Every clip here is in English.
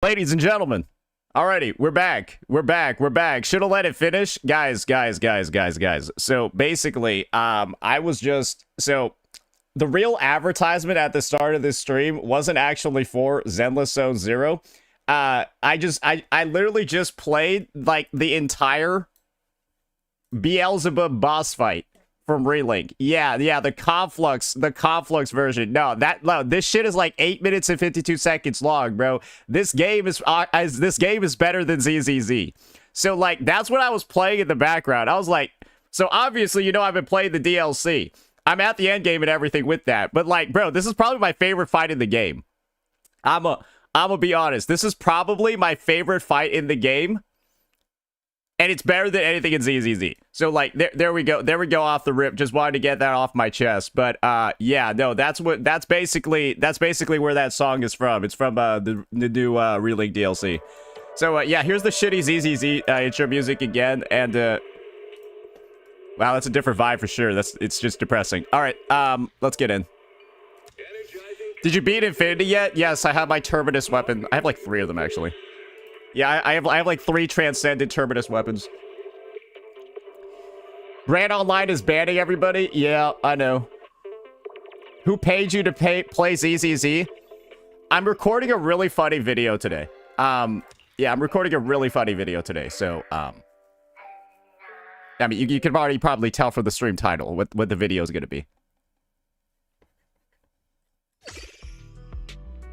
Ladies and gentlemen, alrighty, we're back. Should have let it finish. Guys. So basically, the real advertisement at the start of this stream wasn't actually for Zenless Zone Zero. I literally just played like the entire Beelzebub boss fight from Relink. Yeah, the Conflux version. No, this shit is like 8 minutes and 52 seconds long, bro. This game is better than Zzz'S. So like that's what I was playing in the background. I was like, so obviously, you know, I've been playing the DLC. I'm at the end game and everything with that. But like, bro, this is probably my favorite fight in the game. I'm gonna be honest. This is probably my favorite fight in the game. And it's better than anything in Zzz'S. So like there we go. There we go off the rip. Just wanted to get that off my chest. But yeah, no, that's basically where that song is from. It's from the new Relink DLC. So yeah, here's the shitty Zzz'S intro music again. And wow, that's a different vibe for sure. It's just depressing. All right, let's get in. Did you beat Infinity yet? Yes, I have my Terminus weapon. I have like 3 of them actually. Yeah, I have like 3 transcendent Terminus weapons. Brand Online is banning everybody? Yeah, I know. Who paid you to play Zzz'S? I'm recording a really funny video today. Yeah, I'm recording a really funny video today. So, I mean, you can already probably tell from the stream title what the video is going to be.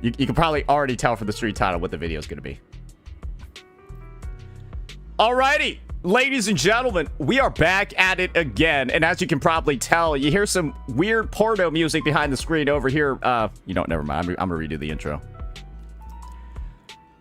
You can probably already tell from the stream title what the video is going to be. Alrighty, ladies and gentlemen, we are back at it again. And as you can probably tell, you hear some weird porno music behind the screen over here. You know, never mind. I'm gonna redo the intro.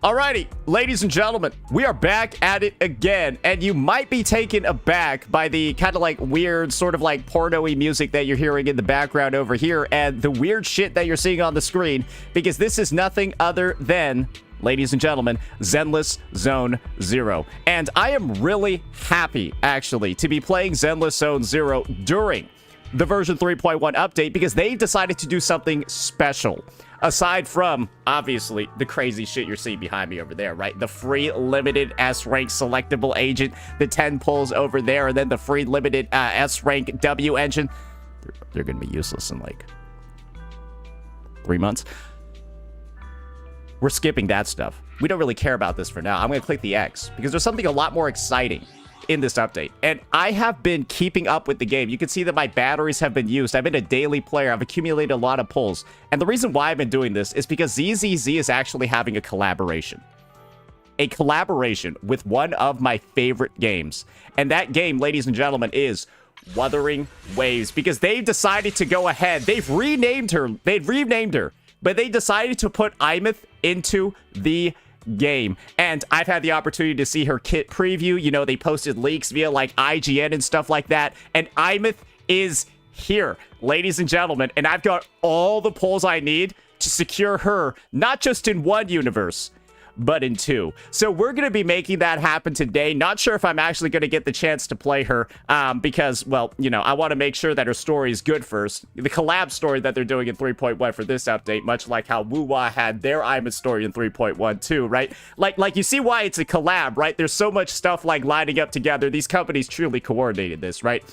Alrighty, ladies and gentlemen, we are back at it again. And you might be taken aback by the kind of like weird sort of like porno-y music that you're hearing in the background over here and the weird shit that you're seeing on the screen, because this is nothing other than, ladies and gentlemen, Zenless Zone Zero. And I am really happy, actually, to be playing Zenless Zone Zero during the version 3.1 update, because they decided to do something special. Aside from, obviously, the crazy shit you're seeing behind me over there, right? The free limited S-rank selectable agent, the 10 pulls over there, and then the free limited S-rank W engine. They're going to be useless in like 3 months. We're skipping that stuff. We don't really care about this for now. I'm going to click the X because there's something a lot more exciting in this update. And I have been keeping up with the game. You can see that my batteries have been used. I've been a daily player. I've accumulated a lot of pulls. And the reason why I've been doing this is because Zzz'S is actually having a collaboration. A collaboration with one of my favorite games. And that game, ladies and gentlemen, is Wuthering Waves. Because they've decided to go ahead. They've renamed her. But they decided to put Aemeath into the game. And I've had the opportunity to see her kit preview. You know, they posted leaks via like IGN and stuff like that. And Aemeath is here, ladies and gentlemen. And I've got all the pulls I need to secure her, not just in one universe, but in 2. So we're going to be making that happen today. Not sure if I'm actually going to get the chance to play her because, well, you know, I want to make sure that her story is good first. The collab story that they're doing in 3.1 for this update, much like how Wuwa had their Aemeath story in 3.1 too, right? Like you see why it's a collab, right? There's so much stuff like lining up together. These companies truly coordinated this, right?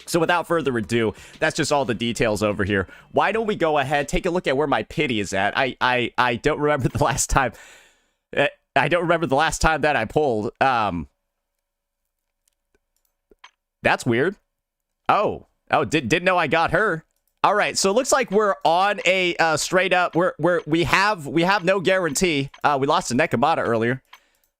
So without further ado, that's just all the details over here. Why don't we go ahead, take a look at where my pity is at. I don't remember the last time... I don't remember the last time that I pulled. That's weird. Oh, didn't know I got her. All right, so it looks like we're on a straight up. We have no guarantee. We lost to Nekomata earlier.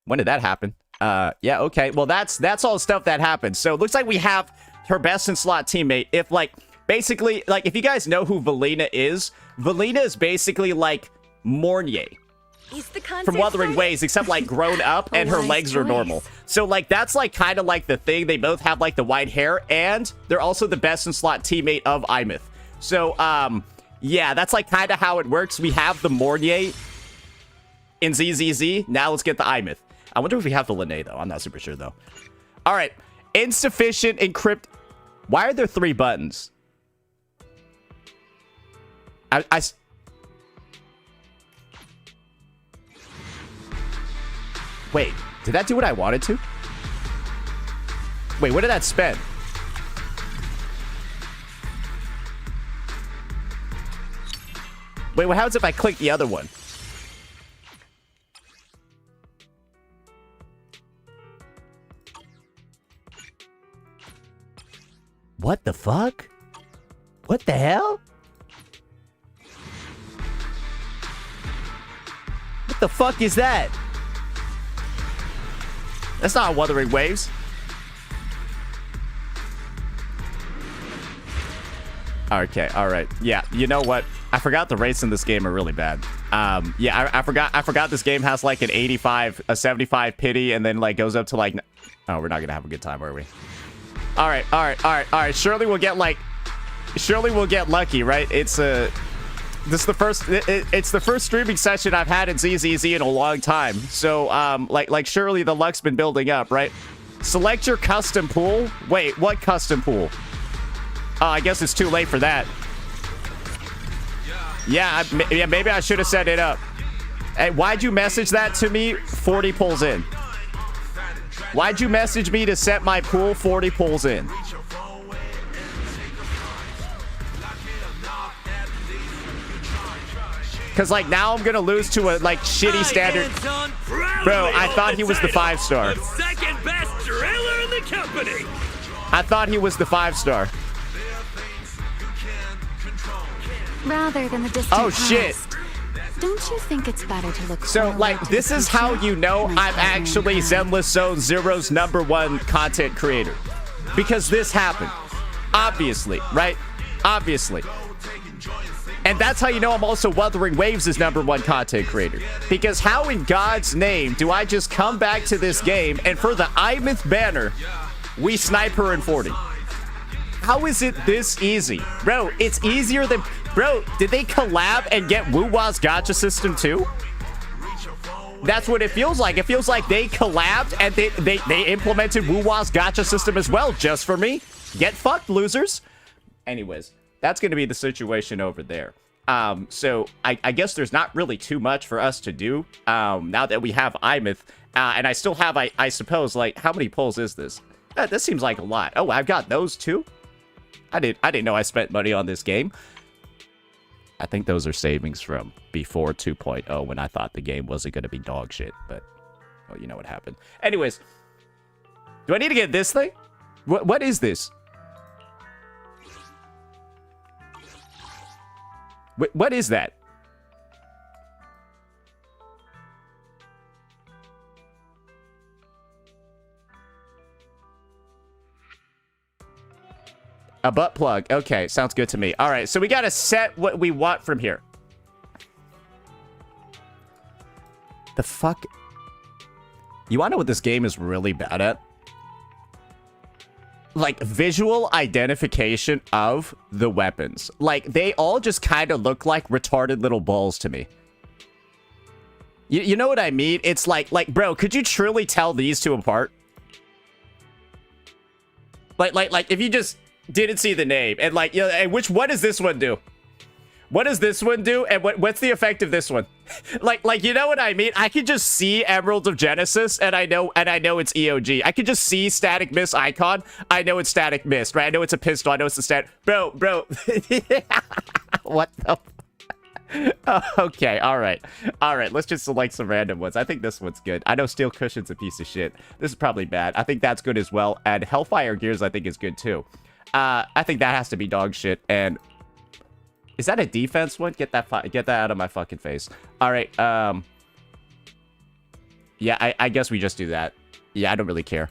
When did that happen? Yeah, okay. Well, that's all the stuff that happened. So it looks like we have her best in slot teammate. If like basically like if you guys know who Valina is basically like Mornier from Wuthering Waves, except like grown up and her legs are normal. So like that's like kind of like the thing. They both have like the white hair and they're also the best in slot teammate of Aemeath. So yeah, that's like kind of how it works. We have the Mornier in Zzz'S. Now let's get the Aemeath. I wonder if we have the Linné though. I'm not super sure though. All right, insufficient encrypt. Why are there 3 buttons? Wait, did that do what I wanted to? Wait, what did that spend? Wait, what happens if I click the other one? What the fuck? What the hell? What the fuck is that? That's not Wuthering Waves. Okay, alright. Yeah, you know what? I forgot the rates in this game are really bad. Yeah, I forgot this game has like an 85, a 75 pity, and then like goes up to like... Oh, we're not gonna have a good time, are we? Alright. Surely we'll get lucky, right? It's the first streaming session I've had in Zzz'S in a long time. So, like surely the luck's been building up, right? Select your custom pool. Wait, what custom pool? Oh, I guess it's too late for that. Yeah, maybe I should have set it up. Hey, why'd you message that to me 40 pulls in? Why'd you message me to set my pool 40 pulls in? Because, like, now I'm going to lose to a, like, shitty standard. Bro, I thought he was the 5-star. Second best driller in the company. I thought he was the 5-star. Rather than the distant Oh, shit. past, don't you think it's better to look So, forward like, to this the is how future? you know My I'm partner actually and I. Zenless Zone Zero's #1 content creator. Because this happened. Obviously, right? Obviously. And that's how you know I'm also Wuthering Waves' #1 content creator. Because how in God's name do I just come back to this game and for the Aemeath banner, we snipe her in 40? How is it this easy? Bro, it's easier than... Bro, did they collab and get Woowa's Gacha system too? That's what it feels like. It feels like they collabed and they implemented Woowa's Gacha system as well, just for me. Get fucked, losers. Anyways, that's going to be the situation over there. So I guess there's not really too much for us to do now that we have Aemeath. And I still have, I suppose, like, how many pulls is this? This seems like a lot. Oh, I've got those too? I didn't know I spent money on this game. I think those are savings from before 2.0 when I thought the game wasn't going to be dog shit. But, well, you know what happened. Anyways, do I need to get this thing? What is this? What is that? A butt plug. Okay, sounds good to me. All right, so we got to set what we want from here. The fuck? You want to know what this game is really bad at? Like, visual identification of the weapons. Like, they all just kind of look like retarded little balls to me. You know what I mean? It's like, bro, could you truly tell these two apart? Like, if you just... didn't see the name and like, you know, and what does this one do? What does this one do? And what's the effect of this one? like you know what I mean? I could just see Emeralds of Genesis and I know it's EOG. I could just see Static Mist icon. I know it's Static Mist, right? I know it's a pistol. I know it's a stat. Bro. What the? Oh, okay, all right. Let's just select some random ones. I think this one's good. I know Steel Cushion's a piece of shit. This is probably bad. I think that's good as well. And Hellfire Gears, I think, is good too. I think that has to be dog shit. And is that a defense one? Get that out of my fucking face. All right. Yeah, I guess we just do that. Yeah, I don't really care.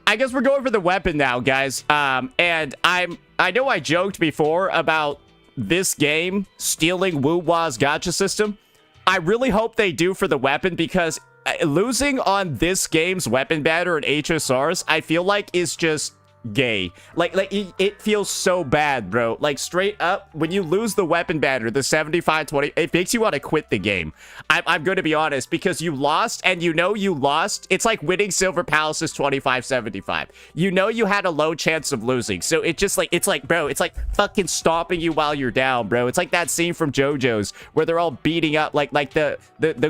I guess we're going for the weapon now, guys. And I know I joked before about this game stealing Woowa's Gacha system. I really hope they do for the weapon because losing on this game's weapon banner and HSRs, I feel like is just gay. Like it feels so bad, bro. Like straight up, when you lose the weapon banner, the 75-20, it makes you want to quit the game. I'm going to be honest, because you lost, and you know you lost. It's like winning Silver Palace's 25-75. You know you had a low chance of losing, so it just like, it's like, bro, it's like fucking stopping you while you're down, bro. It's like that scene from JoJo's where they're all beating up, like the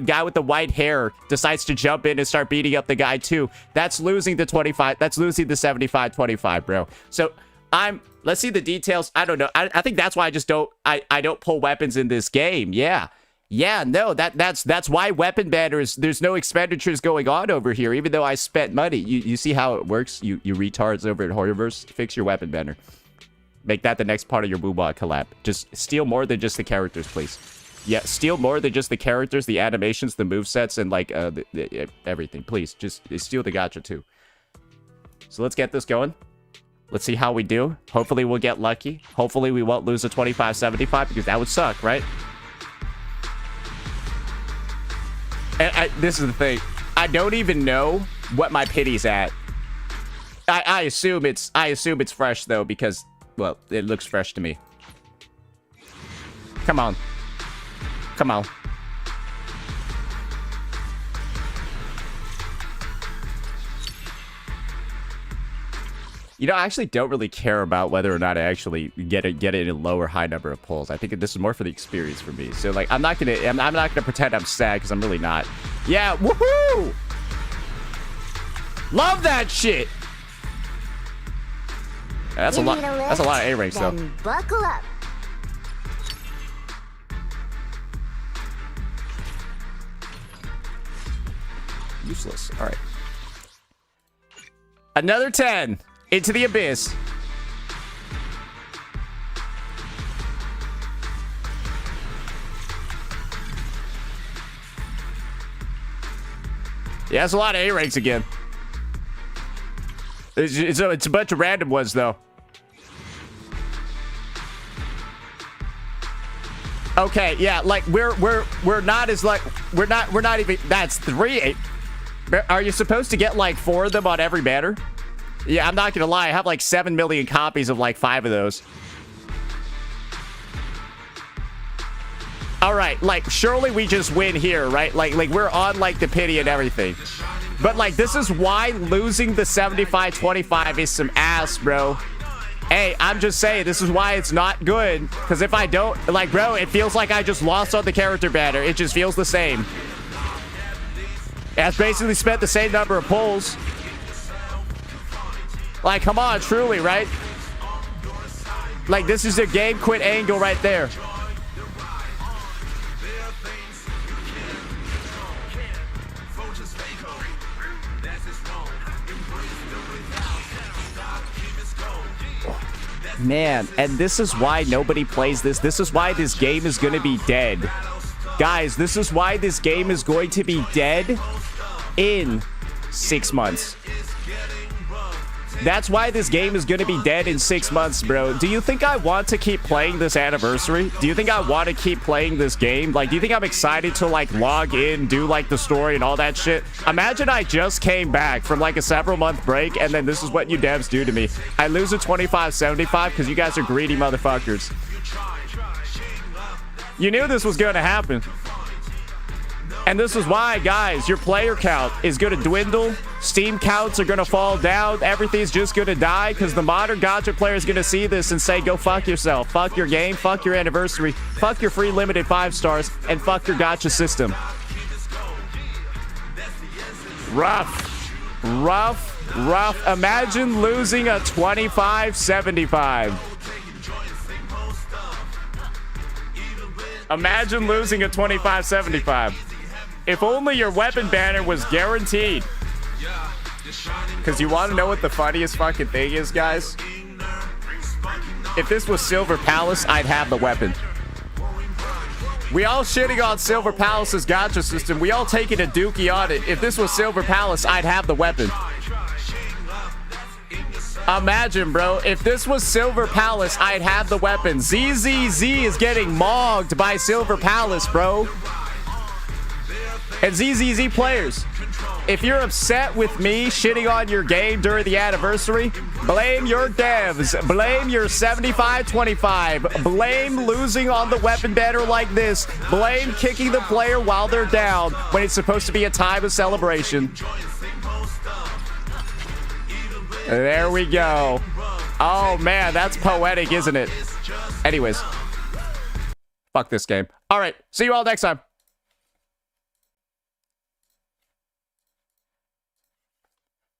guy with the white hair decides to jump in and start beating up the guy too. That's losing the 25. That's losing the 75-25. Bro. So let's see the details. I don't know. I think that's why I just don't pull weapons in this game. Yeah, no, that's why weapon banners, there's no expenditures going on over here, even though I spent money. You see how it works, you retards over at Horrorverse. Fix your weapon banner, make that the next part of your Boobot collab. Just steal more than just the characters, please. Yeah, steal more than just the characters, the animations, the movesets, and like everything. Please just steal the gacha too. So let's get this going. Let's see how we do. Hopefully we'll get lucky. Hopefully we won't lose a 25-75, because that would suck, right? And this is the thing. I don't even know what my pity's at. I assume it's fresh though, because, well, it looks fresh to me. Come on. Come on. You know, I actually don't really care about whether or not I actually get a low or high number of pulls. I think this is more for the experience for me. So like, I'm not gonna pretend I'm sad, because I'm really not. Yeah, woohoo! Love that shit. Yeah, that's a lot. That's a lot of A ranks though. Buckle up. Useless. All right. Another 10. Into the abyss. Yeah, it's a lot of A ranks again. It's a bunch of random ones though. Okay, yeah, like we're not as like we're not even. That's 3. Are you supposed to get like 4 of them on every banner? Yeah, I'm not gonna lie. I have like 7 million copies of like 5 of those. All right, like surely we just win here, right? Like we're on like the pity and everything. But like this is why losing the 75-25 is some ass, bro. Hey, I'm just saying, this is why it's not good. Because if I don't, like, bro, it feels like I just lost on the character banner. It just feels the same. I've basically spent the same number of pulls. Like, come on, truly, right? Like, this is a game quit angle right there. Man, and this is why nobody plays this. This is why this game is going to be dead. Guys, this is why this game is going to be dead in 6 months. That's why this game is going to be dead in 6 months, bro. Do you think I want to keep playing this anniversary? Do you think I want to keep playing this game? Like, do you think I'm excited to, like, log in, do, like, the story and all that shit? Imagine I just came back from, like, a several-month break, and then this is what you devs do to me. I lose a 25-75 because you guys are greedy motherfuckers. You knew this was going to happen. And this is why, guys, your player count is going to dwindle. Steam counts are going to fall down. Everything's just going to die because the modern gacha player is going to see this and say, go fuck yourself. Fuck your game. Fuck your anniversary. Fuck your free limited 5 stars. And fuck your gacha system. Rough. Rough. Rough. Imagine losing a 25-75. Imagine losing a 25-75. If only your weapon banner was guaranteed. Because you want to know what the funniest fucking thing is, guys? If this was Silver Palace, I'd have the weapon. We all shitting on Silver Palace's gacha system. We all taking a dookie on it. If this was Silver Palace, I'd have the weapon. Imagine, bro. If this was Silver Palace, I'd have the weapon. Zzz's is getting mogged by Silver Palace, bro. And Zzz's players. if you're upset with me shitting on your game during the anniversary, blame your devs. Blame your 75-25. Blame losing on the weapon banner like this. Blame kicking the player while they're down when it's supposed to be a time of celebration. There we go. Oh, man, that's poetic, isn't it? Anyways. Fuck this game. All right, see you all next time.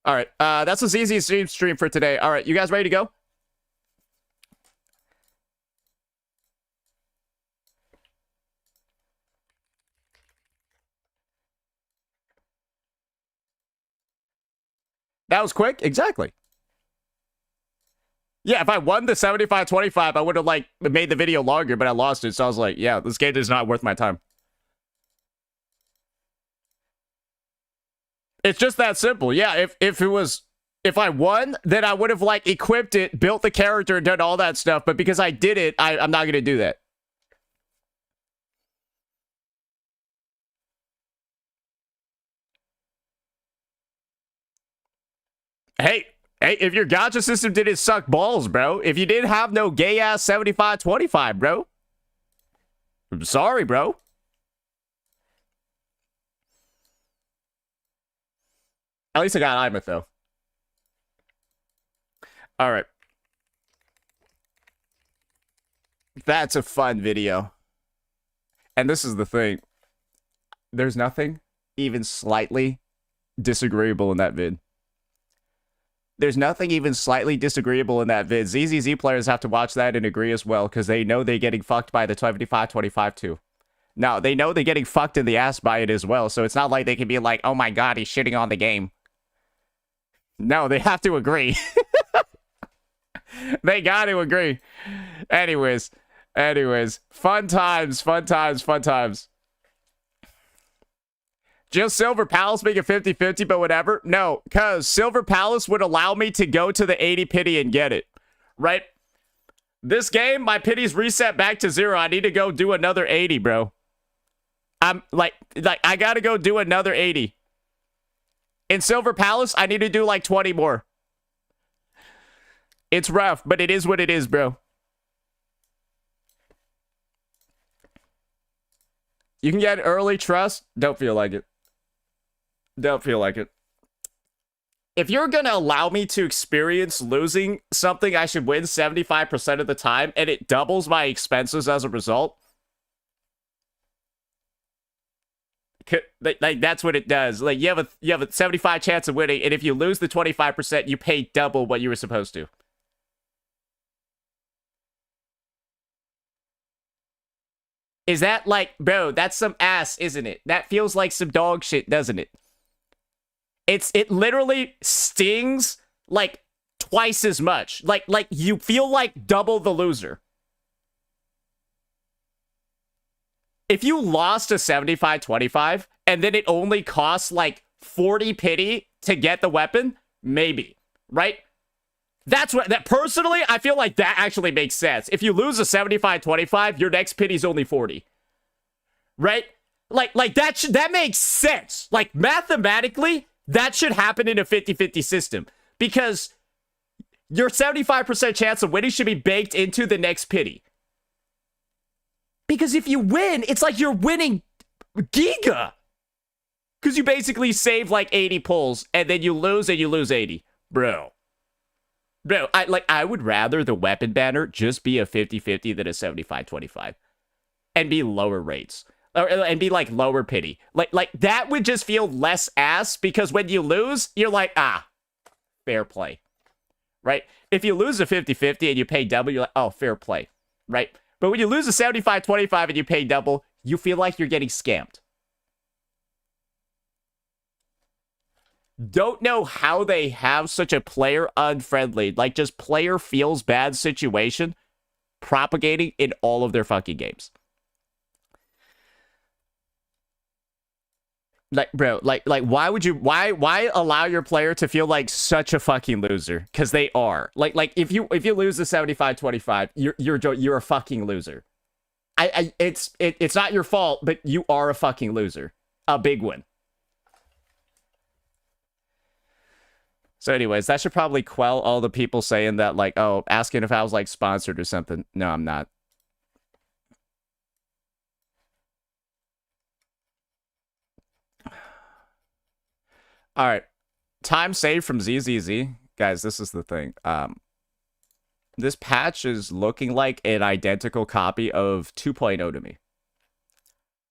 All right, that's the Zzz'S stream for today. All right, you guys ready to go? That was quick? Exactly. Yeah, if I won the 75-25, I would have, like, made the video longer, but I lost it, so I was like, yeah, this game is not worth my time. It's just that simple. Yeah, if I won, then I would have, like, equipped it, built the character, and done all that stuff, but because I did it, I'm not going to do that. Hey, if your gacha system didn't suck balls, bro, if you didn't have no gay-ass 75-25, bro, I'm sorry, bro. At least I got Aemeath, though. All right. That's a fun video. And this is the thing. There's nothing even slightly disagreeable in that vid. There's nothing even slightly disagreeable in that vid. Zzz'S players have to watch that and agree as well, because they know they're getting fucked by the 75-25 too. Now, they know they're getting fucked in the ass by it as well, so it's not like they can be like, oh my god, he's shitting on the game. No, they have to agree. They got to agree. Anyways. Fun times. Just Silver Palace being a 50-50, but whatever? No, because Silver Palace would allow me to go to the 80 pity and get it. Right? This game, my pity's reset back to 0. I need to go do another 80, bro. I'm like I gotta go do another 80. In Silver Palace, I need to do like 20 more. It's rough, but it is what it is, bro. You can get early trust. Don't feel like it. Don't feel like it. If you're gonna allow me to experience losing something I should win 75% of the time, and it doubles my expenses as a result, like that's what it does. Like you have a 75 chance of winning, and if you lose the 25%, you pay double what you were supposed to. Is that like, bro, that's some ass, isn't it? That feels like some dog shit, doesn't it? It literally stings like twice as much. Like you feel like double the loser. If you lost a 75-25 and then it only costs like 40 pity to get the weapon, maybe, right? That personally, I feel like that actually makes sense. If you lose a 75-25, your next pity's only 40. Right? Like that makes sense. Like mathematically, that should happen in a 50-50 system because your 75% chance of winning should be baked into the next pity. Because if you win, it's like you're winning Giga. Because you basically save like 80 pulls and then you lose and you lose 80. Bro, I would rather the weapon banner just be a 50-50 than a 75-25 and be lower rates. And be like lower pity. Like that would just feel less ass because when you lose, you're like, fair play. Right? If you lose a 50-50 and you pay double, you're like, oh, fair play. Right? But when you lose a 75-25 and you pay double, you feel like you're getting scammed. Don't know how they have such a player unfriendly, like just player feels bad situation propagating in all of their fucking games. Like, bro, like why would you why allow your player to feel like such a fucking loser? Because they are. Like if you lose the 75-25, you're a fucking loser. It's not your fault, but you are a fucking loser. A big one. So anyways, that should probably quell all the people saying that, like, oh, asking if I was, like, sponsored or something. No, I'm not. All right. Time saved from Zzz'S. Guys, this is the thing. This patch is looking like an identical copy of 2.0 to me.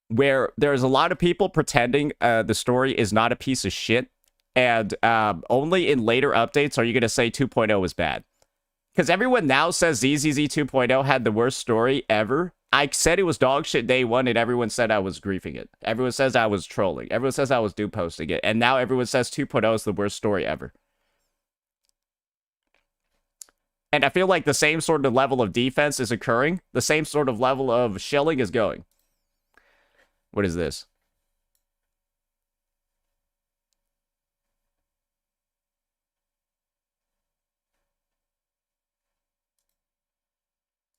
Where there's a lot of people pretending the story is not a piece of shit. And only in later updates are you going to say 2.0 is bad. Because everyone now says Zzz'S 2.0 had the worst story ever. I said it was dog shit day one, and everyone said I was griefing it. Everyone says I was trolling. Everyone says I was dupe posting it. And now everyone says 2.0 is the worst story ever. And I feel like the same sort of level of defense is occurring. The same sort of level of shilling is going. What is this?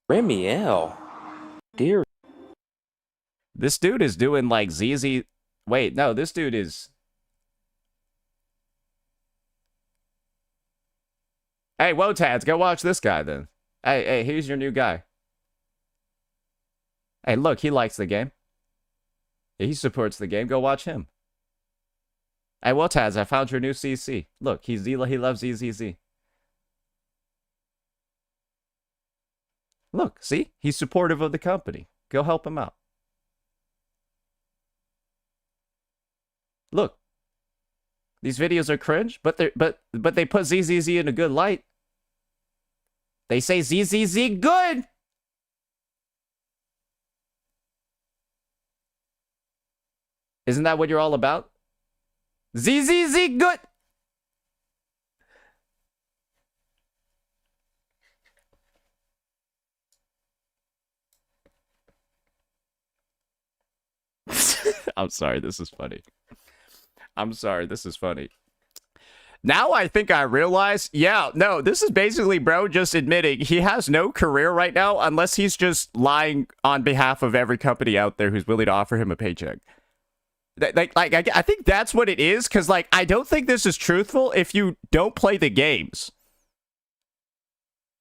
Rime-Draped. Dear. This dude is doing like ZZ. Wait, no, this dude is. Hey, Wotads, go watch this guy then. Hey, here's your new guy. Hey, look, he likes the game. He supports the game. Go watch him. Hey, Wotads, I found your new CC. Look, he loves Zzz'S. Look, see? He's supportive of the company. Go help him out. Look. These videos are cringe, but they put Zzz'S in a good light. They say Zzz'S good. Isn't that what you're all about? Zzz'S good. I'm sorry, this is funny. I'm sorry, this is funny. Now I think I realize, yeah, no, this is basically bro just admitting he has no career right now unless he's just lying on behalf of every company out there who's willing to offer him a paycheck. I think that's what it is, because, like, I don't think this is truthful if you don't play the games.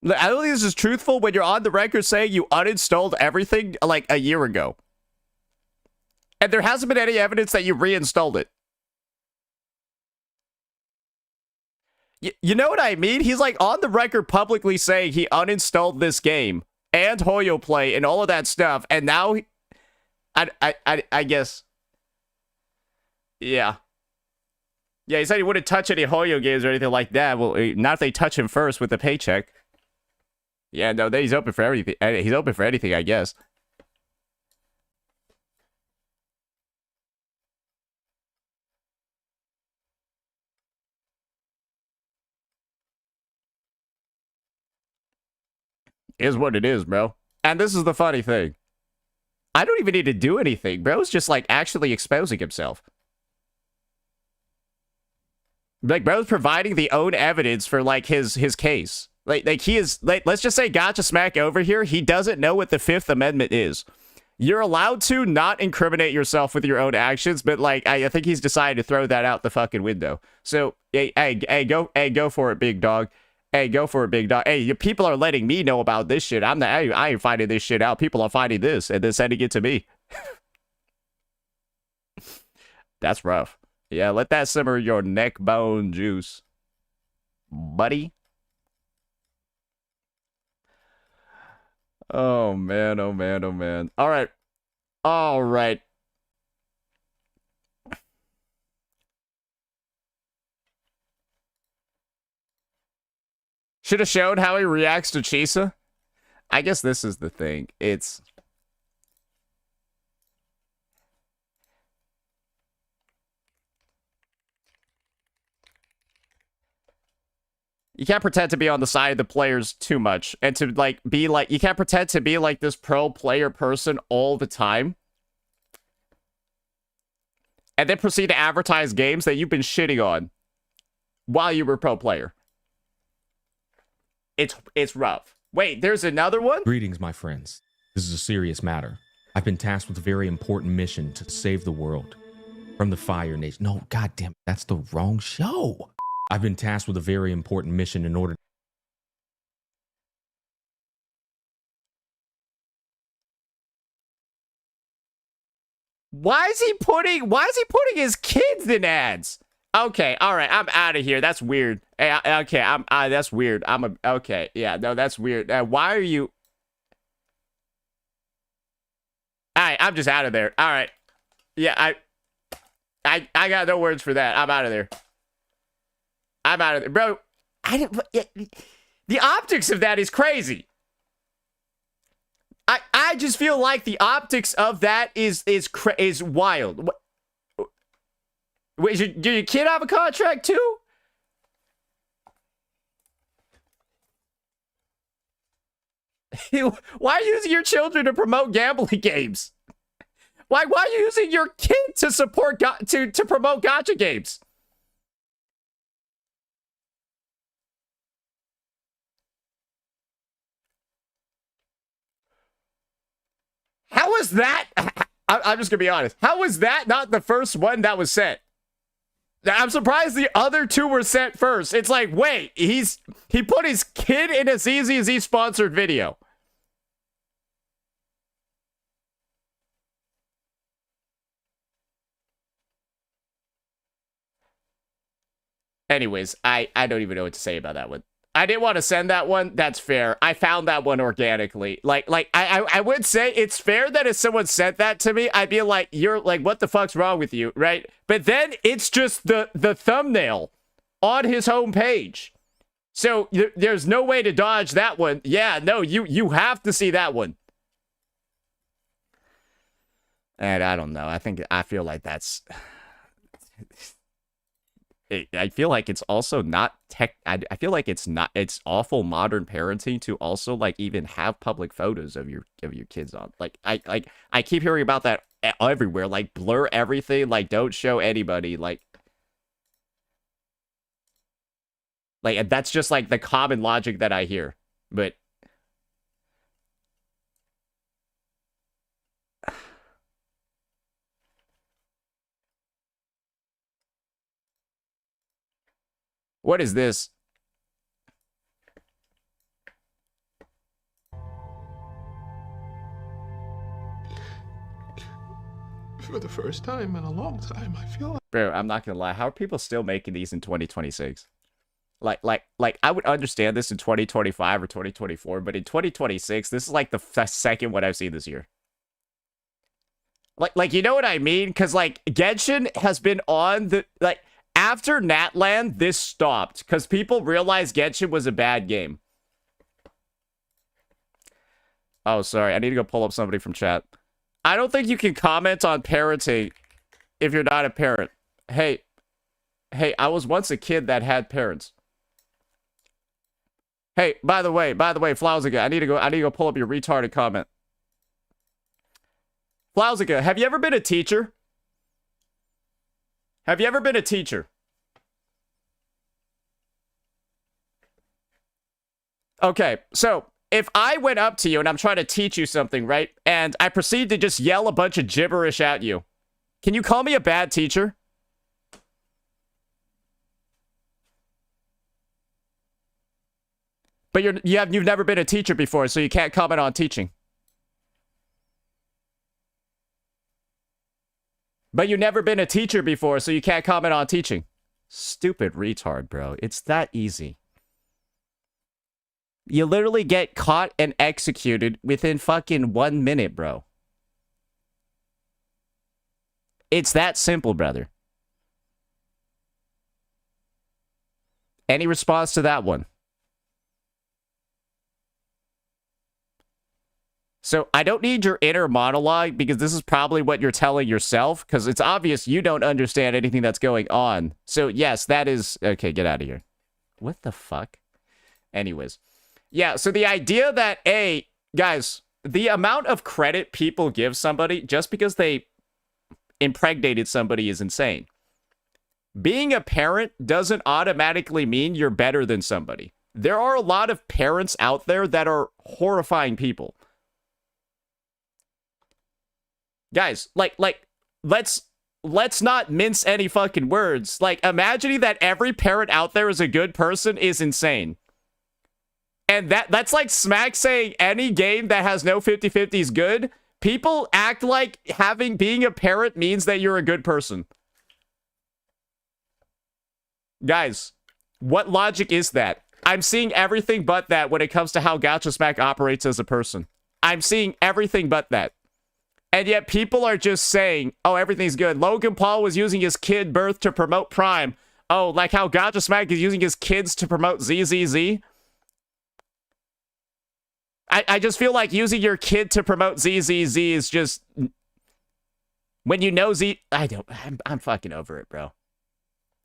I don't think this is truthful when you're on the record saying you uninstalled everything, like, a year ago. And there hasn't been any evidence that you reinstalled it. You know what I mean? He's, like, on the record publicly saying he uninstalled this game and Hoyo Play and all of that stuff, and now I guess... Yeah. Yeah, he said he wouldn't touch any Hoyo games or anything like that. Well, not if they touch him first with the paycheck. Yeah, no, he's open for everything. He's open for anything, I guess. Is what it is, bro. And this is the funny thing. I don't even need to do anything. Bro's just, like, actually exposing himself. Like, bro's providing the own evidence for, like, his case. Like he is, like, let's just say Gacha Smack over here, he doesn't know what the Fifth Amendment is. You're allowed to not incriminate yourself with your own actions, but, like, I think he's decided to throw that out the fucking window. So, hey, go for it, big dog. Hey, go for it, big dog. Hey, people are letting me know about this shit. I ain't finding this shit out. People are finding this and then sending it to me. That's rough. Yeah, let that simmer your neck bone juice, buddy. Oh, man, oh, man, oh, man. All right. All right. Should have shown how he reacts to Chisa. I guess this is the thing. It's... You can't pretend to be on the side of the players too much. And to, like, be like... You can't pretend to be, like, this pro player person all the time. And then proceed to advertise games that you've been shitting on while you were pro player. It's rough. Wait, there's another one? Greetings, my friends. This is a serious matter. I've been tasked with a very important mission to save the world from the Fire Nation. No, goddamn, that's the wrong show. I've been tasked with a very important mission in order. Why is he putting his kids in ads? Okay, all right, I'm out of here. That's weird. Okay, that's weird. Okay, yeah, no, that's weird. Why are you? All right, I'm just out of there. All right, yeah, I got no words for that. I'm out of there. I'm out of there, bro. The optics of that is crazy. I just feel like the optics of that is wild. Wait, do your kid have a contract too? Why are you using your children to promote gambling games? Why are you using your kid to support to promote gacha games? How is that? I'm just gonna be honest. How was that not the first one that was sent? I'm surprised the other two were sent first. It's like, wait, he put his kid in a Zzz'S sponsored video. Anyways, I don't even know what to say about that one. I didn't want to send that one. That's fair. I found that one organically. I would say it's fair that if someone sent that to me, I'd be like, you're like, what the fuck's wrong with you, right? But then it's just the thumbnail on his homepage. So there's no way to dodge that one. Yeah, no, you have to see that one. And I don't know. I feel like that's... I feel like it's also not tech. I feel like it's awful modern parenting to also like even have public photos of your kids on. Like I keep hearing about that everywhere. Like blur everything. Like don't show anybody. Like that's just like the common logic that I hear. But what is this? For the first time in a long time, I feel like... Bro, I'm not gonna lie. How are people still making these in 2026? Like, I would understand this in 2025 or 2024, but in 2026, this is like the second one I've seen this year. Like, you know what I mean? Because, like, Genshin has been on the... Like, after Natland, this stopped because people realized Genshin was a bad game. Oh, sorry. I need to go pull up somebody from chat. I don't think you can comment on parenting if you're not a parent. Hey, I was once a kid that had parents. Hey, by the way, Flowsiga, I need to go pull up your retarded comment. Flowsiga, have you ever been a teacher? Have you ever been a teacher? Okay, so if I went up to you and I'm trying to teach you something, right? And I proceed to just yell a bunch of gibberish at you. Can you call me a bad teacher? But you've never been a teacher before, so you can't comment on teaching. But you've never been a teacher before, so you can't comment on teaching. Stupid retard, bro. It's that easy. You literally get caught and executed within fucking 1 minute, bro. It's that simple, brother. Any response to that one? So I don't need your inner monologue because this is probably what you're telling yourself because it's obvious you don't understand anything that's going on. So yes, that is... Okay, get out of here. What the fuck? Anyways. Yeah, so the idea that, guys, the amount of credit people give somebody just because they impregnated somebody is insane. Being a parent doesn't automatically mean you're better than somebody. There are a lot of parents out there that are horrifying people. Guys, let's let's not mince any fucking words. Like, imagining that every parent out there is a good person is insane. And that's like Smack saying any game that has no 50-50 is good. People act like being a parent means that you're a good person. Guys, what logic is that? I'm seeing everything but that when it comes to how Gacha Smack operates as a person. I'm seeing everything but that. And yet people are just saying, oh, everything's good. Logan Paul was using his kid birth to promote Prime. Oh, like how Gacha Smack is using his kids to promote Zzz'S. I just feel like using your kid to promote Zzz'S is just... When you know I'm fucking over it, bro.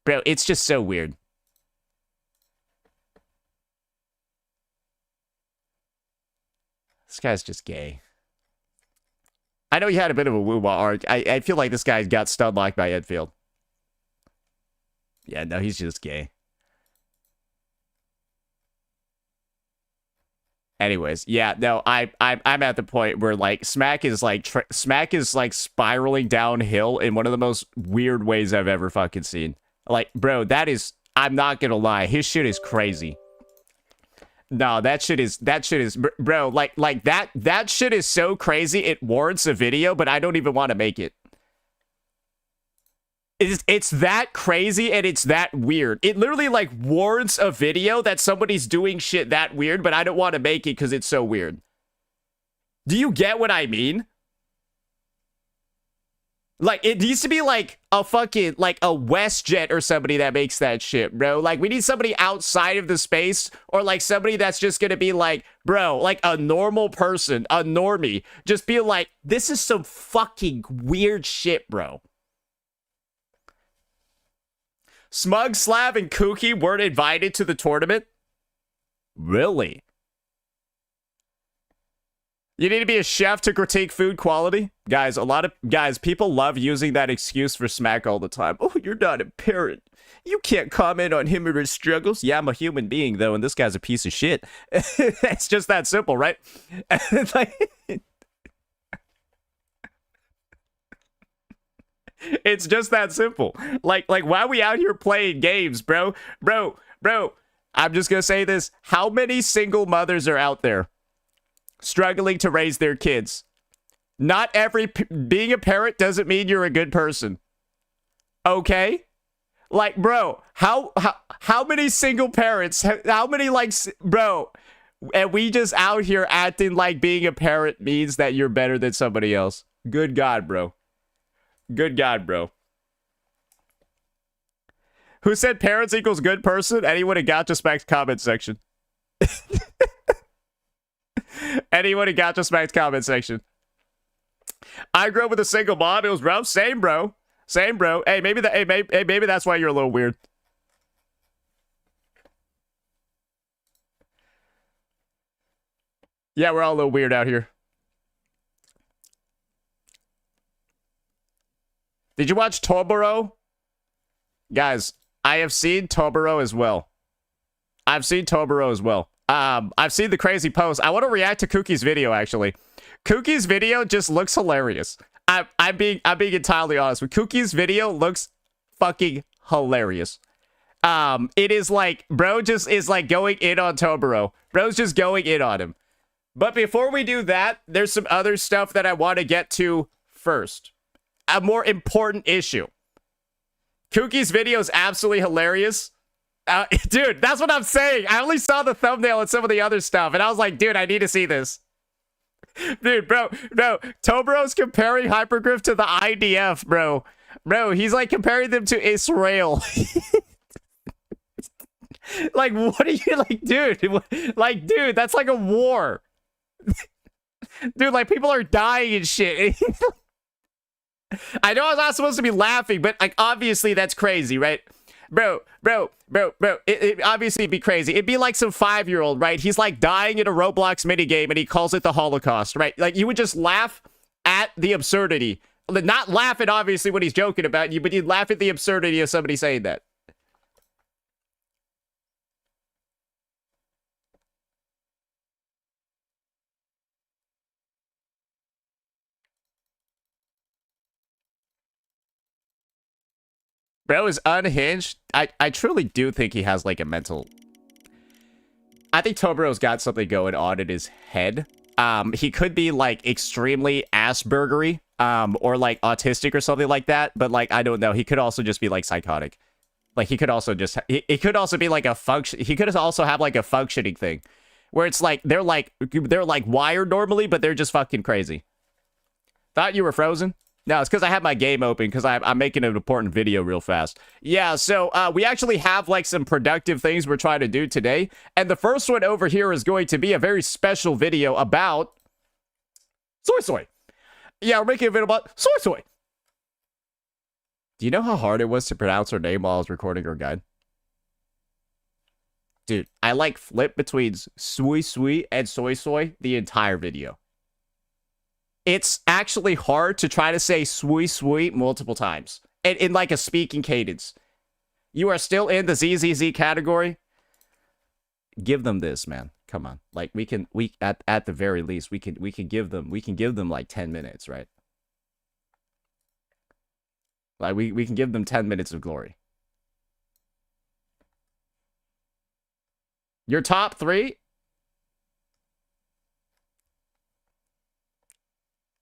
Bro, it's just so weird. This guy's just gay. I know he had a bit of a woo-wah arc. I feel like this guy got stun-locked by Edfield. Yeah, no, he's just gay. Anyways, yeah, no, I'm at the point where like Smack is like spiraling downhill in one of the most weird ways I've ever fucking seen. Like, bro, I'm not gonna lie, his shit is crazy. No, that shit is, bro, like that shit is so crazy, it warrants a video, but I don't even want to make it. It's that crazy and it's that weird. It literally, like, warrants a video that somebody's doing shit that weird, but I don't want to make it because it's so weird. Do you get what I mean? Like, it needs to be, like, a fucking, like, a WestJet or somebody that makes that shit, bro. Like, we need somebody outside of the space, or, like, somebody that's just gonna be, like, bro, like, a normal person, a normie. Just be like, this is some fucking weird shit, bro. Smug, Slav, and Kooky weren't invited to the tournament? Really? You need to be a chef to critique food quality? Guys, people love using that excuse for Smack all the time. Oh, you're not a parent. You can't comment on him or his struggles. Yeah, I'm a human being, though, and this guy's a piece of shit. It's just that simple, right? It's just that simple. Like, why are we out here playing games, bro? Bro, I'm just gonna say this. How many single mothers are out there struggling to raise their kids? Not being a parent doesn't mean you're a good person. Okay? Like, bro, how many single parents, how many, like, bro, and we just out here acting like being a parent means that you're better than somebody else. Good God, bro. Good God, bro. Who said parents equals good person? Anyone in Gacha Smack's comment section. Anyone in Gacha Smack's comment section. I grew up with a single mom. It was rough. Same, bro. Same, bro. Hey, maybe that's why you're a little weird. Yeah, we're all a little weird out here. Did you watch Toboro? Guys, I have seen Toboro as well. I've seen Toboro as well. I've seen the crazy post. I want to react to Kookie's video, actually. Kookie's video just looks hilarious. I'm being entirely honest. With Kookie's video looks fucking hilarious. It is like, bro just is like going in on Toboro. Bro's just going in on him. But before we do that, there's some other stuff that I want to get to first. A more important issue. Kookie's video is absolutely hilarious. Dude, that's what I'm saying. I only saw the thumbnail and some of the other stuff, and I was like, dude, I need to see this. Dude, bro, Toboro's comparing Hypergriff to the IDF, bro. Bro, he's like comparing them to Israel. Like, what are you, like, dude? Like, dude, that's like a war. Dude, like, people are dying and shit. I know I'm not supposed to be laughing, but, like, obviously that's crazy, right? Bro, it obviously be crazy. It'd be like some 5-year-old, right? He's, like, dying in a Roblox minigame, and he calls it the Holocaust, right? Like, you would just laugh at the absurdity. Not laugh at, obviously, what he's joking about you, but you'd laugh at the absurdity of somebody saying that. Bro is unhinged. I truly do think he has like a mental... I think Tobro's got something going on in his head. He could be like extremely Aspergery, or like autistic or something like that. But like, I don't know. He could also just be like psychotic. Like he could also just, it could also be like a function. He could also have like a functioning thing where it's like, they're like wired normally, but they're just fucking crazy. Thought you were frozen? No, it's because I have my game open because I'm making an important video real fast. Yeah, so we actually have like some productive things we're trying to do today. And the first one over here is going to be a very special video about Suisui. Yeah, we're making a video about Suisui. Do you know how hard it was to pronounce her name while I was recording her guide? Dude, I like flip between Suisui and Suisui the entire video. It's actually hard to try to say Suisui multiple times. And in like a speaking cadence. You are still in the Zzz's category? Give them this, man. Come on. Like we at the very least we can give them like 10 minutes, right? Like we can give them 10 minutes of glory. Your top 3?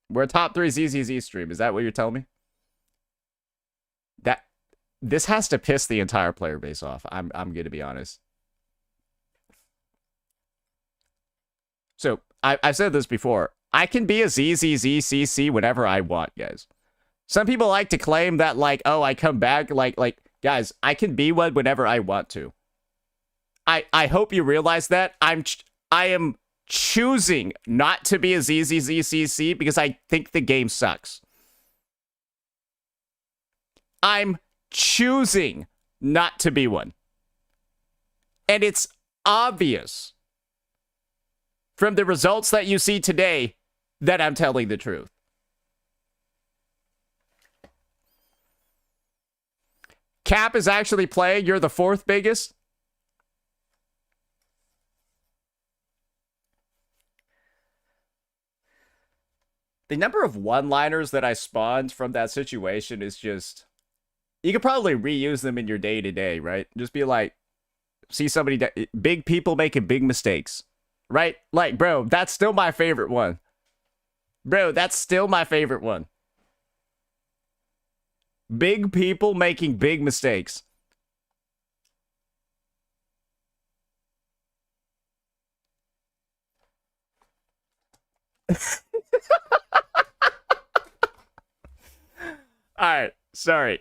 We're a top 3 Zzz's stream. Is that what you're telling me? This has to piss the entire player base off. I'm gonna be honest. So I've said this before. I can be a ZZZCC whenever I want, guys. Some people like to claim that like, oh, I come back like guys, I can be one whenever I want to. I hope you realize that I am choosing not to be a ZZZCC because I think the game sucks. I'm choosing not to be one. And it's obvious from the results that you see today that I'm telling the truth. Cap is actually playing. You're the 4th biggest. The number of one-liners that I spawned from that situation is just... You could probably reuse them in your day-to-day, right? Just be like, see somebody... Big people making big mistakes, right? Like, bro, that's still my favorite one. Bro, that's still my favorite one. Big people making big mistakes. Alright, sorry.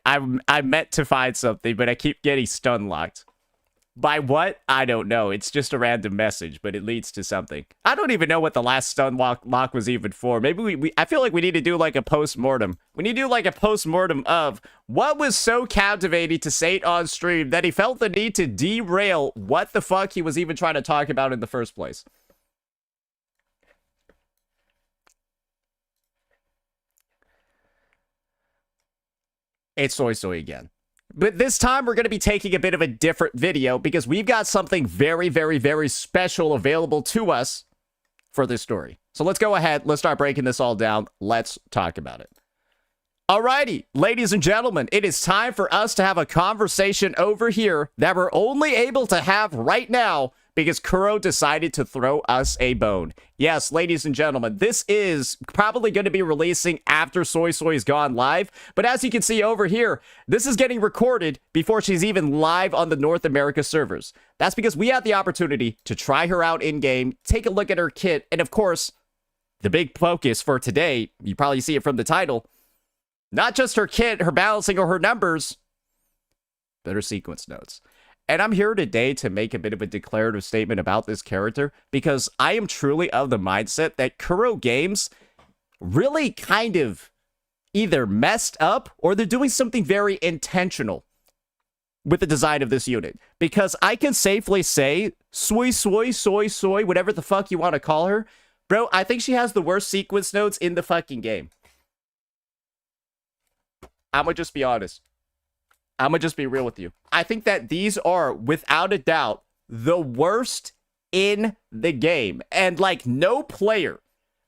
I meant to find something, but I keep getting stun locked. By what? I don't know. It's just a random message, but it leads to something. I don't even know what the last stun lock was even for. Maybe I feel like we need to do like a post-mortem. We need to do like a post-mortem of what was so captivating to Saint on stream that he felt the need to derail what the fuck he was even trying to talk about in the first place. It's Suisui again. But this time, we're going to be taking a bit of a different video because we've got something very, very, very special available to us for this story. So let's go ahead. Let's start breaking this all down. Let's talk about it. Alrighty, ladies and gentlemen, it is time for us to have a conversation over here that we're only able to have right now because Kuro decided to throw us a bone. Yes, ladies and gentlemen, this is probably going to be releasing after Suisui's gone live, but as you can see over here, this is getting recorded before she's even live on the North America servers. That's because we had the opportunity to try her out in-game, take a look at her kit, and of course, the big focus for today, you probably see it from the title, not just her kit, her balancing, or her numbers, but her sequence notes. And I'm here today to make a bit of a declarative statement about this character because I am truly of the mindset that Kuro Games really kind of either messed up or they're doing something very intentional with the design of this unit. Because I can safely say, Suisui, whatever the fuck you want to call her, bro, I think she has the worst sequence notes in the fucking game. I'm gonna just be honest. I'm gonna just be real with you. I think that these are, without a doubt, the worst in the game. And, like, no player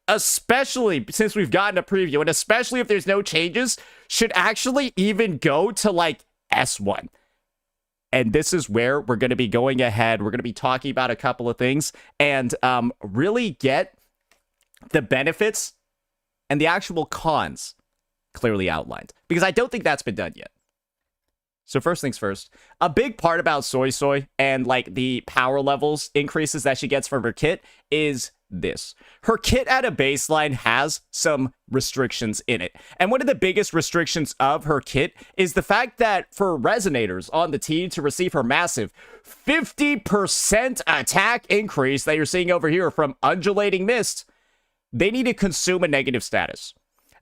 especially since we've gotten a preview, and especially if there's no changes, should actually even go to like S1. And this is where we're going to be going ahead. We're going to be talking about a couple of things and really get the benefits and the actual cons clearly outlined, because I don't think that's been done yet. So first things first, a big part about Suisui and like the power levels increases that she gets from her kit is this. Her kit at a baseline has some restrictions in it. And one of the biggest restrictions of her kit is the fact that for resonators on the team to receive her massive 50% attack increase that you're seeing over here from Undulating Mist, they need to consume a negative status.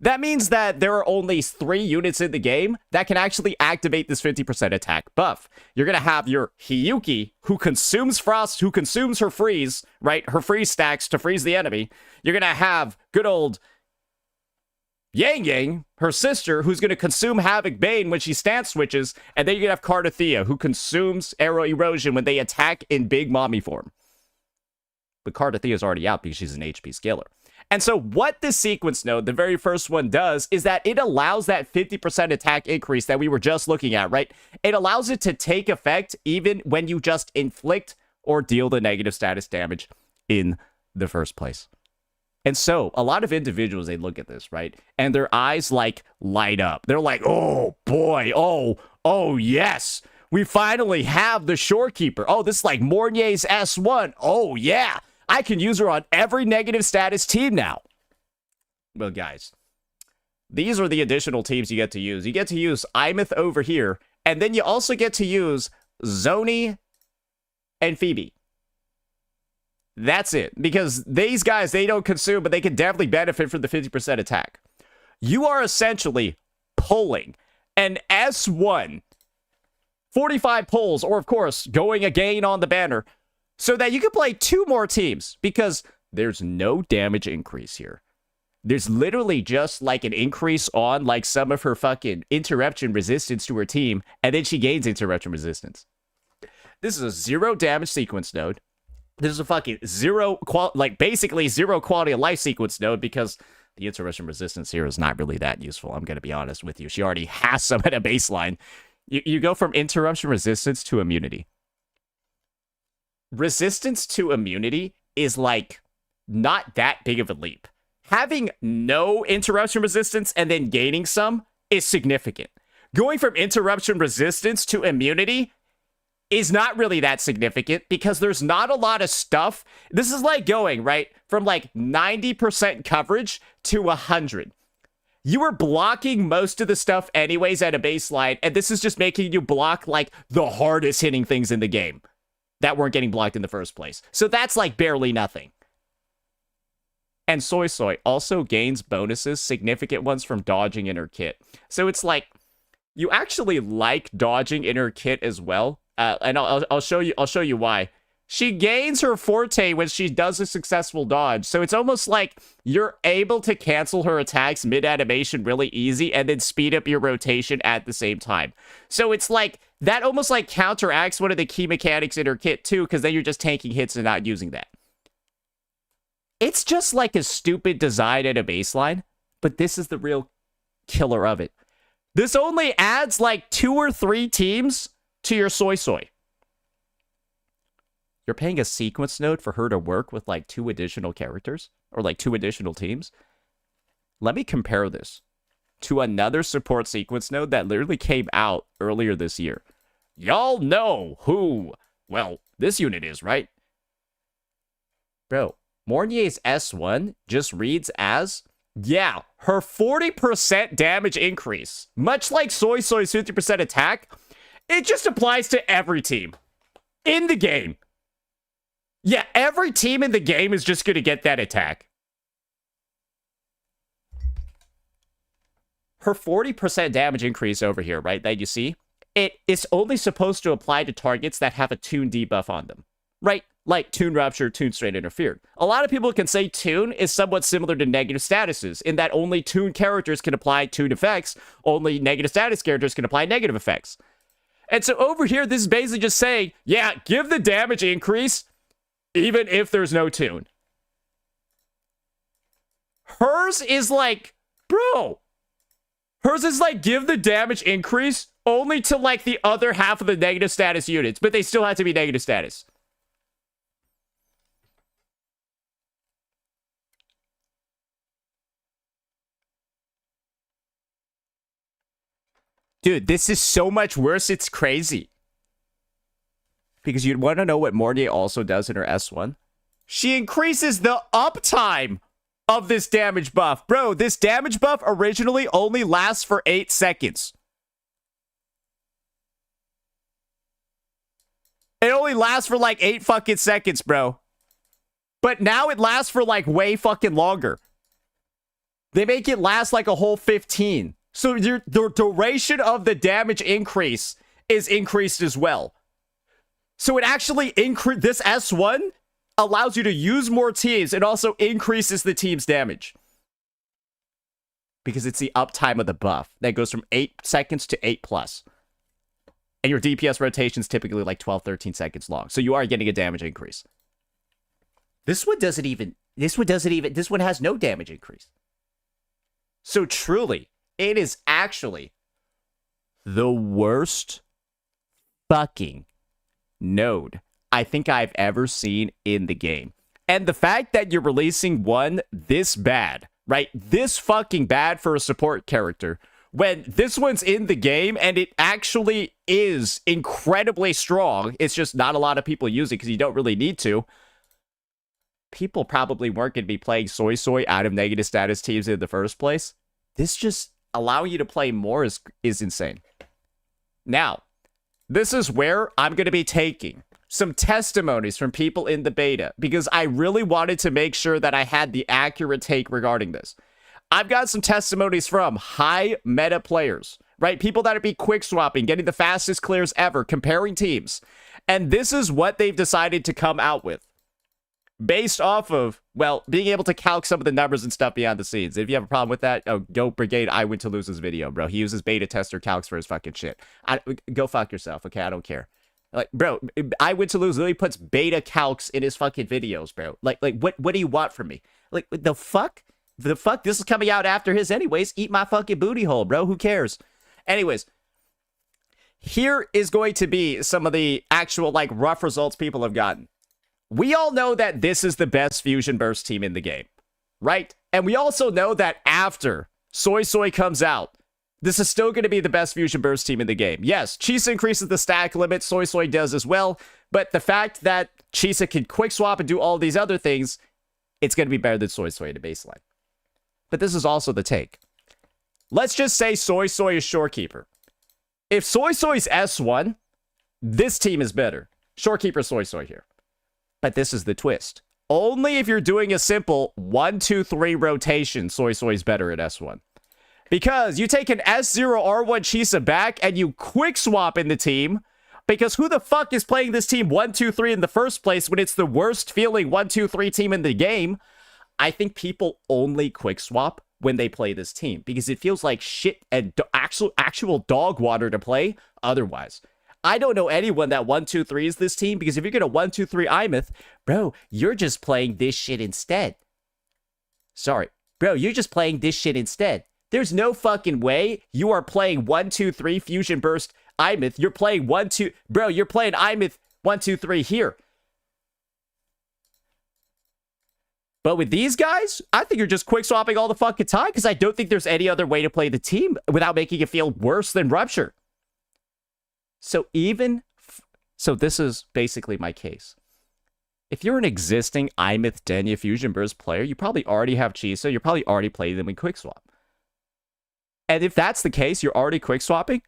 That means that there are only 3 units in the game that can actually activate this 50% attack buff. You're going to have your Hiyuki, who consumes Frost, who consumes her freeze, right? Her freeze stacks to freeze the enemy. You're going to have good old Yang Yang, her sister, who's going to consume Havoc Bane when she stance switches. And then you're going to have Cardathea, who consumes Arrow Erosion when they attack in Big Mommy form. But Cardathea is already out because she's an HP scaler. And so what this sequence node, the very first one, does is that it allows that 50% attack increase that we were just looking at, right? It allows it to take effect even when you just inflict or deal the negative status damage in the first place. And so a lot of individuals, they look at this, right? And their eyes like light up. They're like, oh boy, oh yes. We finally have the Shorekeeper. Oh, this is like Mornier's S1. Oh yeah. I can use her on every negative status team now. Well, guys, these are the additional teams you get to use. You get to use Aemeath over here, and then you also get to use Zoni and Phoebe. That's it. Because these guys, they don't consume, but they can definitely benefit from the 50% attack. You are essentially pulling an S1, 45 pulls, or of course, going again on the banner, so that you can play 2 more teams, because there's no damage increase here. There's literally just like an increase on like some of her fucking interruption resistance to her team, and then she gains interruption resistance. This is a 0 damage sequence node. This is a fucking basically 0 quality of life sequence node, because the interruption resistance here is not really that useful. I'm going to be honest with you. She already has some at a baseline. You go from interruption resistance to immunity. Resistance to immunity is like not that big of a leap. Having no interruption resistance and then gaining some is significant. Going from interruption resistance to immunity is not really that significant, because there's not a lot of stuff. This is like going, right, from like 90% coverage to 100. You were blocking most of the stuff anyways at a baseline, and this is just making you block like the hardest hitting things in the game that weren't getting blocked in the first place. So that's like barely nothing. And Suisui also gains bonuses, significant ones, from dodging in her kit. So it's like, you actually like dodging in her kit as well. And I'll show you why. She gains her forte when she does a successful dodge. So it's almost like you're able to cancel her attacks mid-animation really easy and then speed up your rotation at the same time. So it's like, that almost like counteracts one of the key mechanics in her kit too, because then you're just tanking hits and not using that. It's just like a stupid design at a baseline, but this is the real killer of it. This only adds like 2 or 3 teams to your Suisui. You're paying a sequence node for her to work with like 2 additional characters, or like 2 additional teams. Let me compare this to another support sequence node that literally came out earlier this year. Y'all know who, well, this unit is, right? Bro, Mornier's S1 just reads as, yeah, her 40% damage increase, much like Suisui's 50% attack, it just applies to every team in the game. Yeah, every team in the game is just going to get that attack. Her 40% damage increase over here, right, that you see, it is only supposed to apply to targets that have a Tune debuff on them, right? Like Tune Rupture, Tune Straight Interfered. A lot of people can say Tune is somewhat similar to negative statuses, in that only Tune characters can apply Tune effects, only negative status characters can apply negative effects. And so over here, this is basically just saying, yeah, give the damage increase, even if there's no Tune. Hers is like, bro, hers is like give the damage increase only to like the other half of the negative status units, but they still have to be negative status. Dude, this is so much worse, it's crazy. Because you'd want to know what Mornier also does in her S1. She increases the uptime of this damage buff. Bro, this damage buff originally only lasts for 8 seconds. It only lasts for like 8 fucking seconds, bro. But now it lasts for like way fucking longer. They make it last like a whole 15. So the duration of the damage increase is increased as well. So it actually this S1 allows you to use more teams and also increases the team's damage. Because it's the uptime of the buff that goes from 8 seconds to 8 plus. And your DPS rotation is typically like 12, 13 seconds long. So you are getting a damage increase. This one has no damage increase. So truly, it is actually the worst fucking node I think I've ever seen in the game. And the fact that you're releasing one this bad, right? This fucking bad for a support character, when this one's in the game and it actually is incredibly strong. It's just not a lot of people use it because you don't really need to. People probably weren't going to be playing Suisui out of negative status teams in the first place. This just allowing you to play more is insane. Now, this is where I'm going to be taking some testimonies from people in the beta because I really wanted to make sure that I had the accurate take regarding this. I've got some testimonies from high meta players, right? People that would be quick swapping, getting the fastest clears ever, comparing teams. And this is what they've decided to come out with. Based off of, well, being able to calc some of the numbers and stuff behind the scenes. If you have a problem with that, go Brigade I Went to Lose's video, bro. He uses beta tester calcs for his fucking shit. Go fuck yourself, okay? I don't care. Like, bro, I Went to Lose literally puts beta calcs in his fucking videos, bro. Like, what do you want from me? Like, the fuck? The fuck? This is coming out after his anyways. Eat my fucking booty hole, bro. Who cares? Anyways, here is going to be some of the actual, like, rough results people have gotten. We all know that this is the best Fusion Burst team in the game, right? And we also know that after Suisui comes out, this is still going to be the best Fusion Burst team in the game. Yes, Chisa increases the stack limit, Suisui does as well, but the fact that Chisa can quick swap and do all these other things, it's going to be better than Suisui in the baseline. But this is also the take. Let's just say Suisui is Shorekeeper. If Suisui's S1, this team is better. Shorekeeper Suisui here. But this is the twist. Only if you're doing a simple 1-2-3 rotation, Suisui's better at S1. Because you take an S0 R1 Chisa back and you quick swap in the team. Because who the fuck is playing this team 1-2-3 in the first place when it's the worst feeling 1-2-3 team in the game? I think people only quick swap when they play this team. Because it feels like shit and actual dog water to play otherwise. I don't know anyone that 1-2-3 is this team, because if you're going to 1-2-3 Aemeath, bro, you're just playing this shit instead. Sorry. Bro, you're just playing this shit instead. There's no fucking way you are playing 1-2-3 Fusion Burst Aemeath. You're playing 1-2... Bro, you're playing Aemeath 1-2-3 here. But with these guys, I think you're just quick swapping all the fucking time, because I don't think there's any other way to play the team without making it feel worse than Rupture. So this is basically my case. If you're an existing Aemeath Denya Fusion Burst player, you probably already have Chisa. You're probably already playing them in quick swap. And if that's the case, you're already quick swapping,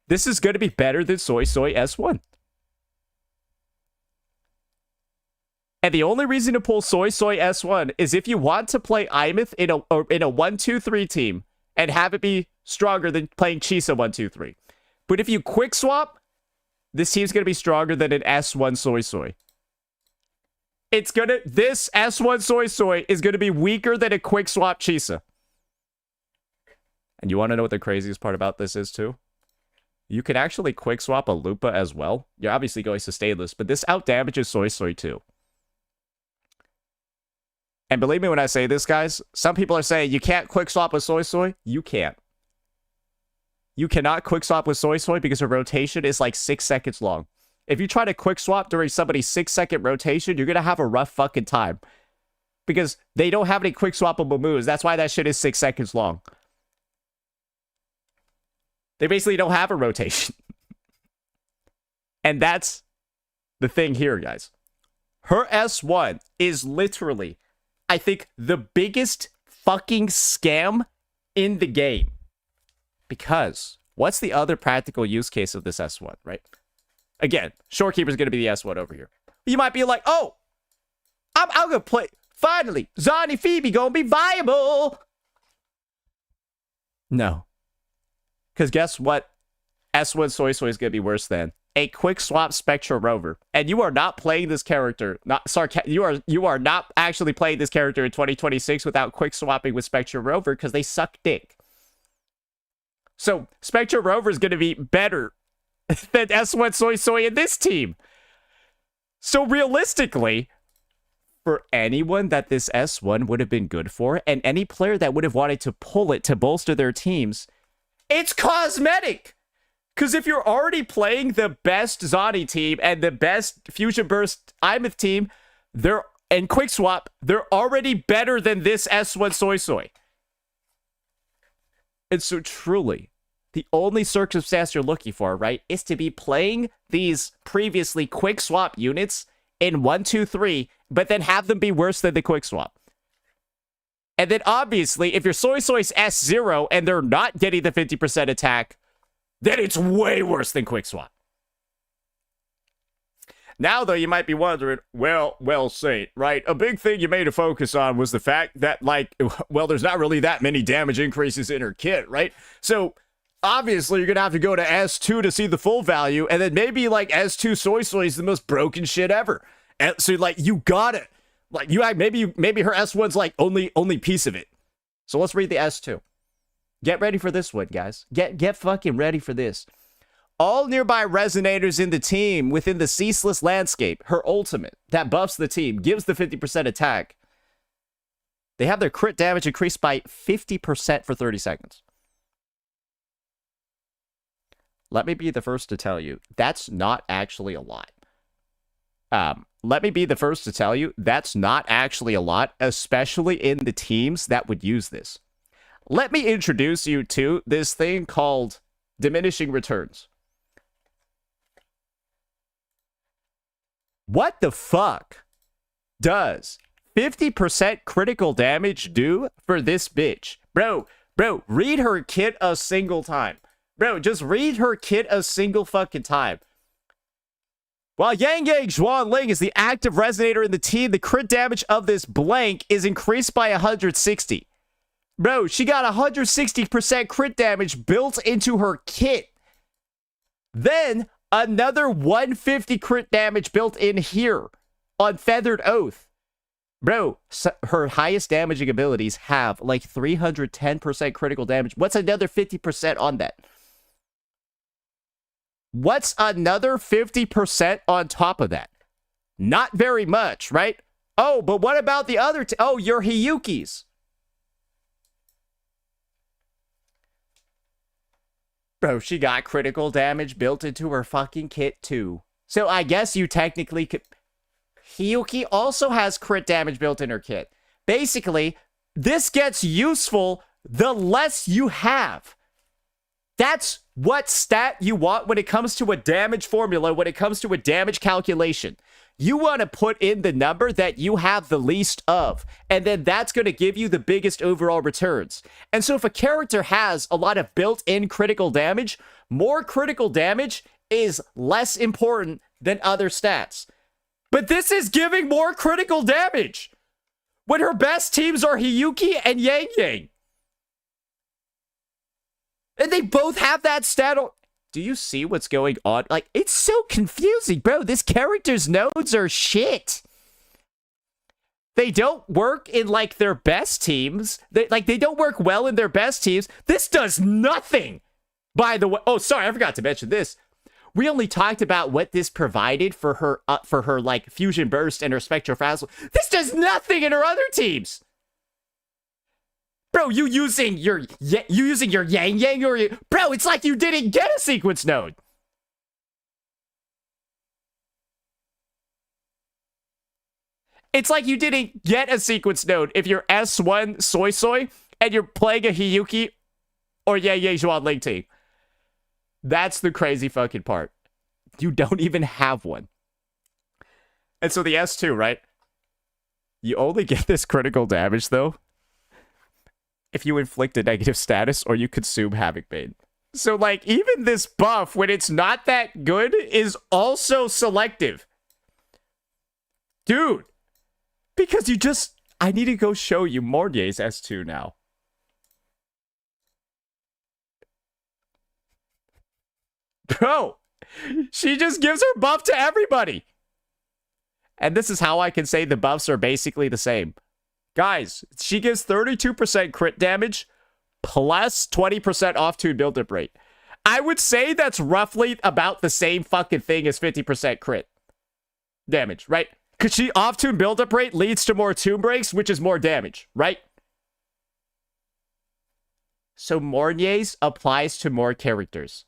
this is going to be better than Suisui S1. And the only reason to pull Suisui S1 is if you want to play Aemeath in a 1-2-3 team and have it be stronger than playing Chisa 1-2-3. But if you quick swap, this team's going to be stronger than an S1 Suisui. This S1 Suisui is going to be weaker than a quick swap Chisa. And you want to know what the craziest part about this is too? You can actually quick swap a Lupa as well. You're obviously going sustainless, but this outdamages Suisui too. And believe me when I say this, guys, some people are saying you can't quick swap with Suisui. You can't. You cannot quick swap with Suisui because her rotation is like 6 seconds long. If you try to quick swap during somebody's 6-second rotation, you're going to have a rough fucking time. Because they don't have any quick swappable moves. That's why that shit is 6 seconds long. They basically don't have a rotation. And that's the thing here, guys. Her S1 is literally, I think, the biggest fucking scam in the game. Because what's the other practical use case of this S1, right? Again, Shorekeeper is going to be the S1 over here. You might be like, oh, I'm going to play. Finally, Zani Phoebe going to be viable. No. Because guess what? S1 Suisui is going to be worse than a quick swap Spectra Rover. And you are not playing this character. You are not actually playing this character in 2026 without quick swapping with Spectra Rover because they suck dick. So Spectra Rover is going to be better than S1 Suisui in this team. So realistically, for anyone that this S1 would have been good for, and any player that would have wanted to pull it to bolster their teams, it's cosmetic. Because if you're already playing the best Zani team and the best Fusion Burst Aemeath team, and Quick Swap, they're already better than this S1 Suisui. And so truly, the only circumstance you're looking for, right, is to be playing these previously Quick Swap units in 1, 2, 3, but then have them be worse than the Quick Swap. And then obviously, if your Suisui's S0 and they're not getting the 50% attack, then it's way worse than Quick Swap. Now, though, you might be wondering, well, Saint, right? A big thing you made a focus on was the fact that, like, well, there's not really that many damage increases in her kit, right? So, obviously, you're going to have to go to S2 to see the full value, and then maybe, like, S2 Suisui is the most broken shit ever. And so, like, you got it. Like, maybe her S1's, like, only piece of it. So let's read the S2. Get ready for this one, guys. Get fucking ready for this. All nearby resonators in the team within the ceaseless landscape, her ultimate, that buffs the team, gives the 50% attack. They have their crit damage increased by 50% for 30 seconds. Let me be the first to tell you, that's not actually a lot. Let me be the first to tell you, that's not actually a lot, especially in the teams that would use this. Let me introduce you to this thing called diminishing returns. What the fuck does 50% critical damage do for this bitch? Bro, read her kit a single time. Bro, just read her kit a single fucking time. While Yang Zhuan Ling is the active resonator in the team, the crit damage of this blank is increased by 160. Bro, she got 160% crit damage built into her kit. Then, another 150 crit damage built in here on Feathered Oath. Bro, her highest damaging abilities have like 310% critical damage. What's another 50% on that? What's another 50% on top of that? Not very much, right? Oh, but what about the other oh, your Hiyukis. Bro, she got critical damage built into her fucking kit too. So I guess you technically could... Hiyuki also has crit damage built in her kit. Basically, this gets useful the less you have. That's what stat you want when it comes to a damage formula, when it comes to a damage calculation. You want to put in the number that you have the least of, and then that's going to give you the biggest overall returns. And so if a character has a lot of built-in critical damage, more critical damage is less important than other stats. But this is giving more critical damage when her best teams are Hiyuki and Yang Yang. And they both have that stat. Do you see what's going on? Like, it's so confusing, bro. This character's nodes are shit. They don't work in, like, their best teams. They don't work well in their best teams. This does nothing. By the way, oh, sorry, I forgot to mention this. We only talked about what this provided for her like fusion burst and her spectral frazzle. This does nothing in her other teams. Bro, you using your yang yang or bro? It's like you didn't get a sequence node. It's like you didn't get a sequence node if you're S1 Suisui and you're playing a Hiyuki or Ye Zhuan Ling team. That's the crazy fucking part. You don't even have one. And so the S2, right? You only get this critical damage, though, if you inflict a negative status or you consume Havoc Bane. So, like, even this buff, when it's not that good, is also selective. Dude. Because you just... I need to go show you Mornier's S2 now. Bro, she just gives her buff to everybody. And this is how I can say the buffs are basically the same. Guys, she gives 32% crit damage plus 20% off-tune build-up rate. I would say that's roughly about the same fucking thing as 50% crit damage, right? Because she off-tune build-up rate leads to more tune breaks, which is more damage, right? So Mornier's applies to more characters.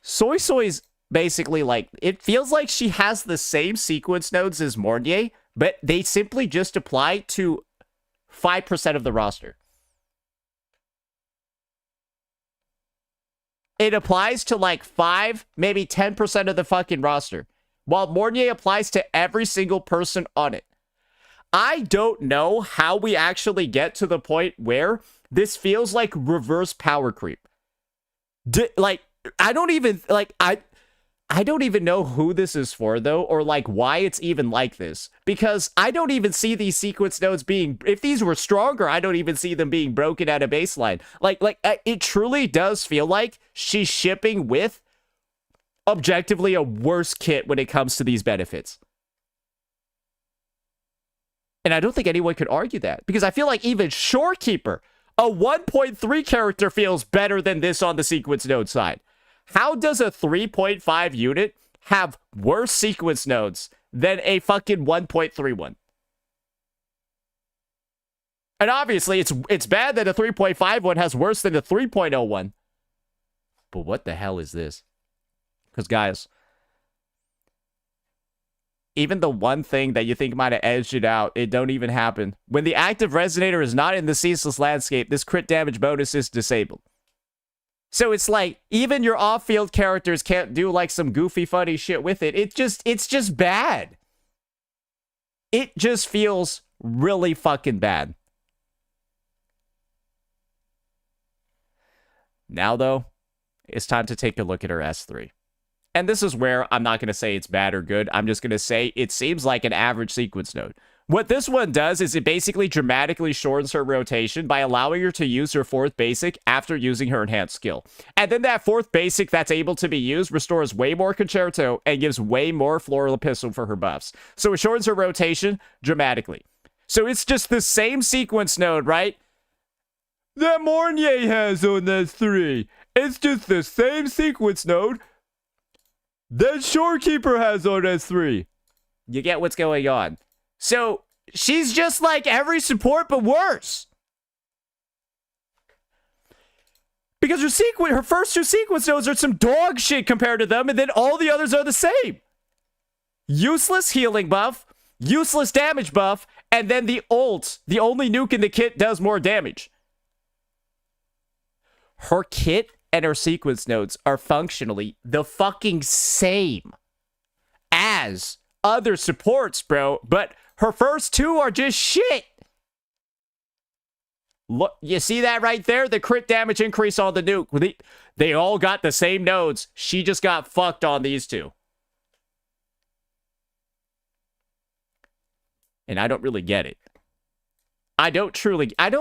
Suisui's basically like, it feels like she has the same sequence nodes as Mornier, but they simply just apply to 5% of the roster. It applies to like 5, maybe 10% of the fucking roster, while Mornier applies to every single person on it. I don't know how we actually get to the point where this feels like reverse power creep. I don't even know who this is for, though, or like why it's even like this. Because I don't even see these sequence nodes being, if these were stronger, I don't even see them being broken at a baseline. It truly does feel like she's shipping with objectively a worse kit when it comes to these benefits. And I don't think anyone could argue that, because I feel like even Shorekeeper, a 1.3 character, feels better than this on the sequence node side. How does a 3.5 unit have worse sequence nodes than a fucking 1.31? And obviously, it's bad that a 3.5 one has worse than a 3.0 one. But what the hell is this? Because, guys, even the one thing that you think might have edged it out, it don't even happen. When the active resonator is not in the ceaseless landscape, this crit damage bonus is disabled. So it's like, even your off-field characters can't do like some goofy, funny shit with it. It's just bad. It just feels really fucking bad. Now, though, it's time to take a look at her S3. And this is where I'm not going to say it's bad or good. I'm just going to say it seems like an average sequence node. What this one does is it basically dramatically shortens her rotation by allowing her to use her fourth basic after using her enhanced skill. And then that fourth basic that's able to be used restores way more concerto and gives way more floral epistle for her buffs. So it shortens her rotation dramatically. So it's just the same sequence node, right? That Mornier has on S3. It's just the same sequence node that Shorekeeper has on S3. You get what's going on. So, she's just like every support, but worse. Because her first two sequence nodes are some dog shit compared to them, and then all the others are the same. Useless healing buff, useless damage buff, and then the ult, the only nuke in the kit, does more damage. Her kit and her sequence nodes are functionally the fucking same as other supports, bro, but her first two are just shit. Look, you see that right there? The crit damage increase on the nuke. They all got the same nodes. She just got fucked on these two. And I don't really get it. I don't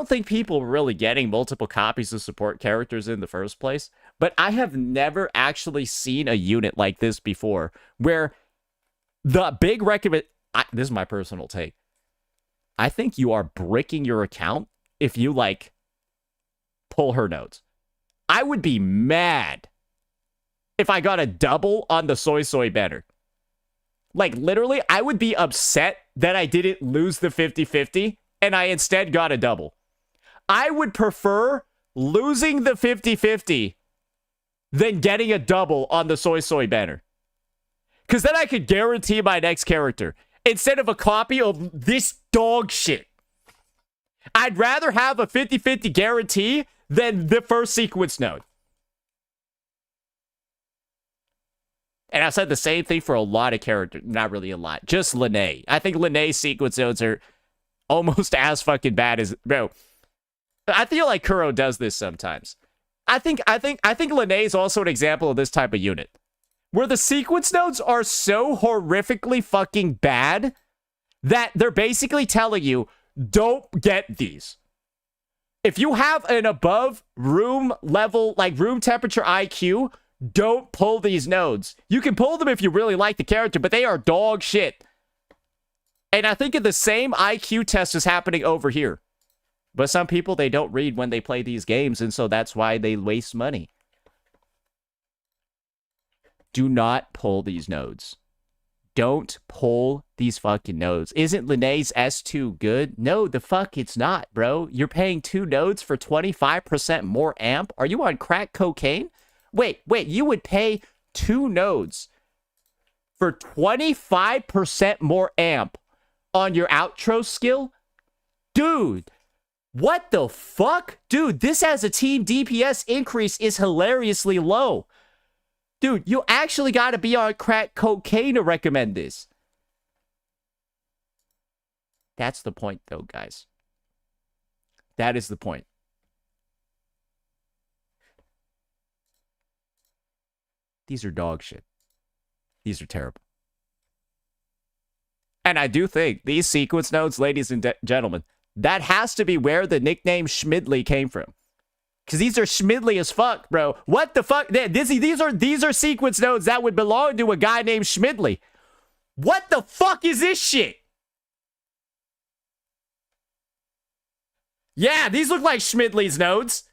think people were really getting multiple copies of support characters in the first place, but I have never actually seen a unit like this before, where the big recommend... this is my personal take. I think you are bricking your account if you, like, pull her nodes. I would be mad if I got a double on the Suisui banner. Like, literally, I would be upset that I didn't lose the 50-50 and I instead got a double. I would prefer losing the 50-50 than getting a double on the Suisui banner. Because then I could guarantee my next character instead of a copy of this dog shit. I'd rather have a 50-50 guarantee than the first sequence node. And I've said the same thing for a lot of characters. Not really a lot. Just Lene. I think Lene's sequence nodes are almost as fucking bad as... Bro, I feel like Kuro does this sometimes. I think Lene is also an example of this type of unit. Where the sequence nodes are so horrifically fucking bad that they're basically telling you, don't get these. If you have an above room level, like room temperature IQ, don't pull these nodes. You can pull them if you really like the character, but they are dog shit. And I think the same IQ test is happening over here. But some people, they don't read when they play these games, and so that's why they waste money. Do not pull these nodes. Don't pull these fucking nodes. Isn't Lene's S2 good? No, the fuck it's not, bro. You're paying 2 nodes for 25% more amp? Are you on crack cocaine? Wait, you would pay 2 nodes for 25% more amp on your outro skill? Dude, what the fuck? Dude, this as a team DPS increase is hilariously low. Dude, you actually gotta be on crack cocaine to recommend this. That's the point, though, guys. That is the point. These are dog shit. These are terrible. And I do think these sequence nodes, ladies and gentlemen, that has to be where the nickname Schmidley came from. Because these are Schmidley as fuck, bro. What the fuck? These are sequence nodes that would belong to a guy named Schmidley. What the fuck is this shit? Yeah, these look like Schmidley's nodes.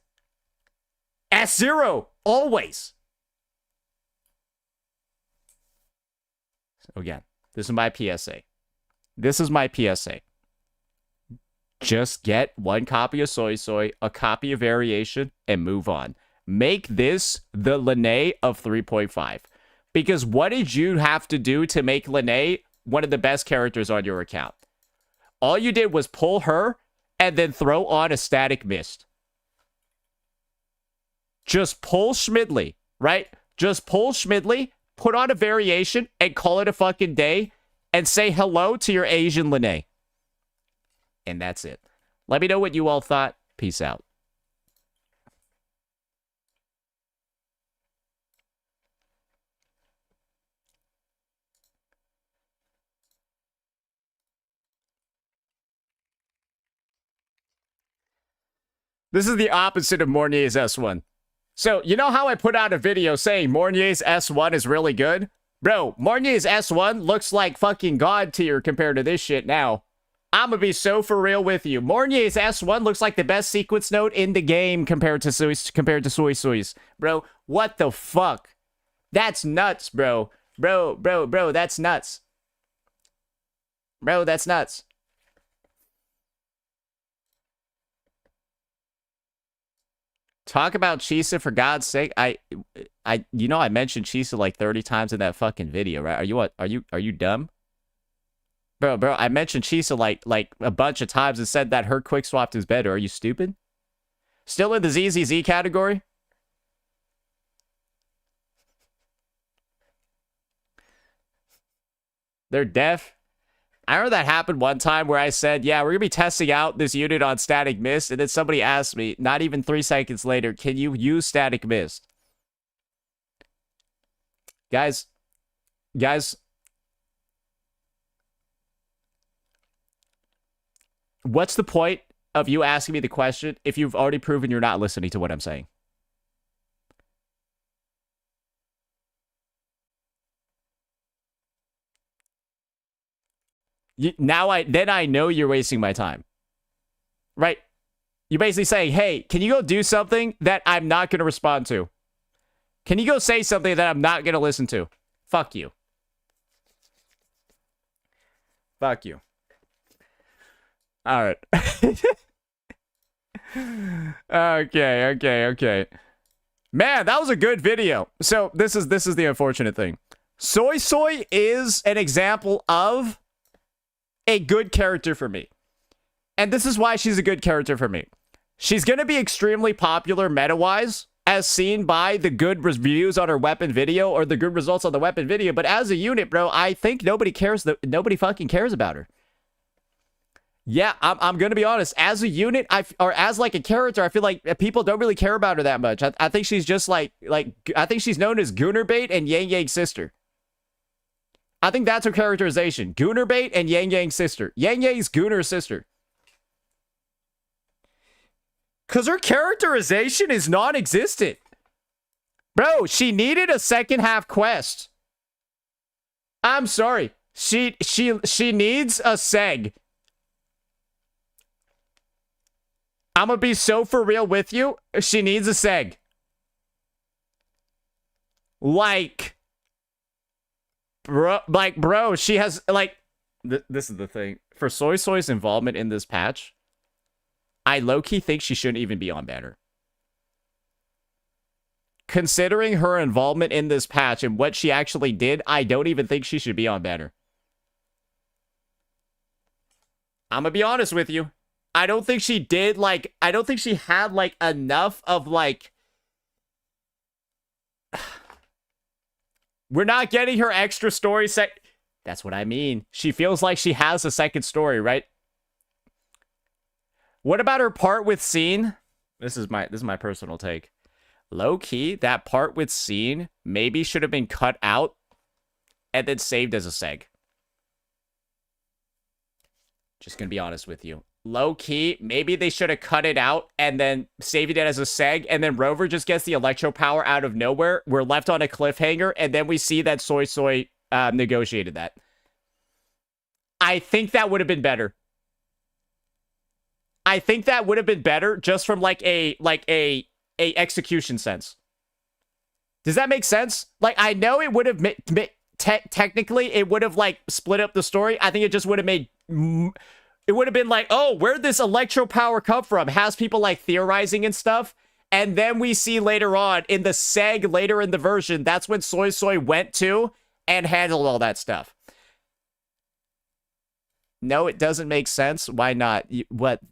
S0, always. So again, this is my PSA. This is my PSA. Just get 1 copy of Suisui, a copy of Variation, and move on. Make this the Lene of 3.5. Because what did you have to do to make Lene one of the best characters on your account? All you did was pull her and then throw on a static mist. Just pull Schmidley, right? Just pull Schmidley, put on a Variation, and call it a fucking day, and say hello to your Asian Lene. And that's it. Let me know what you all thought. Peace out. This is the opposite of Mornier's S1. So, you know how I put out a video saying Mornier's S1 is really good? Bro, Mornier's S1 looks like fucking God tier compared to this shit now. I'm gonna be so for real with you. Mornier's S1 looks like the best sequence node in the game compared to Suisui's. Bro, what the fuck? That's nuts, bro. Bro, that's nuts. Bro, that's nuts. Talk about Chisa for God's sake. I mentioned Chisa like 30 times in that fucking video, right? Are you dumb? Bro, I mentioned Chisa like a bunch of times and said that her quick swapped is better. Are you stupid? Still in the Zzz'S category? They're deaf. I remember that happened one time where I said, yeah, we're going to be testing out this unit on Static Mist. And then somebody asked me, not even 3 seconds later, can you use Static Mist? Guys. What's the point of you asking me the question if you've already proven you're not listening to what I'm saying? Now I know you're wasting my time. Right? You're basically saying, hey, can you go do something that I'm not going to respond to? Can you go say something that I'm not gonna listen to? Fuck you. Fuck you. All right. Okay. Man, that was a good video. So this is the unfortunate thing. Suisui is an example of a good character for me. And this is why she's a good character for me. She's going to be extremely popular meta-wise, as seen by the good reviews on her weapon video or the good results on the weapon video. But as a unit, bro, I think nobody fucking cares about her. Yeah, I'm going to be honest. As a unit, or as like a character, I feel like people don't really care about her that much. I think she's just like I think she's known as Gunnerbait and Yang Yang's sister. I think that's her characterization. Gunnerbait and Yang Yang's sister. Yang Yang's Gunner's sister. Because her characterization is non-existent. Bro, she needed a second half quest. I'm sorry. She needs a seg. I'm gonna be so for real with you. She needs a seg. Bro, she has, this is the thing. For Suisui's involvement in this patch, I low-key think she shouldn't even be on banner. Considering her involvement in this patch and what she actually did, I don't even think she should be on banner. I'm gonna be honest with you. I don't think she did, I don't think she had, enough of, we're not getting her extra story set. That's what I mean. She feels like she has a second story, right? What about her part with Scene? This is my personal take. Low-key, that part with Scene maybe should have been cut out and then saved as a seg. Just gonna be honest with you. Low-key, maybe they should have cut it out and then saved it as a seg, and then Rover just gets the electro power out of nowhere. We're left on a cliffhanger, and then we see that Suisui negotiated that. I think that would have been better. I think that would have been better just from a execution sense. Does that make sense? I know it would have technically it would have split up the story. I think it just would have made it would have been oh, where'd this electro power come from? Has people theorizing and stuff. And then we see later on in the seg later in the version, that's when Suisui went to and handled all that stuff. No, it doesn't make sense. Why not?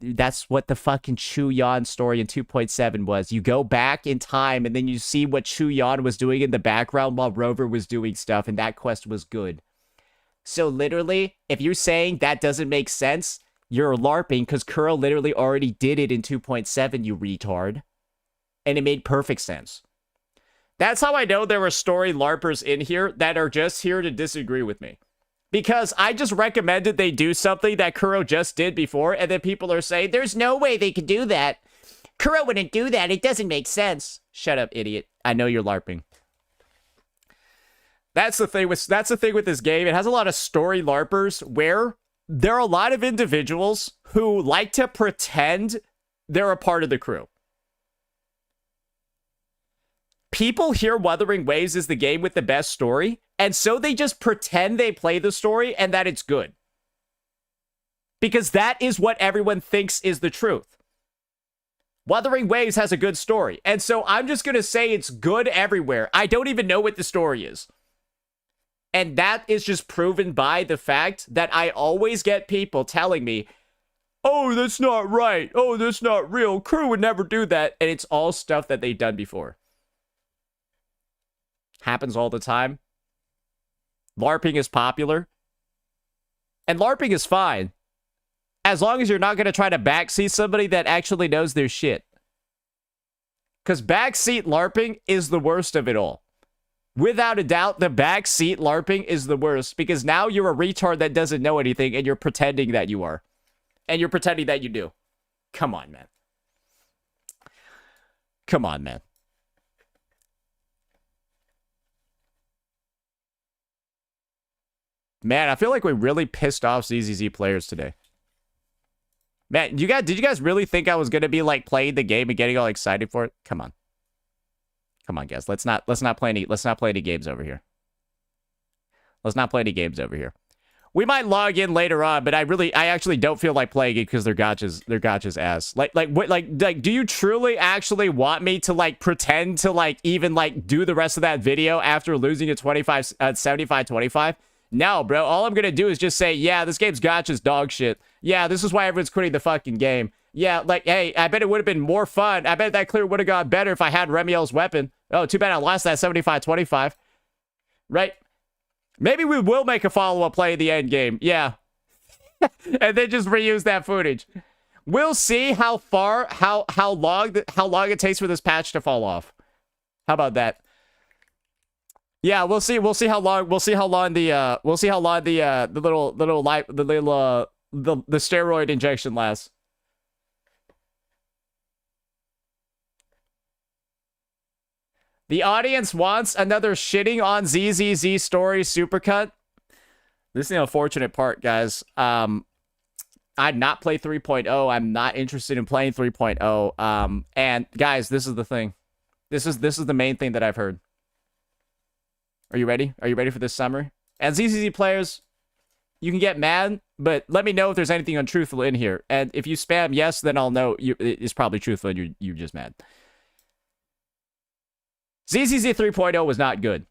That's what the fucking Chu Yan story in 2.7 was. You go back in time and then you see what Chu Yan was doing in the background while Rover was doing stuff, and that quest was good. So literally, if you're saying that doesn't make sense, you're LARPing, because Kuro literally already did it in 2.7, you retard. And it made perfect sense. That's how I know there are story LARPers in here that are just here to disagree with me. Because I just recommended they do something that Kuro just did before, and then people are saying, there's no way they could do that. Kuro wouldn't do that. It doesn't make sense. Shut up, idiot. I know you're LARPing. That's the thing with this game. It has a lot of story LARPers where there are a lot of individuals who like to pretend they're a part of the crew. People hear Wuthering Waves is the game with the best story, and so they just pretend they play the story and that it's good. Because that is what everyone thinks is the truth. Wuthering Waves has a good story, and so I'm just going to say it's good everywhere. I don't even know what the story is. And that is just proven by the fact that I always get people telling me, oh, that's not right. Oh, that's not real. Crew would never do that. And it's all stuff that they've done before. Happens all the time. LARPing is popular. And LARPing is fine. As long as you're not going to try to backseat somebody that actually knows their shit. Because backseat LARPing is the worst of it all. Without a doubt, the backseat LARPing is the worst. Because now you're a retard that doesn't know anything and you're pretending that you are. And you're pretending that you do. Come on, man. Come on, man. Man, I feel like we really pissed off Zzz's players today. Man, did you guys really think I was going to be playing the game and getting all excited for it? Come on. Come on, guys. Let's not play any games over here. Let's not play any games over here. We might log in later on, but I actually don't feel like playing it because they're gotcha's ass. Like, do you truly actually want me to like pretend to like even like do the rest of that video after losing a 75-25? No, bro. All I'm gonna do is just say, yeah, this game's gotcha's dog shit. Yeah, this is why everyone's quitting the fucking game. Yeah, like, hey, I bet it would have been more fun. I bet that clear would have gone better if I had Remiel's weapon. Oh, too bad I lost that 75-25. Right? Maybe we will make a follow-up play in the end game. Yeah. And then just reuse that footage. We'll see how long it takes for this patch to fall off. How about that? Yeah, we'll see how long the steroid injection lasts. The audience wants another shitting on Zzz's story supercut. This is the unfortunate part, guys. I'd not play 3.0. I'm not interested in playing 3.0. And guys, this is the thing. This is the main thing that I've heard. Are you ready? Are you ready for this summary? And Zzzz players, you can get mad, but let me know if there's anything untruthful in here. And if you spam yes, then I'll know it's probably truthful and you're just mad. Zzzz 3.0 was not good.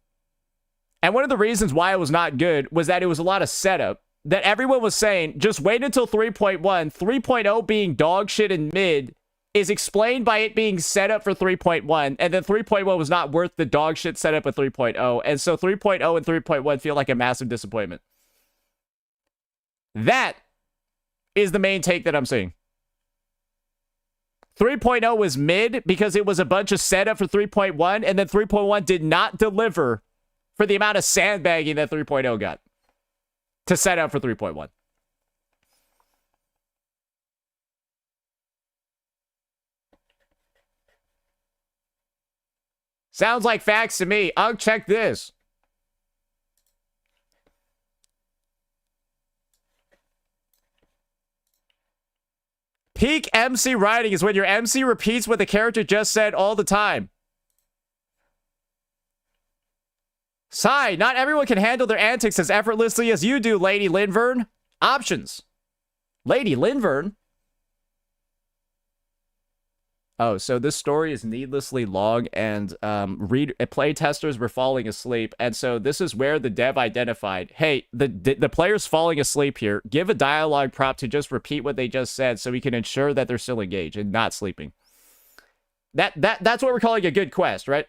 And one of the reasons why it was not good was that it was a lot of setup. That everyone was saying, just wait until 3.1. 3.0 being dog shit and mid is explained by it being set up for 3.1. And then 3.1 was not worth the dog shit setup of 3.0. And so 3.0 and 3.1 feel like a massive disappointment. That is the main take that I'm seeing. 3.0 was mid because it was a bunch of setup for 3.1, and then 3.1 did not deliver for the amount of sandbagging that 3.0 got to set up for 3.1. Sounds like facts to me. I'll check this. Peak MC writing is when your MC repeats what the character just said all the time. Sigh, not everyone can handle their antics as effortlessly as you do, Lady Linvern. Options. Lady Linvern? Oh, so this story is needlessly long, and playtesters were falling asleep, and so this is where the dev identified, hey, the player's falling asleep here. Give a dialogue prompt to just repeat what they just said so we can ensure that they're still engaged and not sleeping. That's what we're calling a good quest, right?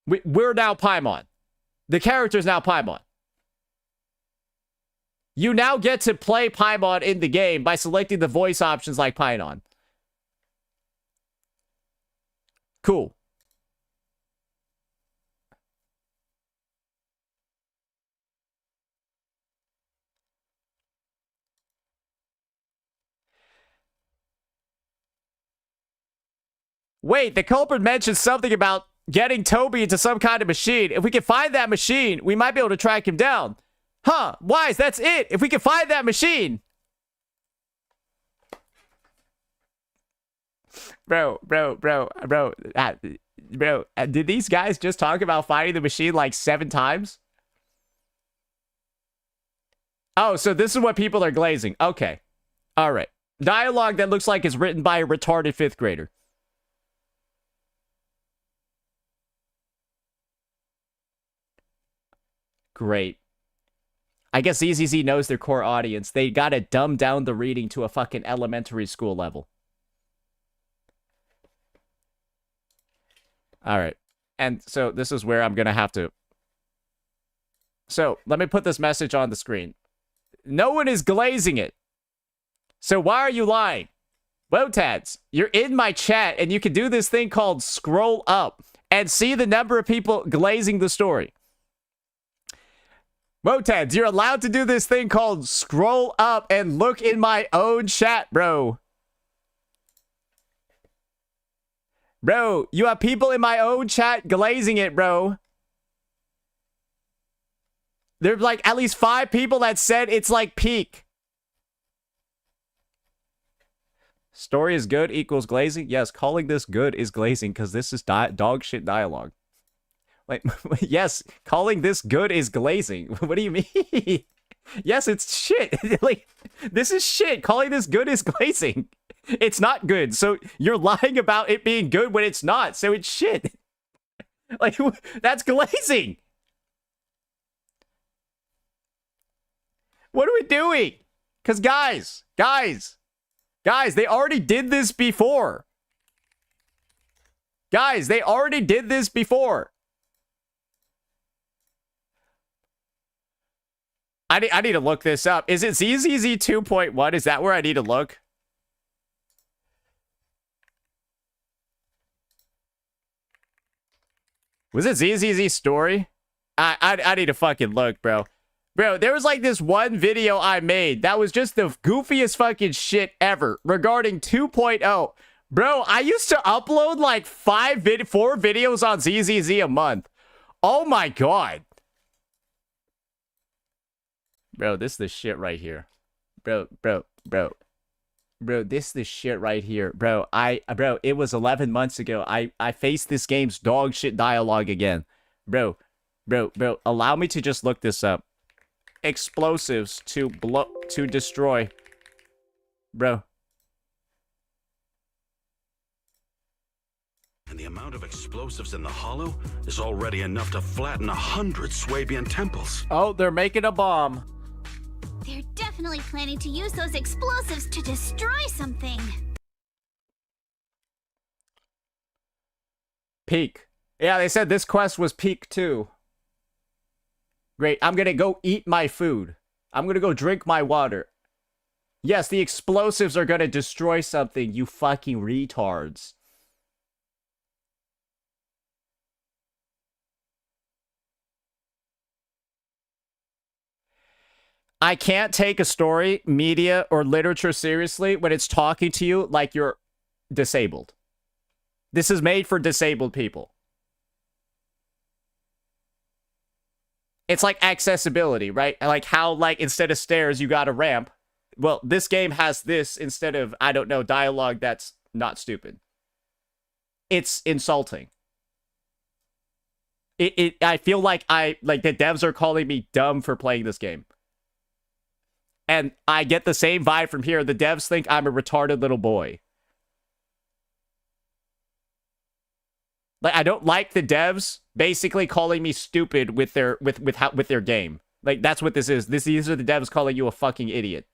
We're now Paimon. The character's now Paimon. You now get to play Paimon in the game by selecting the voice options like Paimon. Cool. Wait, the culprit mentioned something about getting Toby into some kind of machine. If we can find that machine, we might be able to track him down. Huh, Wise, that's it. If we can find that machine. Bro, did these guys just talk about finding the machine like 7 times? Oh, so this is what people are glazing. Okay. All right. Dialogue that looks like it's written by a retarded 5th grader. Great. I guess Zzzz knows their core audience. They gotta dumb down the reading to a fucking elementary school level. Alright. And so this is where I'm gonna have to... So, let me put this message on the screen. No one is glazing it. So why are you lying? Wotads, you're in my chat and you can do this thing called scroll up and see the number of people glazing the story. Wotads, you're allowed to do this thing called scroll up and look in my own chat, bro. Bro, you have people in my own chat glazing it, bro. There's like at least 5 people that said it's like peak. Story is good equals glazing. Yes, calling this good is glazing because this is dog shit dialogue. Like, yes, calling this good is glazing. What do you mean? Yes, it's shit. Like, this is shit. Calling this good is glazing. It's not good. So you're lying about it being good when it's not. So it's shit. Like, that's glazing. What are we doing? Because guys, they already did this before. Guys, they already did this before. I need to look this up. Is it Zzz'S 2.1? Is that where I need to look? Was it Zzz's story? I need to fucking look, bro. Bro, there was like this one video I made that was just the goofiest fucking shit ever regarding 2.0. Bro, I used to upload like 4 videos on Zzz's a month. Oh my god. Bro, this is the shit right here. Bro, this is the shit right here. Bro, it was 11 months ago. I faced this game's dog shit dialogue again. Bro, allow me to just look this up. Explosives to destroy. Bro. And the amount of explosives in the hollow is already enough to flatten 100 Swabian temples. Oh, they're making a bomb. They're definitely planning to use those explosives to destroy something. Peak. Yeah, they said this quest was peak 2. Great, I'm gonna go eat my food. I'm gonna go drink my water. Yes, the explosives are gonna destroy something, you fucking retards. I can't take a story, media, or literature seriously when it's talking to you like you're disabled. This is made for disabled people. It's like accessibility, right? Like how, like, instead of stairs, you got a ramp. Well, this game has this instead of, I don't know, dialogue that's not stupid. It's insulting. I feel like the devs are calling me dumb for playing this game. And I get the same vibe from here. The devs think I'm a retarded little boy. Like, I don't like the devs basically calling me stupid with their game. Like, that's what this is. These are the devs calling you a fucking idiot.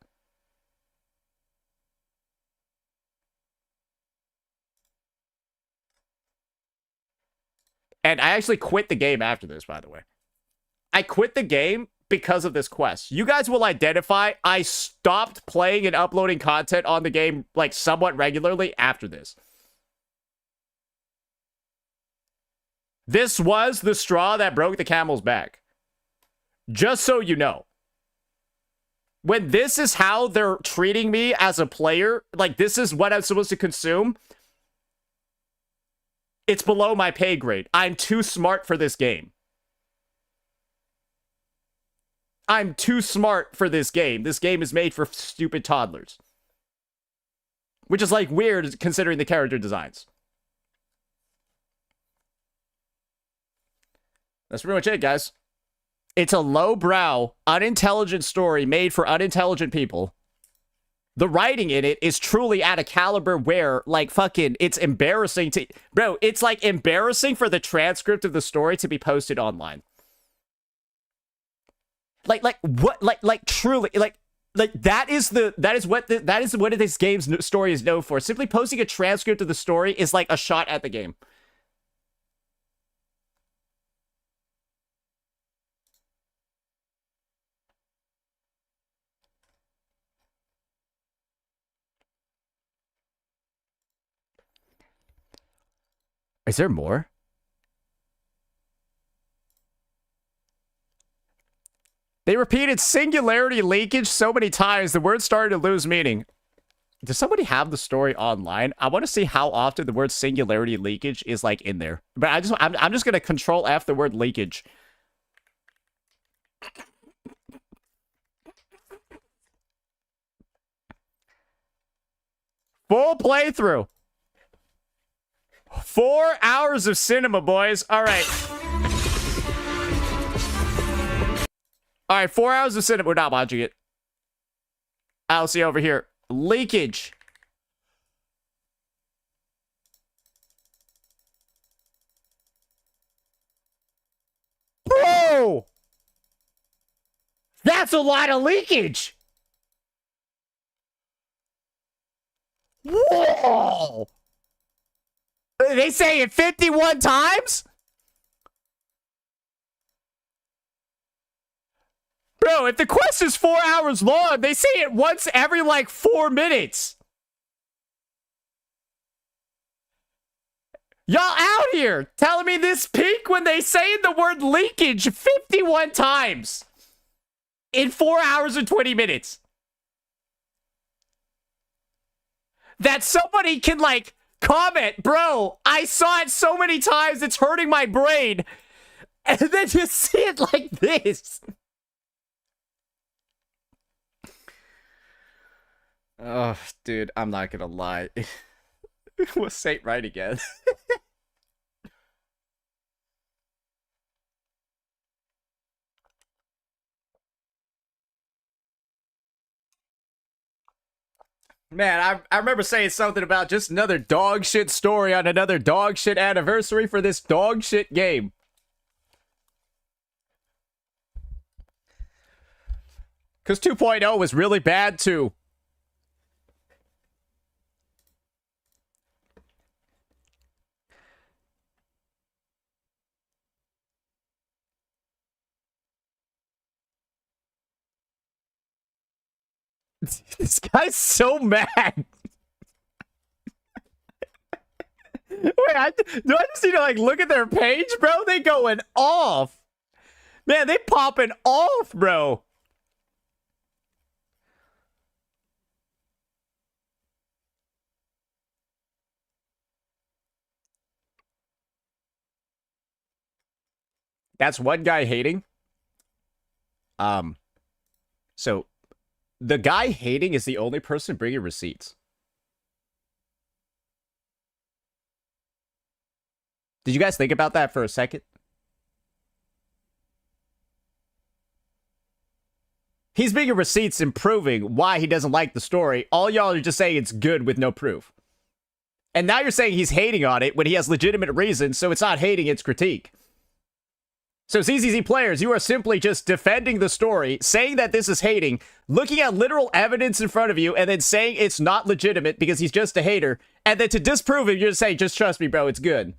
And I actually quit the game after this, by the way. I quit the game because of this quest. You guys will identify I stopped playing and uploading content on the game, like, somewhat regularly after this. This was the straw that broke the camel's back. Just so you know. When this is how they're treating me as a player, like, this is what I'm supposed to consume, it's below my pay grade. I'm too smart for this game. I'm too smart for this game. This game is made for stupid toddlers. Which is, like, weird considering the character designs. That's pretty much it, guys. It's a lowbrow, unintelligent story made for unintelligent people. The writing in it is truly at a caliber where, like, fucking, it's embarrassing to... Bro, it's, like, embarrassing for the transcript of the story to be posted online. Like, truly, that is what this game's story is known for. Simply posting a transcript of the story is like a shot at the game. Is there more? They repeated singularity leakage so many times, the word started to lose meaning. Does somebody have the story online? I want to see how often the word singularity leakage is, like, in there. But I'm just gonna control F the word leakage. Full playthrough. 4 hours of cinema, boys. All right. All right, 4 hours of cinema. We're not watching it. I'll see over here. Leakage. Bro! That's a lot of leakage! Whoa! They say it 51 times? Bro, if the quest is 4 hours long, they say it once every, like, 4 minutes. Y'all out here telling me this peak when they say the word leakage 51 times in 4 hours and 20 minutes. That somebody can, like, comment, bro, I saw it so many times, it's hurting my brain. And then just see it like this. Oh, dude, I'm not gonna lie. Was Saint right again? Man, I remember saying something about just another dog shit story on another dog shit anniversary for this dog shit game. Because 2.0 was really bad too. This guy's so mad. Wait, do I just need to, like, look at their page, bro? They going off. Man, they popping off, bro. That's one guy hating. So the guy hating is the only person bringing receipts. Did you guys think about that for a second? He's bringing receipts and proving why he doesn't like the story. All y'all are just saying it's good with no proof. And now you're saying he's hating on it when he has legitimate reasons, so it's not hating, it's critique. So Zzz'S players, you are simply just defending the story, saying that this is hating, looking at literal evidence in front of you, and then saying it's not legitimate because he's just a hater, and then to disprove him, you're just saying, just trust me, bro, it's good.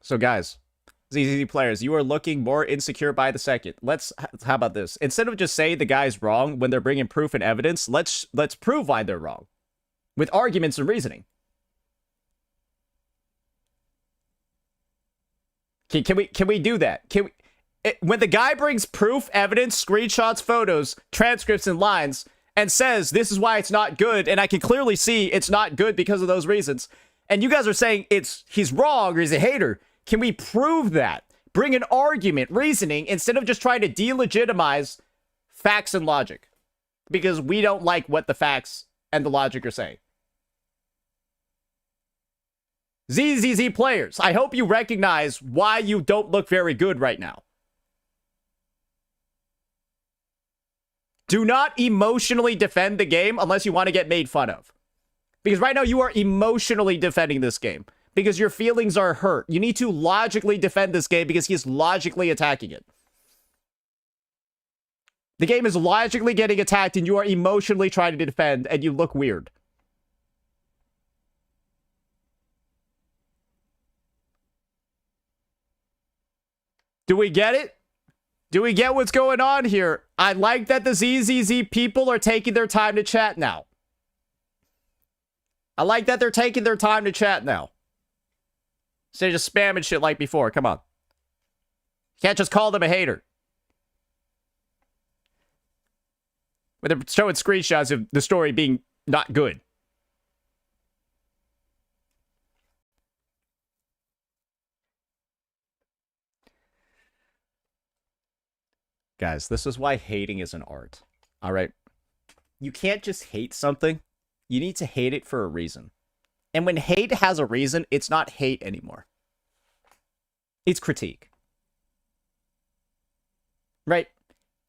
So guys, Zzz'S players, you are looking more insecure by the second. How about this? Instead of just saying the guy's wrong when they're bringing proof and evidence, let's prove why they're wrong. With arguments and reasoning. Can we do that? When the guy brings proof, evidence, screenshots, photos, transcripts, and lines, and says this is why it's not good, and I can clearly see it's not good because of those reasons, and you guys are saying he's wrong or he's a hater, can we prove that? Bring an argument, reasoning, instead of just trying to delegitimize facts and logic, because we don't like what the facts and the logic are saying. Zzz'S players, I hope you recognize why you don't look very good right now. Do not emotionally defend the game unless you want to get made fun of. Because right now you are emotionally defending this game. Because your feelings are hurt. You need to logically defend this game because he's logically attacking it. The game is logically getting attacked and you are emotionally trying to defend and you look weird. Do we get it? Do we get what's going on here? I like that the Zzz'S people are taking their time to chat now. I like that they're taking their time to chat now. Instead of just spamming shit like before. Come on. Can't just call them a hater. But they're showing screenshots of the story being not good. Guys, this is why hating is an art. All right? you can't just hate something. You need to hate it for a reason. And when hate has a reason, it's not hate anymore. It's critique. Right?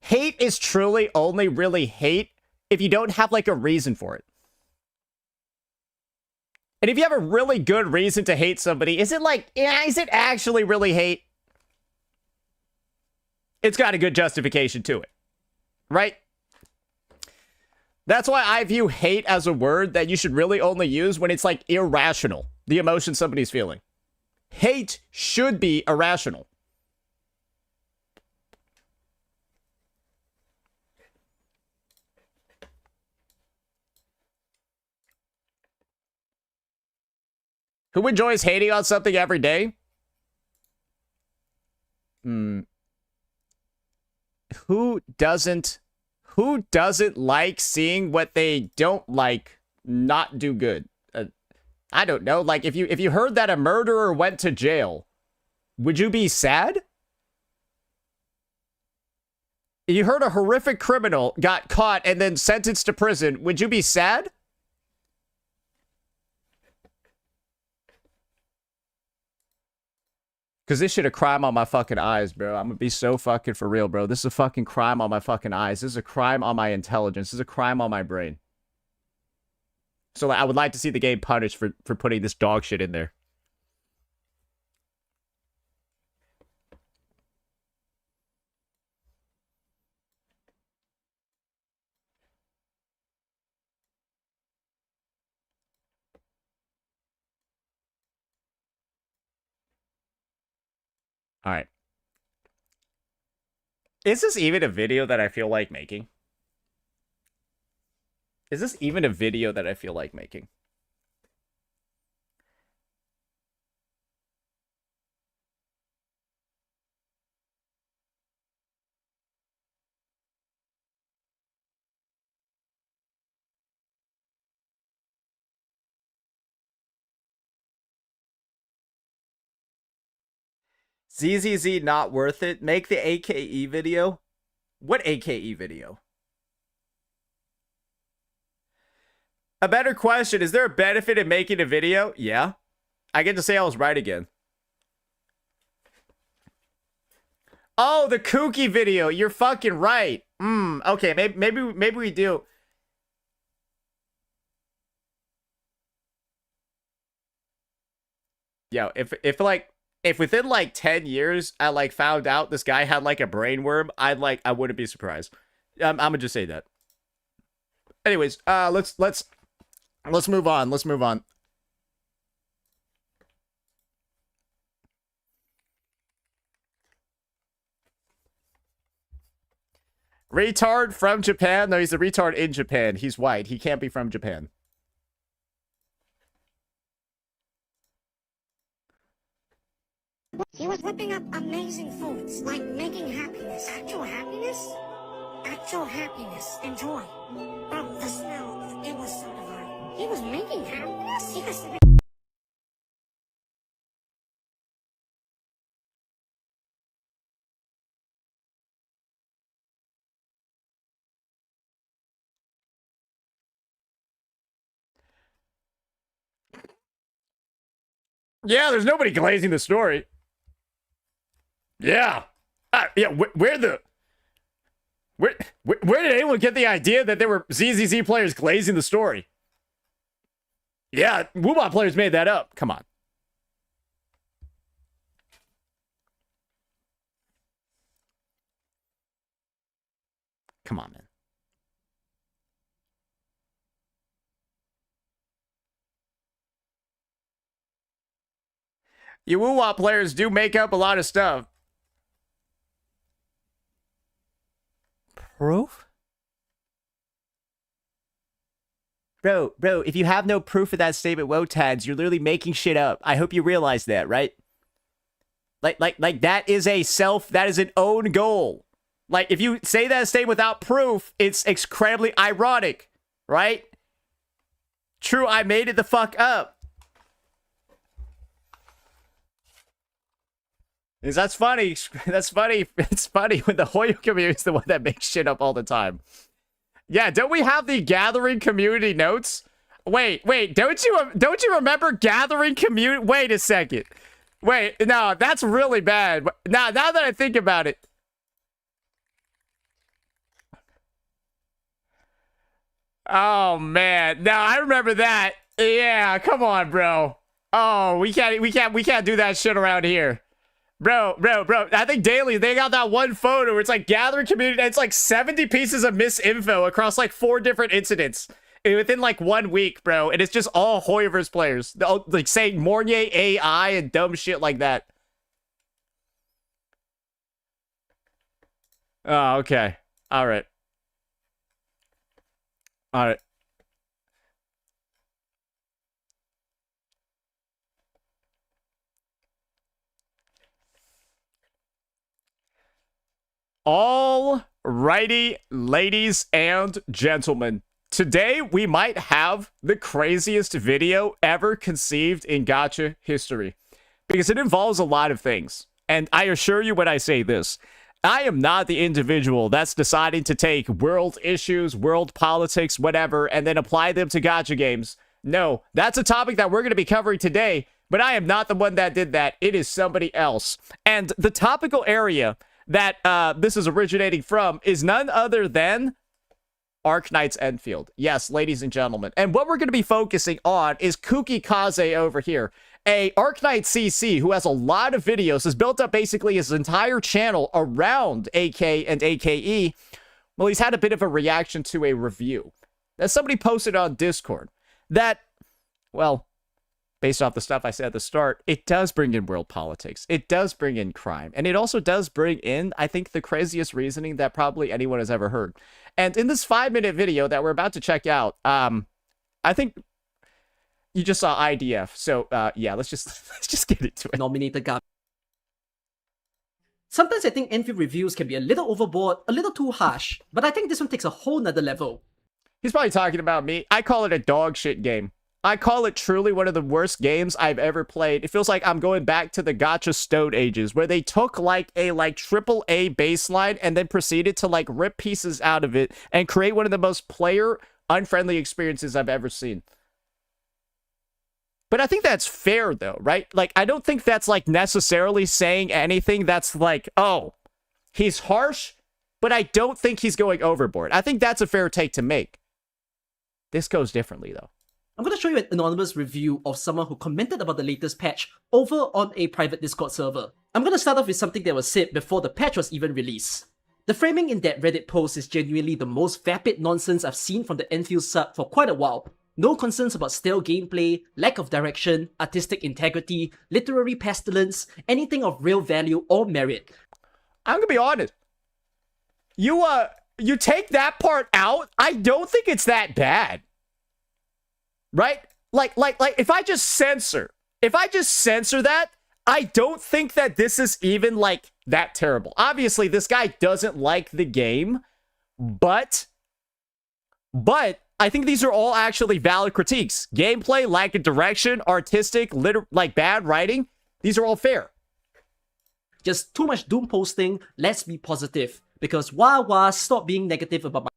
Hate is truly only really hate if you don't have like a reason for it. And if you have a really good reason to hate somebody, is it like, is it actually really hate? It's got a good justification to it. Right? That's why I view hate as a word that you should really only use when it's like irrational, the emotion somebody's feeling. Hate should be irrational. Who enjoys hating on something every day? Who doesn't like seeing what they don't like not do good? I don't know. Like if you heard that a murderer went to jail, would you be sad? If you heard a horrific criminal got caught and then sentenced to prison, would you be sad? Because this shit a crime on my fucking eyes, bro. I'm gonna be so fucking for real, bro. This is a fucking crime on my fucking eyes. This is a crime on my intelligence. This is a crime on my brain. So like, I would like to see the game punished for putting this dog shit in there. All right. Is this even a video that I feel like making? Is this even a video that I feel like making? Zzz's not worth it. Make the AKE video. What AKE video? A better question. Is there a benefit in making a video? Yeah. I get to say I was right again. Oh, the kooky video. You're fucking right. Okay, maybe we do. Yo, if within like 10 years I like found out this guy had like a brain worm, I wouldn't be surprised. I'm gonna just say that. Anyways, let's move on. Let's move on. Retard from Japan? No, he's a retard in Japan. He's white. He can't be from Japan. He was whipping up amazing foods, like making happiness. Actual happiness? Actual happiness and joy. Oh, the smell, it was so divine. He was making happiness? He has to be... Yeah, there's nobody glazing the story. Yeah. Yeah, where did anyone get the idea that there were Zzz's players glazing the story? Yeah, Woobot players made that up. Come on. Come on, man. You Woowop players do make up a lot of stuff. Proof? Bro, if you have no proof of that statement, Wotads, you're literally making shit up. I hope you realize that, right? Like that is an own goal. Like, if you say that statement without proof, it's incredibly ironic, right? True, I made it the fuck up. That's funny. That's funny. It's funny when the Hoyo community is the one that makes shit up all the time. Yeah, don't we have the gathering community notes? Wait, don't you remember gathering community? Wait a second. Wait, no, that's really bad. Now that I think about it. Oh man, no, I remember that. Yeah, come on, bro. Oh, we can't do that shit around here. Bro. I think daily they got that one photo where it's like gathering community. And it's like 70 pieces of misinfo across like 4 different incidents within like 1 week, bro. And it's just all Hoyoverse players, like saying Mornier AI and dumb shit like that. Oh, okay. All right. Alrighty, ladies and gentlemen. Today, we might have the craziest video ever conceived in Gacha history. Because it involves a lot of things. And I assure you when I say this, I am not the individual that's deciding to take world issues, world politics, whatever, and then apply them to Gacha games. No, that's a topic that we're going to be covering today, but I am not the one that did that. It is somebody else. And the topical area that this is originating from is none other than Arknight's Enfield. Yes, ladies and gentlemen. And what we're going to be focusing on is Kuki Kaze over here. A Arknight CC who has a lot of videos, has built up basically his entire channel around AK and AKE. Well, he's had a bit of a reaction to a review that somebody posted on Discord that, well, based off the stuff I said at the start, it does bring in world politics. It does bring in crime. And it also does bring in, I think, the craziest reasoning that probably anyone has ever heard. And in this 5-minute video that we're about to check out, I think you just saw IDF. So, yeah, let's just get into it. Nominated Gacha. Sometimes I think Enfield reviews can be a little overboard, a little too harsh, but I think this one takes a whole nother level. He's probably talking about me. I call it a dog shit game. I call it truly one of the worst games I've ever played. It feels like I'm going back to the Gacha Stone ages, where they took like a triple A baseline and then proceeded to like rip pieces out of it and create one of the most player unfriendly experiences I've ever seen. But I think that's fair though, right? Like, I don't think that's like necessarily saying anything that's like, oh, he's harsh, but I don't think he's going overboard. I think that's a fair take to make. This goes differently though. I'm going to show you an anonymous review of someone who commented about the latest patch over on a private Discord server. I'm going to start off with something that was said before the patch was even released. The framing in that Reddit post is genuinely the most vapid nonsense I've seen from the Enfield sub for quite a while. No concerns about stale gameplay, lack of direction, artistic integrity, literary pestilence, anything of real value or merit. I'm going to be honest. You take that part out, I don't think it's that bad. Right? Like, if I just censor that, I don't think that this is even, like, that terrible. Obviously, this guy doesn't like the game, but I think these are all actually valid critiques. Gameplay, lack of direction, artistic, like, bad writing, these are all fair. Just too much doom posting, let's be positive. Because wah, stop being negative about my...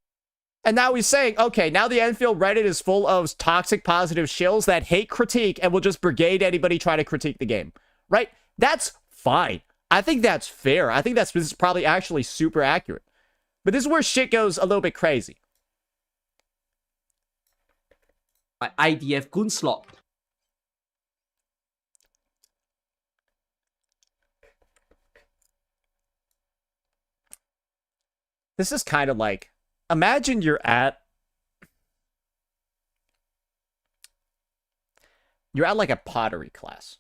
And now he's saying, okay, now the Enfield Reddit is full of toxic positive shills that hate critique and will just brigade anybody trying to critique the game. Right? That's fine. I think that's fair. I think this is probably actually super accurate. But this is where shit goes a little bit crazy. My IDF Goonslop. This is kind of like, imagine you're at like a pottery class,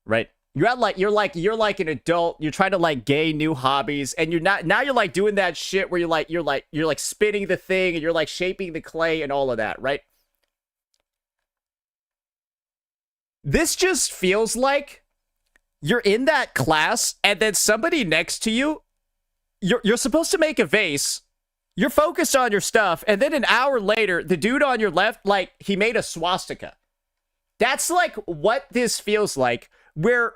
right? You're like an adult, you're trying to like gain new hobbies, and you're like doing that shit where you're like spinning the thing and you're like shaping the clay and all of that, right? This just feels like you're in that class and then somebody next to you, you're supposed to make a vase. You're focused on your stuff, and then an hour later, the dude on your left, like, he made a swastika. That's, like, what this feels like, where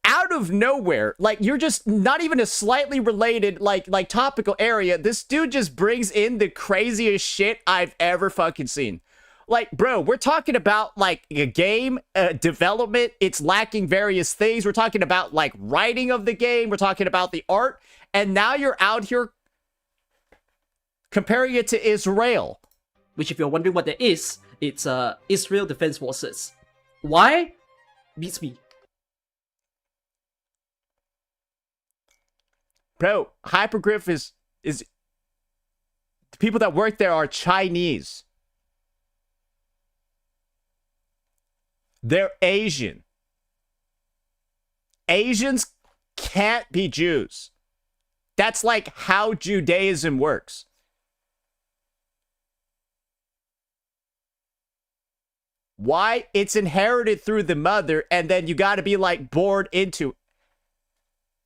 out of nowhere, like you're just not even a slightly related like topical area, this dude just brings in the craziest shit I've ever fucking seen. Like, bro, we're talking about like a game development. It's lacking various things. We're talking about like writing of the game. We're talking about the art. And now you're out here comparing it to Israel. Which, if you're wondering what that is, it's Israel Defense Forces. Why? Beats me. Bro, Hypergriff is the people that work there are Chinese. They're Asian. Asians can't be Jews. That's like how Judaism works. Why? It's inherited through the mother, and then you got to be like born into.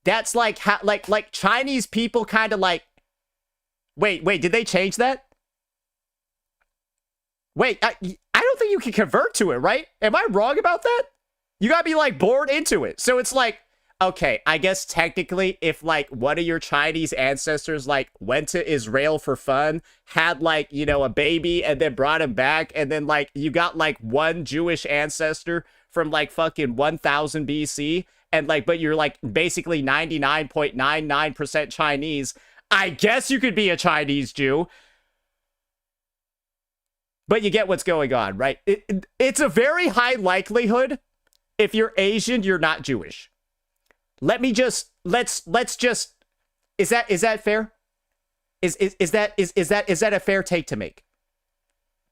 That's like how, like Chinese people kind of like. Wait, did they change that? Wait, I don't think you can convert to it, right? Am I wrong about that? You gotta be like born into it. So it's like, okay, I guess technically if like one of your Chinese ancestors like went to Israel for fun, had like, you know, a baby and then brought him back, and then like you got like one Jewish ancestor from like fucking 1000 BC, and like, but you're like basically 99.99% Chinese, I guess you could be a Chinese Jew. But you get what's going on, right? It's a very high likelihood if you're Asian, you're not Jewish. Let's just is that fair? Is that a fair take to make?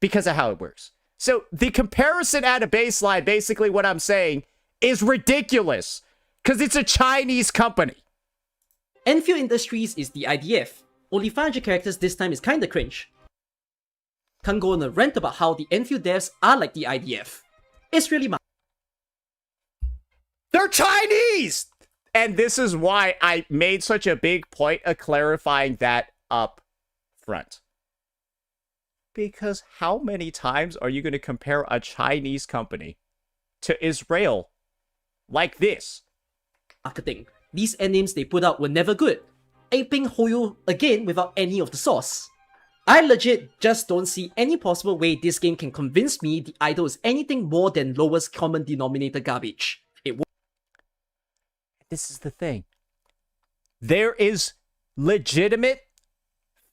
Because of how it works. So the comparison at a baseline, basically what I'm saying, is ridiculous because it's a Chinese company. Enfield Industries is the IDF. Only 500 characters this time is kinda cringe. Can't go on a rant about how the Enfield devs are like the IDF. It's really They're Chinese! And this is why I made such a big point of clarifying that up front. Because how many times are you going to compare a Chinese company to Israel like this? marketing. These endnames they put out were never good. Aping Hoyo again without any of the sauce. I legit just don't see any possible way this game can convince me the idol is anything more than lowest common denominator garbage. This is the thing. There is legitimate,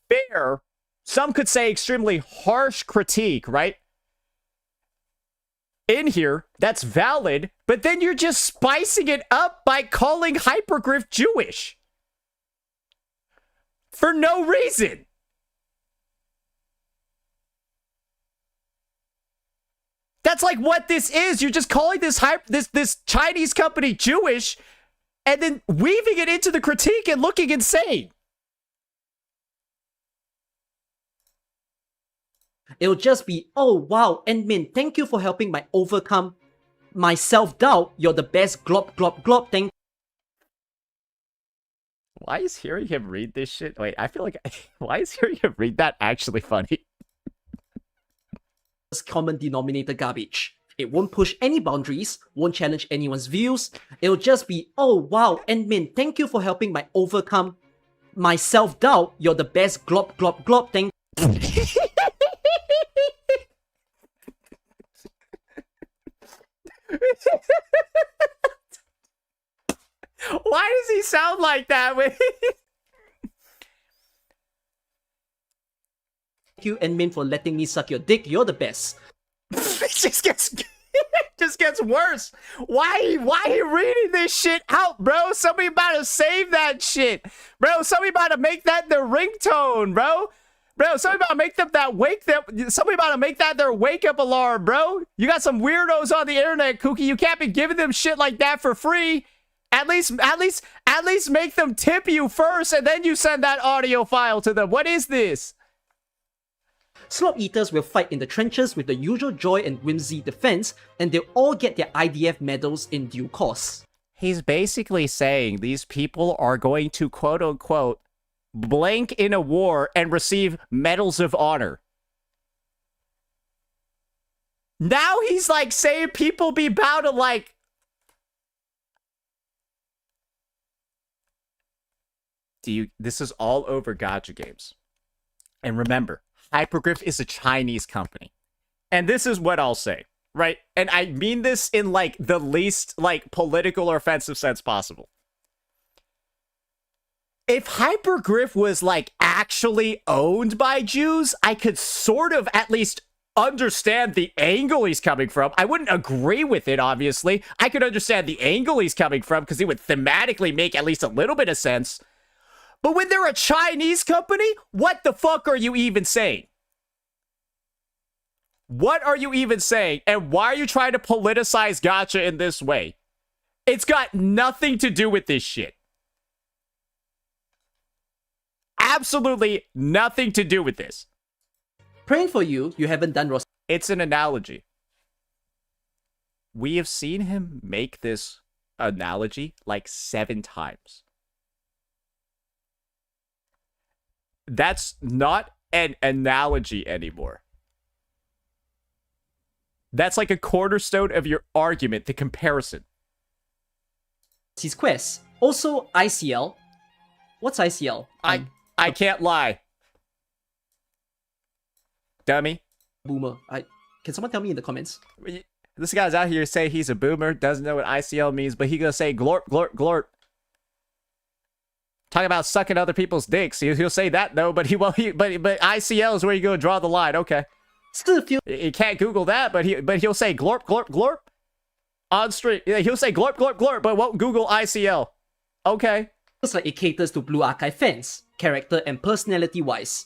fair, some could say extremely harsh critique, right? In here, that's valid, but then you're just spicing it up by calling Hypergriff Jewish. For no reason. That's like what this is. You're just calling this this Chinese company Jewish and then weaving it into the critique and looking insane. It'll just be, oh wow, Endmin, thank you for helping me overcome my self-doubt. You're the best, glop glop glop, thank. Why is hearing him read this shit? Wait, I feel like, why is hearing him read that actually funny? Common denominator garbage. It won't push any boundaries, won't challenge anyone's views. It'll just be, oh wow, Endmin, thank you for helping me overcome my self-doubt. You're the best, glop glop glop, thank. Why does he sound like that? Thank you, Endmin, for letting me suck your dick. You're the best. It just gets worse. Why are you reading this shit out, bro? Somebody about to save that shit, bro. Somebody about to make that their ringtone, bro. Bro, somebody about to make them that somebody about to make that their wake up alarm, bro. You got some weirdos on the internet, Kookie. You can't be giving them shit like that for free. At least make them tip you first, and then you send that audio file to them. What is this? Slop Eaters will fight in the trenches with the usual joy and whimsy defense, and they'll all get their IDF medals in due course. He's basically saying these people are going to quote-unquote blank in a war and receive medals of honor. Now he's like saying people be bound to like... this is all over Gacha games. And remember, Hypergriff is a Chinese company. And this is what I'll say, right? And I mean this in like the least like political or offensive sense possible. If Hypergriff was like actually owned by Jews, I could sort of at least understand the angle he's coming from. I wouldn't agree with it, obviously. I could understand the angle he's coming from because it would thematically make at least a little bit of sense. But when they're a Chinese company, what the fuck are you even saying? What are you even saying? And why are you trying to politicize Gacha in this way? It's got nothing to do with this shit. Absolutely nothing to do with this. Praying for you, you haven't done Ross. It's an analogy. We have seen him make this analogy like 7 times. That's not an analogy anymore. That's like a cornerstone of your argument, the comparison. His quest. Also, ICL. What's ICL? I can't lie. Dummy. Boomer. Can someone tell me in the comments? This guy's out here say he's a boomer, doesn't know what ICL means, but he gonna say glorp, glorp, glorp. Talking about sucking other people's dicks. He'll say that though, but but ICL is where you go draw the line. Okay. Still feel You can't Google that, but he'll say glorp, glorp, glorp on stream. Yeah, he'll say glorp, glorp, glorp, but won't Google ICL. Okay. feels like it caters to Blue Archive fans, character and personality wise.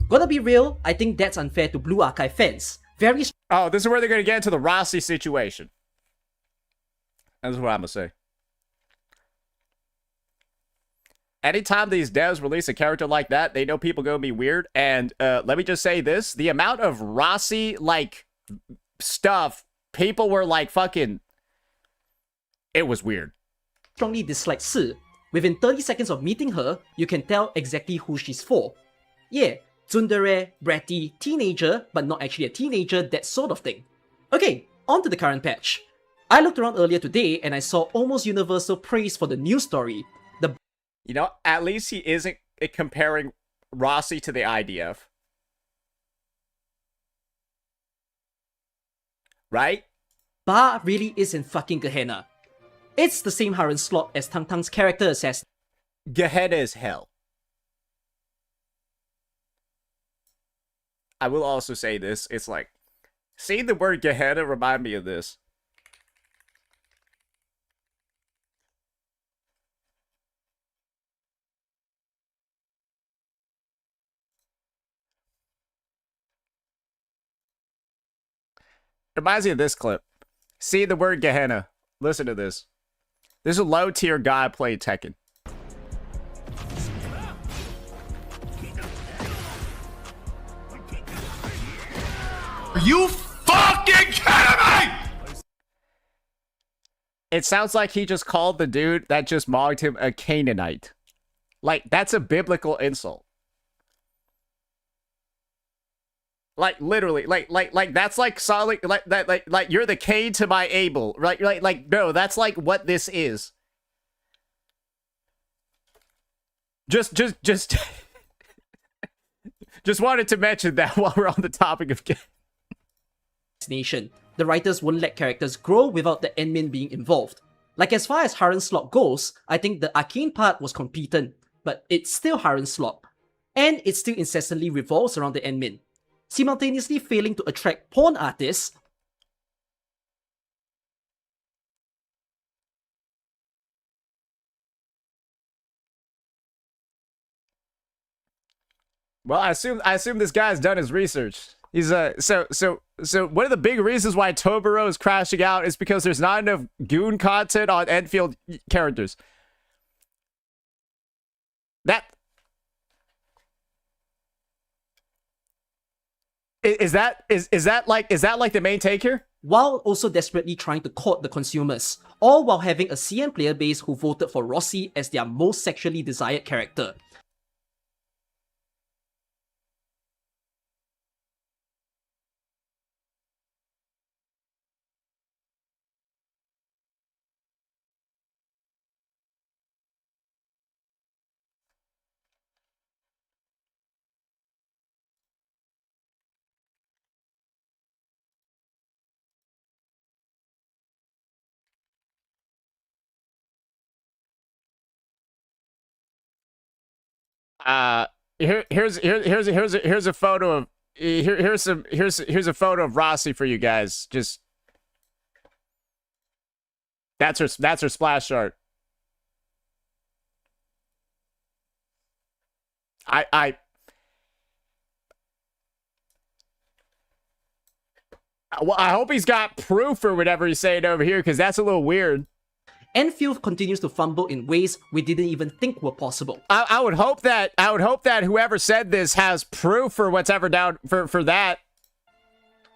Gotta be real, I think that's unfair to Blue Archive fans. Very Oh, this is where they're gonna get into the Rossi situation. That's what I'm gonna say. Anytime these devs release a character like that, they know people gonna be weird. And let me just say this: the amount of Rossi like stuff, people were like fucking. It was weird. strongly dislike Zzz'S. Within 30 seconds of meeting her, you can tell exactly who she's for. Yeah, tsundere, bratty, teenager, but not actually a teenager, that sort of thing. Okay, on to the current patch. I looked around earlier today and I saw almost universal praise for the news story. You know, at least he isn't comparing Rossi to the IDF. Right? bar really is in fucking Gehenna. It's the same Harren slot as Tang Tang's character assassin. Gehenna is hell. I will also say this. It's like, seeing the word Gehenna remind me of this. Reminds me of this clip. See the word Gehenna. Listen to this. This is a low tier guy playing Tekken. Are you fucking kidding me? It sounds like he just called the dude that just mocked him a Canaanite. Like, that's a biblical insult. Like, literally, like that's like solid, like you're the Cain to my Abel, right? Like, no, that's like what this is. Just just wanted to mention that while we're on the topic of Nation. The writers won't let characters grow without the admin being involved. Like, as far as Harren slot goes, I think the arcane part was competent, but it's still Harren slot. And it still incessantly revolves around the admin, simultaneously failing to attract porn artists. Well, I assume this guy's done his research. He's so one of the big reasons why Tobero is crashing out is because there's not enough goon content on Enfield characters. Is that like the main take here? While also desperately trying to court the consumers, all while having a CN player base who voted for Rossi as their most sexually desired character. Here's a photo of here's a photo of Rossi for you guys. Just that's her splash art. I hope he's got proof or whatever he's saying over here, because that's a little weird. Enfield continues to fumble in ways we didn't even think were possible. I would hope that whoever said this has proof for what's ever down for that.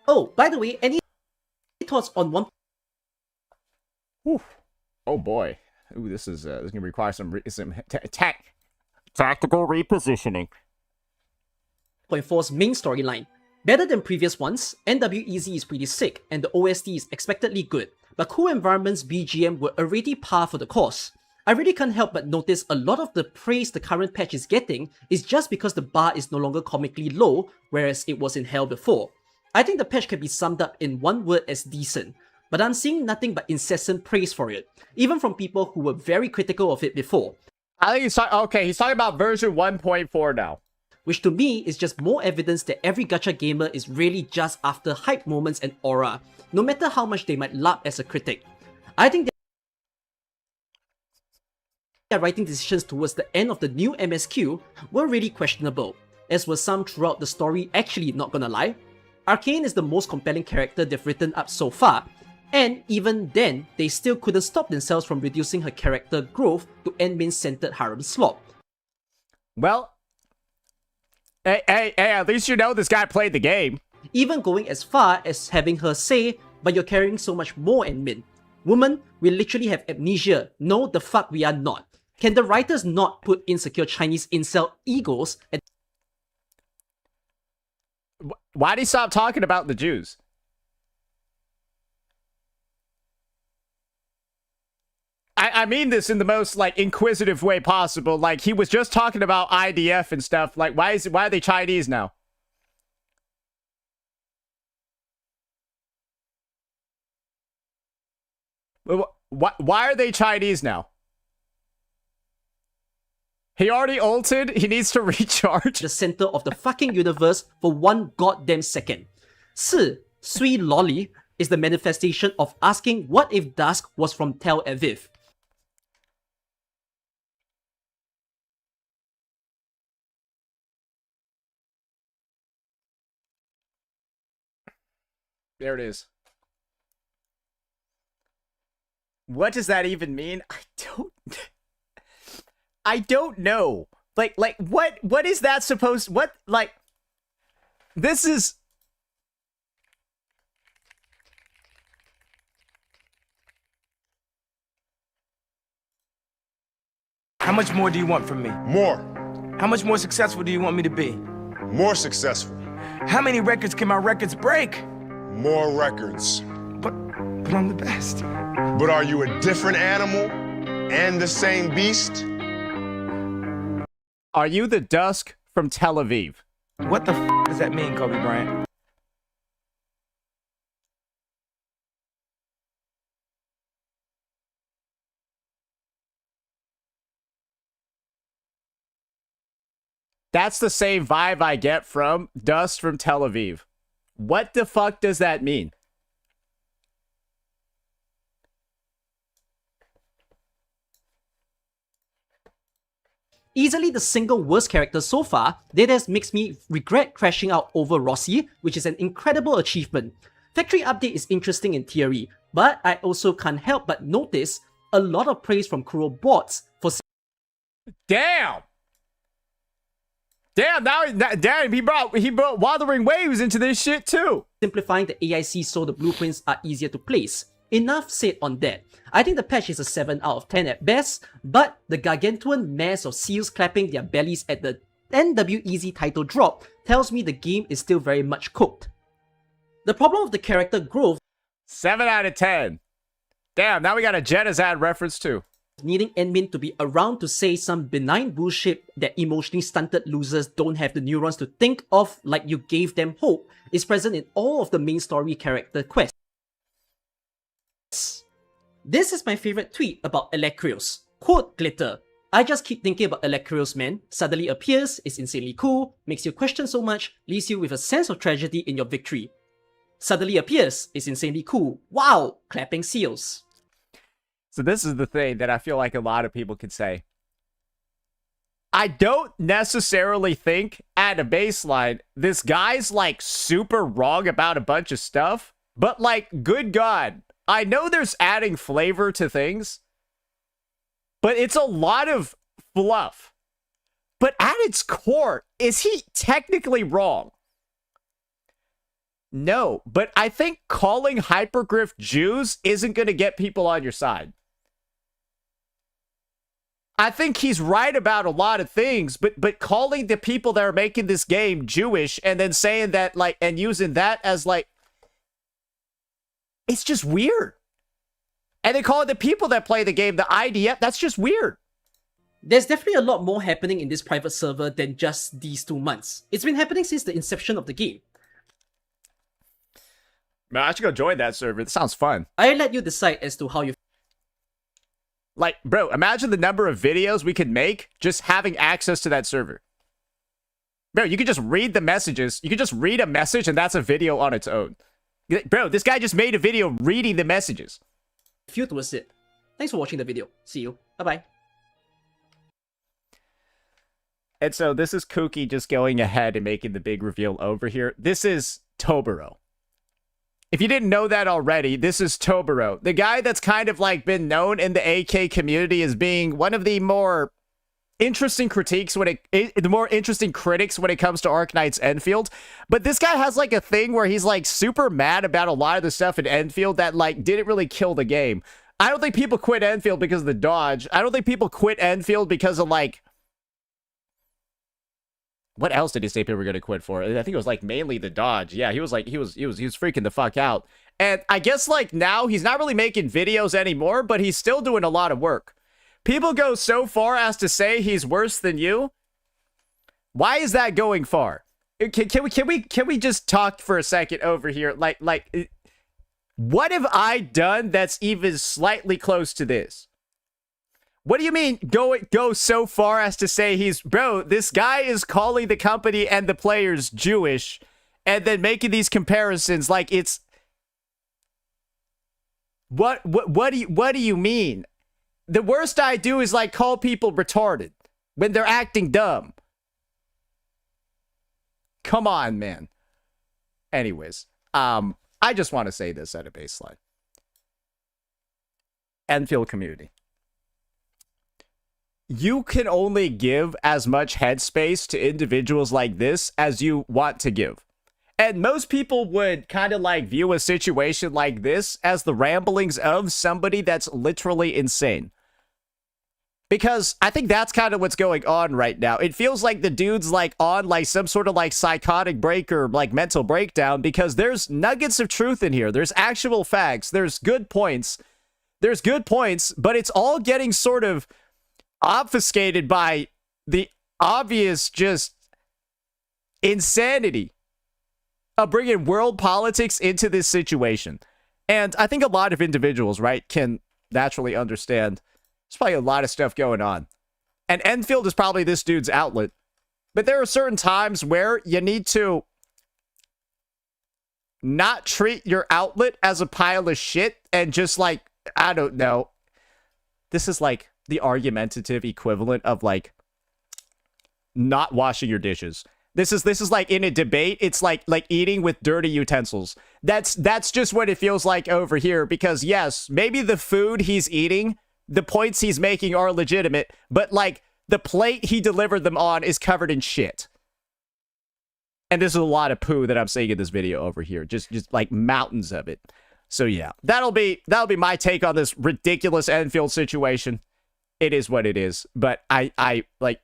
Oh, by the way, any thoughts on one? Whew. Oh boy. Ooh, this is gonna require some tactical repositioning. 4's main storyline. Better than previous ones, NWEZ is pretty sick and the OST is expectedly good, but Cool Environment's BGM were already par for the course. I really can't help but notice a lot of the praise the current patch is getting is just because the bar is no longer comically low, whereas it was in hell before. I think the patch can be summed up in one word as decent, but I'm seeing nothing but incessant praise for it, even from people who were very critical of it before. I think he's talking about version 1.4 now. Which to me is just more evidence that every gacha gamer is really just after hype moments and aura, no matter how much they might larp as a critic. I think their writing decisions towards the end of the new MSQ were really questionable, as were some throughout the story. Actually, not gonna lie, Arcane is the most compelling character they've written up so far, and even then, they still couldn't stop themselves from reducing her character growth to endmin-centered harem slop. Well, hey, at least you know this guy played the game. Even going as far as having her say, but you're carrying so much more admin. Woman, we literally have amnesia. No, the fuck we are not. Can the writers not put insecure Chinese incel egos at... Why'd he stop talking about the Jews? I mean this in the most, like, inquisitive way possible. Like, he was just talking about IDF and stuff. Like, why are they Chinese now? Why are they Chinese now? He already ulted. He needs to recharge. The center of the fucking universe for one goddamn second. Suisui Lolly is the manifestation of asking what if Dusk was from Tel Aviv. There it is. What does that even mean? I don't know. Like what is that supposed, what, like, this is... How much more do you want from me? More. How much more successful do you want me to be? More successful. How many records can my records break? More records. But I'm the best. But are you a different animal and the same beast? Are you the Dusk from Tel Aviv? What the f does that mean, Kobe Bryant? That's the same vibe I get from Dust from Tel Aviv. What the fuck does that mean? Easily the single worst character so far, that has makes me regret crashing out over Rossi, which is an incredible achievement. Factory Update is interesting in theory, but I also can't help but notice a lot of praise from Kuro bots for... Damn! Damn, he brought Wuthering Waves into this shit too. Simplifying the AIC so the blueprints are easier to place. Enough said on that. I think the patch is a 7 out of 10 at best, but the gargantuan mass of seals clapping their bellies at the NWEZ title drop tells me the game is still very much cooked. The problem of the character growth, 7 out of 10. Damn, now we got a Genocide reference too. Needing admin to be around to say some benign bullshit that emotionally stunted losers don't have the neurons to think of like you gave them hope is present in all of the main story character quests. This is my favorite tweet about Electrios. Quote Glitter. I just keep thinking about Electro's man, suddenly appears, is insanely cool, makes you question so much, leaves you with a sense of tragedy in your victory. Suddenly appears, is insanely cool. Wow! Clapping seals. So this is the thing that I feel like a lot of people could say. I don't necessarily think at a baseline this guy's like super wrong about a bunch of stuff, but like, good God, I know there's adding flavor to things, but it's a lot of fluff. But at its core, is he technically wrong? No, but I think calling hypergriff Jews isn't going to get people on your side. I think he's right about a lot of things, but calling the people that are making this game Jewish and then saying that, like, and using that as, like, it's just weird. And they call it the people that play the game the IDF. That's just weird. There's definitely a lot more happening in this private server than just these 2 months. It's been happening since the inception of the game. Man, I should go join that server. It sounds fun. I let you decide as to how you... Like, bro, imagine the number of videos we could make just having access to that server. Bro, you could just read the messages. You could just read a message and that's a video on its own. Bro, this guy just made a video reading the messages. feel towards it. Thanks for watching the video. See you. Bye-bye. And so this is Kuki just going ahead and making the big reveal over here. This is Tobero. If you didn't know that already, this is Tobero. The guy that's kind of like been known in the AK community as being one of the more interesting critiques the more interesting critics when it comes to Arknight's Enfield. But this guy has like a thing where he's like super mad about a lot of the stuff in Enfield that like didn't really kill the game. I don't think people quit Enfield because of the dodge. I don't think people quit Enfield because of like, what else did he say people were going to quit for? I think it was like mainly the dodge. Yeah, he was like, he was freaking the fuck out. And I guess like now he's not really making videos anymore, but he's still doing a lot of work. People go so far as to say he's worse than you. Why is that going far? Can we just talk for a second over here? Like, what have I done that's even slightly close to this? What do you mean go so far as to say he's... Bro, this guy is calling the company and the players Jewish and then making these comparisons like it's... What do you mean? The worst I do is like call people retarded when they're acting dumb. Come on, man. Anyways, I just want to say this at a baseline. Enfield community. You can only give as much headspace to individuals like this as you want to give. And most people would kind of like view a situation like this as the ramblings of somebody that's literally insane. Because I think that's kind of what's going on right now. It feels like the dude's like on like some sort of like psychotic break or like mental breakdown because there's nuggets of truth in here. There's actual facts. There's good points. But it's all getting sort of obfuscated by the obvious just insanity of bringing world politics into this situation. And I think a lot of individuals, right, can naturally understand there's probably a lot of stuff going on. And Enfield is probably this dude's outlet. But there are certain times where you need to not treat your outlet as a pile of shit and just like, I don't know. This is like the argumentative equivalent of like not washing your dishes. This is like in a debate, it's like eating with dirty utensils. That's just what it feels like over here because yes, maybe the food he's eating, the points he's making are legitimate, but like the plate he delivered them on is covered in shit. And this is a lot of poo that I'm seeing in this video over here. Just like mountains of it. So yeah, that'll be my take on this ridiculous Enfield situation. It is what it is. But I like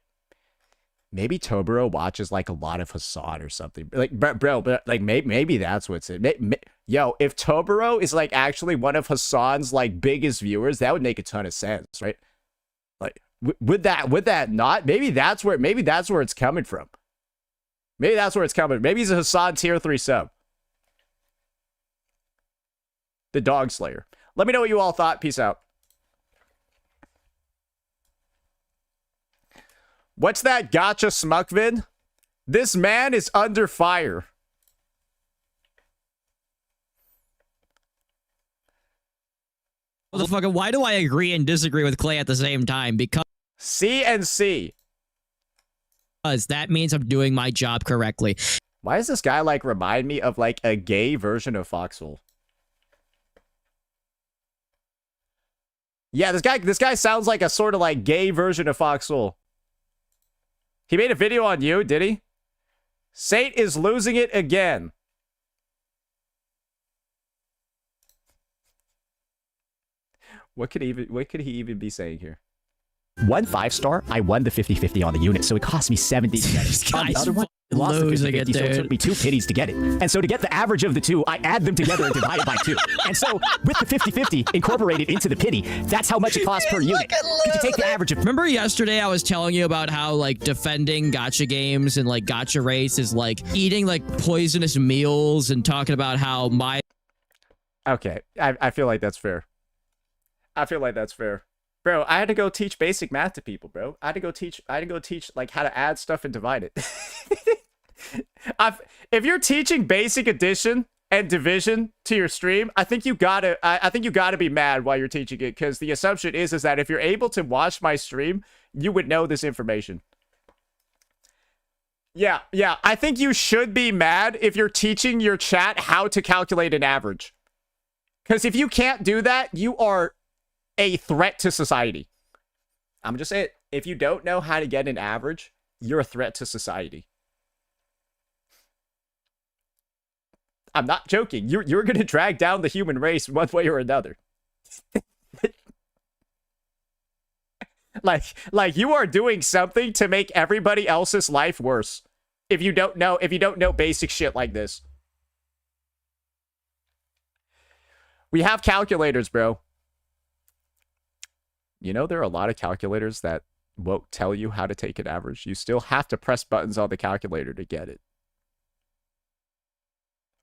maybe Tobero watches like a lot of Hassan or something. Like bro, but like maybe that's what's it. Yo, if Tobero is like actually one of Hassan's like biggest viewers, that would make a ton of sense, right? Like would that not? Maybe that's where it's coming from. Maybe that's where it's coming. Maybe he's a Hassan tier 3 sub. The Dog Slayer. Let me know what you all thought. Peace out. What's that Gacha Smuckvid? This man is under fire. Motherfucker, why do I agree and disagree with Clay at the same time? Because C and C. That means I'm doing my job correctly. Why does this guy like remind me of like a gay version of Foxhole? Yeah, this guy sounds like a sort of like gay version of Foxhole. He made a video on you, did he? Saint is losing it again. What could he even be saying here? One 5-star, I won the 50-50 on the unit, so it cost me 70 to get it. On the other one, it lost the 50-50, so it took me 2 pities to get it. And so to get the average of the two, I add them together and divide it by 2. And so with the 50-50 incorporated into the pity, that's how much it costs per unit. Could you take the average of... Remember yesterday I was telling you about how like defending gacha games and like gacha race is like eating like poisonous meals and talking about how my... Okay, I feel like that's fair. I feel like that's fair. Bro, I had to go teach basic math to people, bro. I had to go teach like how to add stuff and divide it. If you're teaching basic addition and division to your stream, I think you gotta be mad while you're teaching it, because the assumption is that if you're able to watch my stream, you would know this information. Yeah, I think you should be mad if you're teaching your chat how to calculate an average. Because if you can't do that, you are a threat to society. I'm just saying, if you don't know how to get an average, you're a threat to society. I'm not joking. You're going to drag down the human race one way or another. like you are doing something to make everybody else's life worse. If you don't know basic shit like this. We have calculators, bro. You know, there are a lot of calculators that won't tell you how to take an average. You still have to press buttons on the calculator to get it.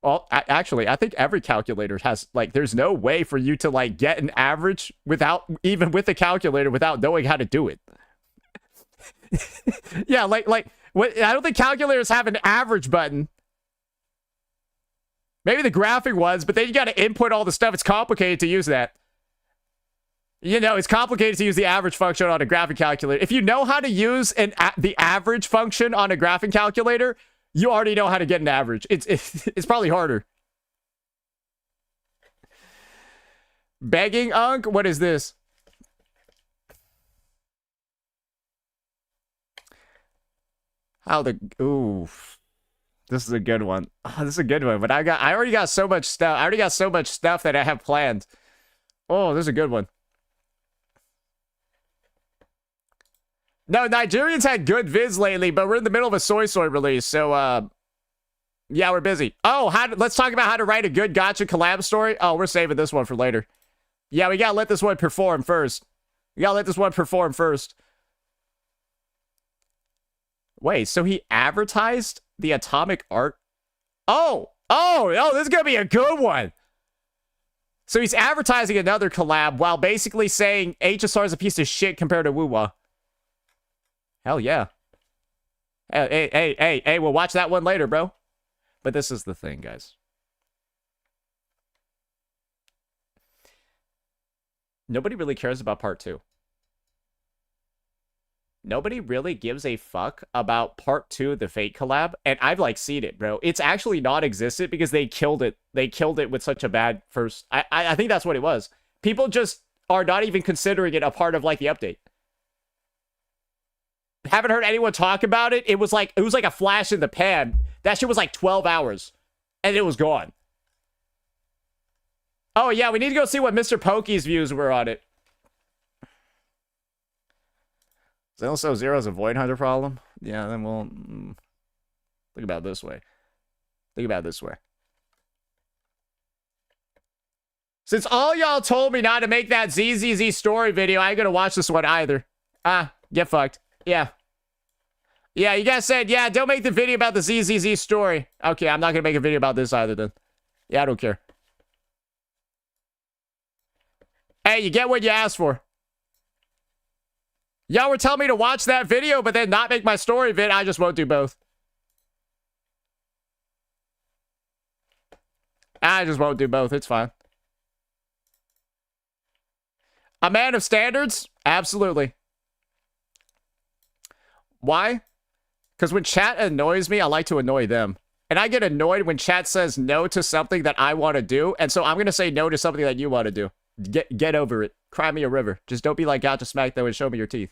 Well, actually, I think every calculator has, like, there's no way for you to, like, get an average without, even with a calculator, without knowing how to do it. Yeah, like, what? I don't think calculators have an average button. Maybe the graphic ones, but then you got to input all the stuff. It's complicated to use that. You know, it's complicated to use the average function on a graphic calculator. If you know how to use the average function on a graphic calculator, you already know how to get an average. It's probably harder. Begging Unk? What is this? Ooh. This is a good one. Oh, this is a good one. But I already got so much stuff. I already got so much stuff that I have planned. Oh, this is a good one. No, Nigerians had good vids lately, but we're in the middle of a Suisui release, so, yeah, we're busy. Oh, let's talk about how to write a good gacha collab story. Oh, we're saving this one for later. Yeah, we gotta let this one perform first. Wait, so he advertised the atomic art? Oh, this is gonna be a good one. So he's advertising another collab while basically saying HSR is a piece of shit compared to Wuwa. Hell yeah. Hey, we'll watch that one later, bro. But this is the thing, guys. Nobody really cares about part 2. Nobody really gives a fuck about part 2 of the Fate collab, and I've, like, seen it, bro. It's actually non-existent because they killed it. They killed it with such a bad first... I think that's what it was. People just are not even considering it a part of, like, the update. Haven't heard anyone talk about it. It was like a flash in the pan. That shit was like 12 hours. And it was gone. Oh, yeah, we need to go see what Mr. Pokey's views were on it. Also, Zero's a Void Hunter problem? Yeah, then we'll... Think about it this way. Since all y'all told me not to make that Zzz's story video, I ain't gonna watch this one either. Get fucked. Yeah. Yeah, you guys said, yeah, don't make the video about the Zzz's story. Okay, I'm not gonna make a video about this either then. Yeah, I don't care. Hey, you get what you asked for. Y'all were telling me to watch that video, but then not make my story vid. I just won't do both. I just won't do both. It's fine. A man of standards? Absolutely. Why? Because when chat annoys me, I like to annoy them. And I get annoyed when chat says no to something that I want to do. And so I'm going to say no to something that you want to do. Get over it. Cry me a river. Just don't be like Gacha Smack, though, and show me your teeth.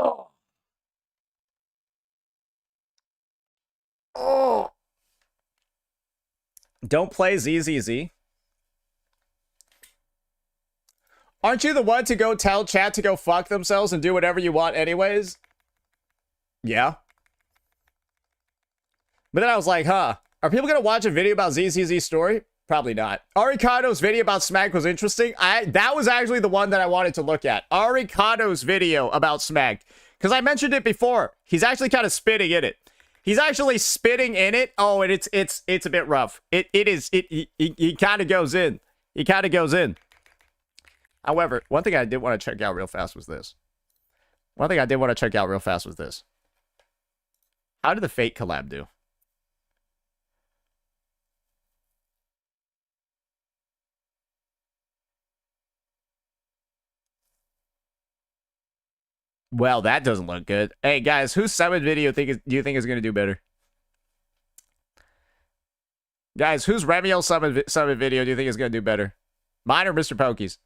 Oh. Oh. Don't play Zzz's. Aren't you the one to go tell chat to go fuck themselves and do whatever you want anyways? Yeah. But then I was like, huh, are people gonna watch a video about Zzz's story? Probably not. Arikato's video about Smack was interesting. That was actually the one that I wanted to look at. Arikato's video about Smack. Because I mentioned it before. He's actually kind of spitting in it. He's actually spitting in it. Oh, and it's a bit rough. He kind of goes in. He kind of goes in. However, one thing I did want to check out real fast was this. How did the Fate collab do? Well, that doesn't look good. Hey, guys, whose summon video do you think is going to do better? Guys, whose Remiel summon video do you think is going to do better? Mine or Mr. Pokey's?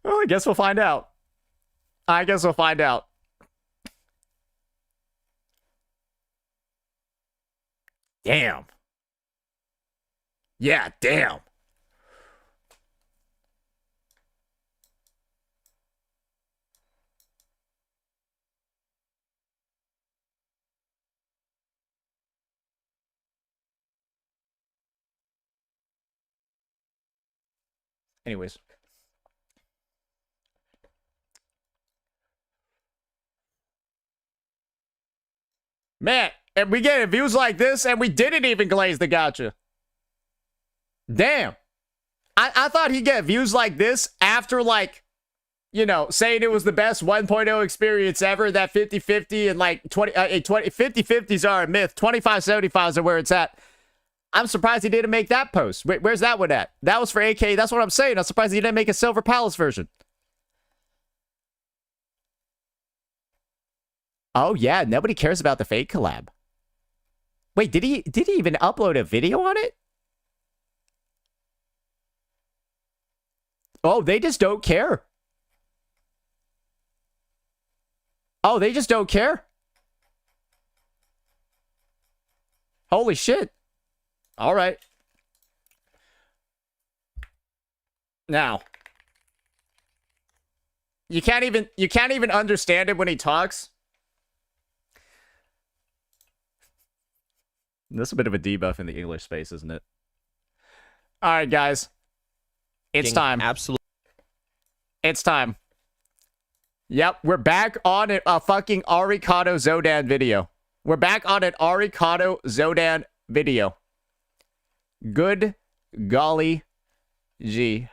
Well, I guess we'll find out. Damn. Yeah, damn. Anyways. Man, and we get views like this, and we didn't even glaze the gacha. Damn. I thought he'd get views like this after, like, you know, saying it was the best 1.0 experience ever, that 50-50 and, like, 50-50s are a myth. 25-75s are where it's at. I'm surprised he didn't make that post. Where's that one at? That was for AK. That's what I'm saying. I'm surprised he didn't make a Silver Palace version. Oh, yeah. Nobody cares about the Fate collab. Wait, did he even upload a video on it? Oh, they just don't care. Oh, they just don't care. Holy shit. All right. Now, you can't even understand it when he talks. That's a bit of a debuff in the English space, isn't it? All right, guys. It's time. Absolutely. It's time. Yep, we're back on a fucking Arikado Zodan video. We're back on an Arikado Zodan video. Good golly gee.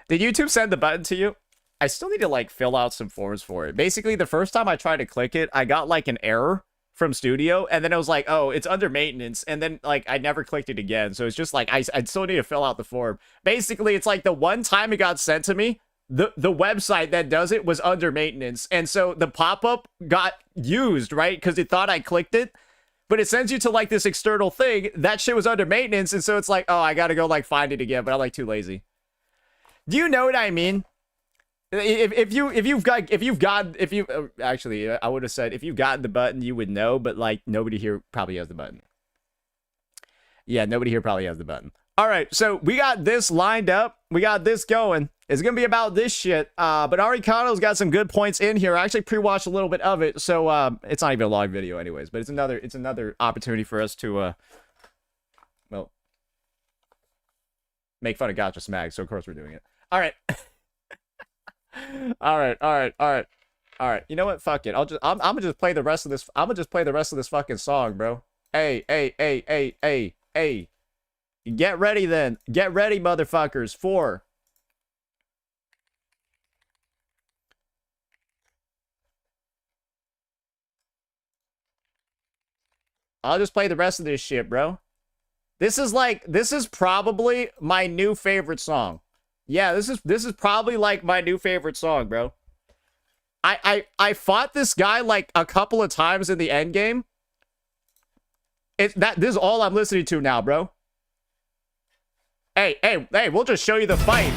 Did YouTube send the button to you? I still need to, like, fill out some forms for it. Basically, the first time I tried to click it, I got, like, an error from Studio, and then I was like, oh, it's under maintenance, and then, like, I never clicked it again, so it's just like, I still need to fill out the form. Basically, it's like the one time it got sent to me, the website that does it was under maintenance, and so the pop-up got used, right, because it thought I clicked it, but it sends you to, like, this external thing. That shit was under maintenance, and so it's like, oh, I gotta go, like, find it again, but I'm, like, too lazy. Do you know what I mean? Actually, I would have said if you've gotten the button, you would know, but, like, nobody here probably has the button. Yeah, nobody here probably has the button. All right, so we got this lined up. We got this going. It's gonna be about this shit. But Arikado's got some good points in here. I actually pre-watched a little bit of it, so it's not even a long video, anyways. But it's another opportunity for us to make fun of Gacha Smack, so of course we're doing it. All right. All right. You know what? Fuck it. I'm gonna just play the rest of this. I'm gonna just play the rest of this fucking song, bro. Hey. Get ready then. Get ready, motherfuckers. 4. I'll just play the rest of this shit, bro. This is probably my new favorite song. Yeah, this is probably like my new favorite song, bro. I fought this guy like a couple of times in the end game. This is all I'm listening to now, bro. Hey, we'll just show you the fight.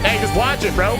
Hey, just watch it, bro.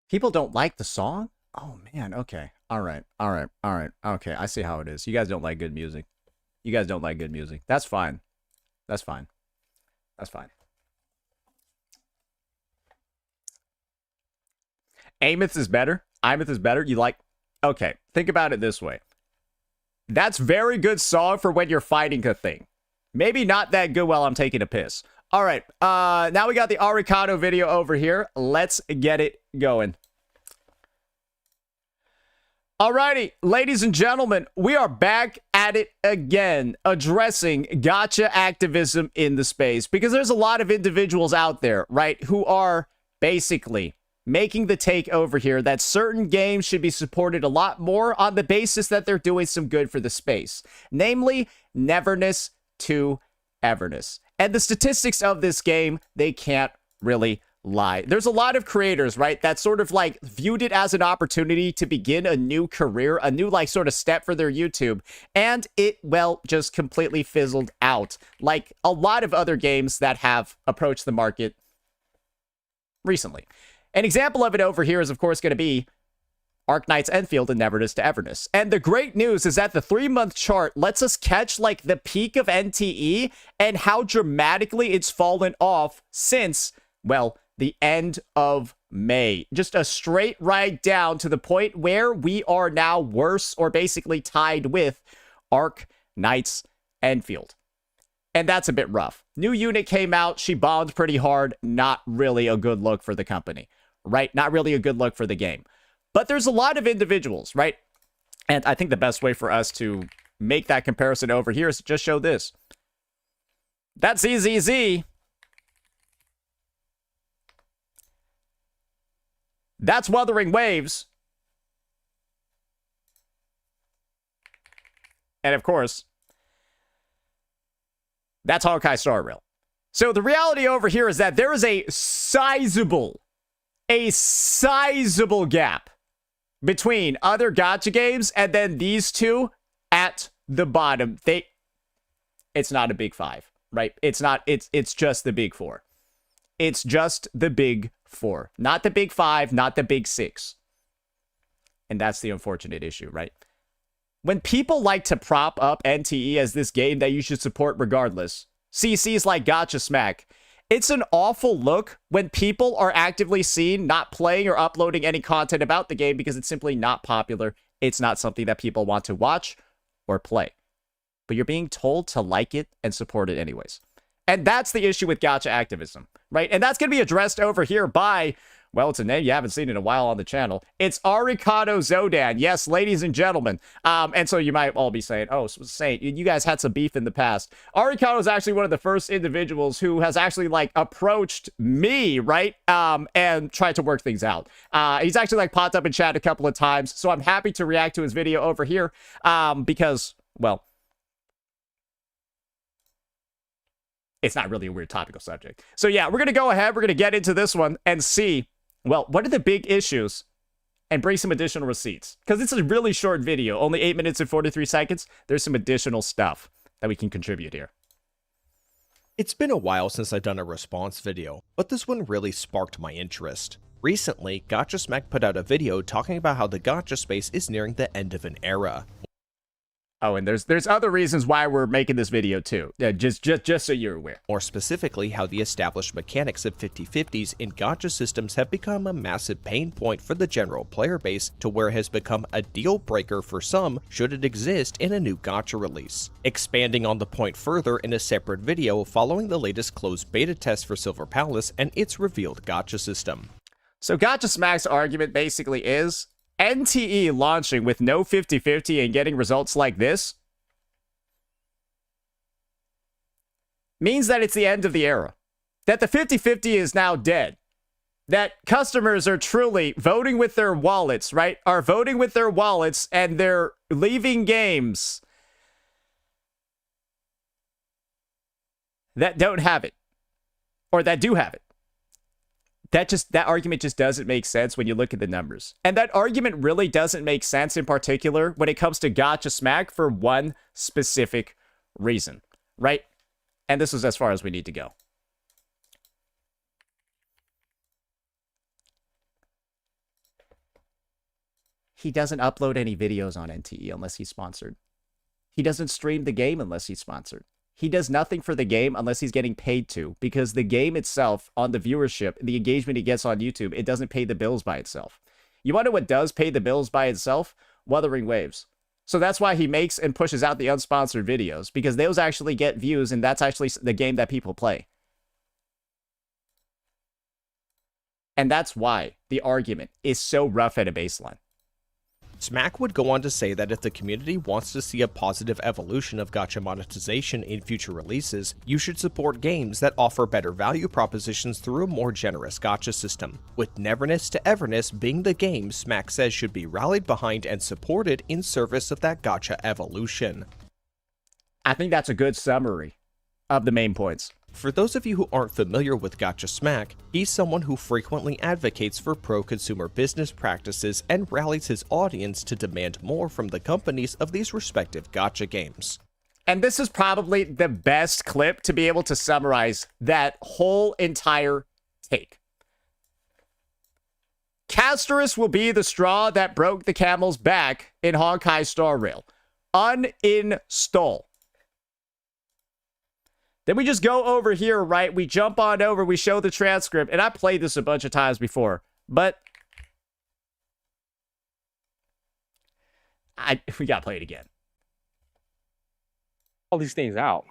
People don't like the song? Oh, man. Okay. All right. Okay. I see how it is. You guys don't like good music. That's fine. Aemeath is better. You like... Okay. Think about it this way. That's very good song for when you're fighting a thing. Maybe not that good while I'm taking a piss. All right, now we got the Arikado video over here. Let's get it going. Alrighty, ladies and gentlemen, we are back at it again, addressing gacha activism in the space, because there's a lot of individuals out there, right, who are basically making the take over here that certain games should be supported a lot more on the basis that they're doing some good for the space, namely neverness to everness. And the statistics of this game, they can't really lie. There's a lot of creators, right, that sort of like viewed it as an opportunity to begin a new career, a new like sort of step for their YouTube, and it, well, just completely fizzled out, like a lot of other games that have approached the market recently. An example of it over here is, of course, going to be Arknight's Enfield and Neverness to Everness. And the great news is that the 3-month chart lets us catch like the peak of NTE and how dramatically it's fallen off since, well, the end of May. Just a straight ride down to the point where we are now worse or basically tied with Arknight's Enfield. And that's a bit rough. New unit came out. She bombed pretty hard. Not really a good look for the company, right? Not really a good look for the game. But there's a lot of individuals, right? And I think the best way for us to make that comparison over here is to just show this. That's Zzz's. That's Wuthering Waves. And of course, that's Honkai Star Rail. So the reality over here is that there is a sizable gap between other gacha games and then these two at the bottom. It's not a big 5, right? It's just the big 4. It's just the big 4, not the big 5, not the big 6. And that's the unfortunate issue, right? When people like to prop up NTE as this game that you should support regardless, CCs like Gacha Smack, It's an awful look when people are actively seen not playing or uploading any content about the game because it's simply not popular. It's not something that people want to watch or play. But you're being told to like it and support it anyways. And that's the issue with gacha activism, right? And that's going to be addressed over here by, well, it's a name you haven't seen in a while on the channel. It's Arikado Zodan. Yes, ladies and gentlemen. And so you might all be saying, oh, Saint, you guys had some beef in the past. Arikado is actually one of the first individuals who has actually, like, approached me, right? And tried to work things out. He's actually, like, popped up in chat a couple of times. So I'm happy to react to his video over here because, well, it's not really a weird topical subject. So yeah, we're going to go ahead. We're going to get into this one and see, well, what are the big issues and bring some additional receipts. Because it's a really short video, only 8 minutes and 43 seconds. There's some additional stuff that we can contribute here. It's been a while since I've done a response video, but this one really sparked my interest. Recently, Gacha Smack put out a video talking about how the gacha space is nearing the end of an era. Oh, and there's other reasons why we're making this video too. Yeah, just so you're aware. More specifically, how the established mechanics of 50/50s in gacha systems have become a massive pain point for the general player base to where it has become a deal breaker for some should it exist in a new gacha release. Expanding on the point further in a separate video following the latest closed beta test for Silver Palace and its revealed gacha system. So Gacha Smack's argument basically is, NTE launching with no 50/50 and getting results like this means that it's the end of the era. That the 50/50 is now dead. That customers are truly voting with their wallets, right? Are voting with their wallets and they're leaving games that don't have it. Or that do have it. That argument just doesn't make sense when you look at the numbers. And that argument really doesn't make sense in particular when it comes to Gacha Smack for one specific reason, right? And this is as far as we need to go. He doesn't upload any videos on NTE unless he's sponsored. He doesn't stream the game unless he's sponsored. He does nothing for the game unless he's getting paid to, because the game itself, on the viewership, the engagement he gets on YouTube, it doesn't pay the bills by itself. You want to know what does pay the bills by itself? Wuthering Waves. So that's why he makes and pushes out the unsponsored videos, because those actually get views, and that's actually the game that people play. And that's why the argument is so rough at a baseline. Smack would go on to say that if the community wants to see a positive evolution of gacha monetization in future releases, you should support games that offer better value propositions through a more generous gacha system, with Neverness to Everness being the game Smack says should be rallied behind and supported in service of that gacha evolution. I think that's a good summary of the main points. For those of you who aren't familiar with Gacha Smack, he's someone who frequently advocates for pro-consumer business practices and rallies his audience to demand more from the companies of these respective gacha games. And this is probably the best clip to be able to summarize that whole entire take. Castorus will be the straw that broke the camel's back in Honkai Star Rail. Uninstall. Then we just go over here, right? We jump on over, we show the transcript, and I played this a bunch of times before, but we gotta play it again. All these things out,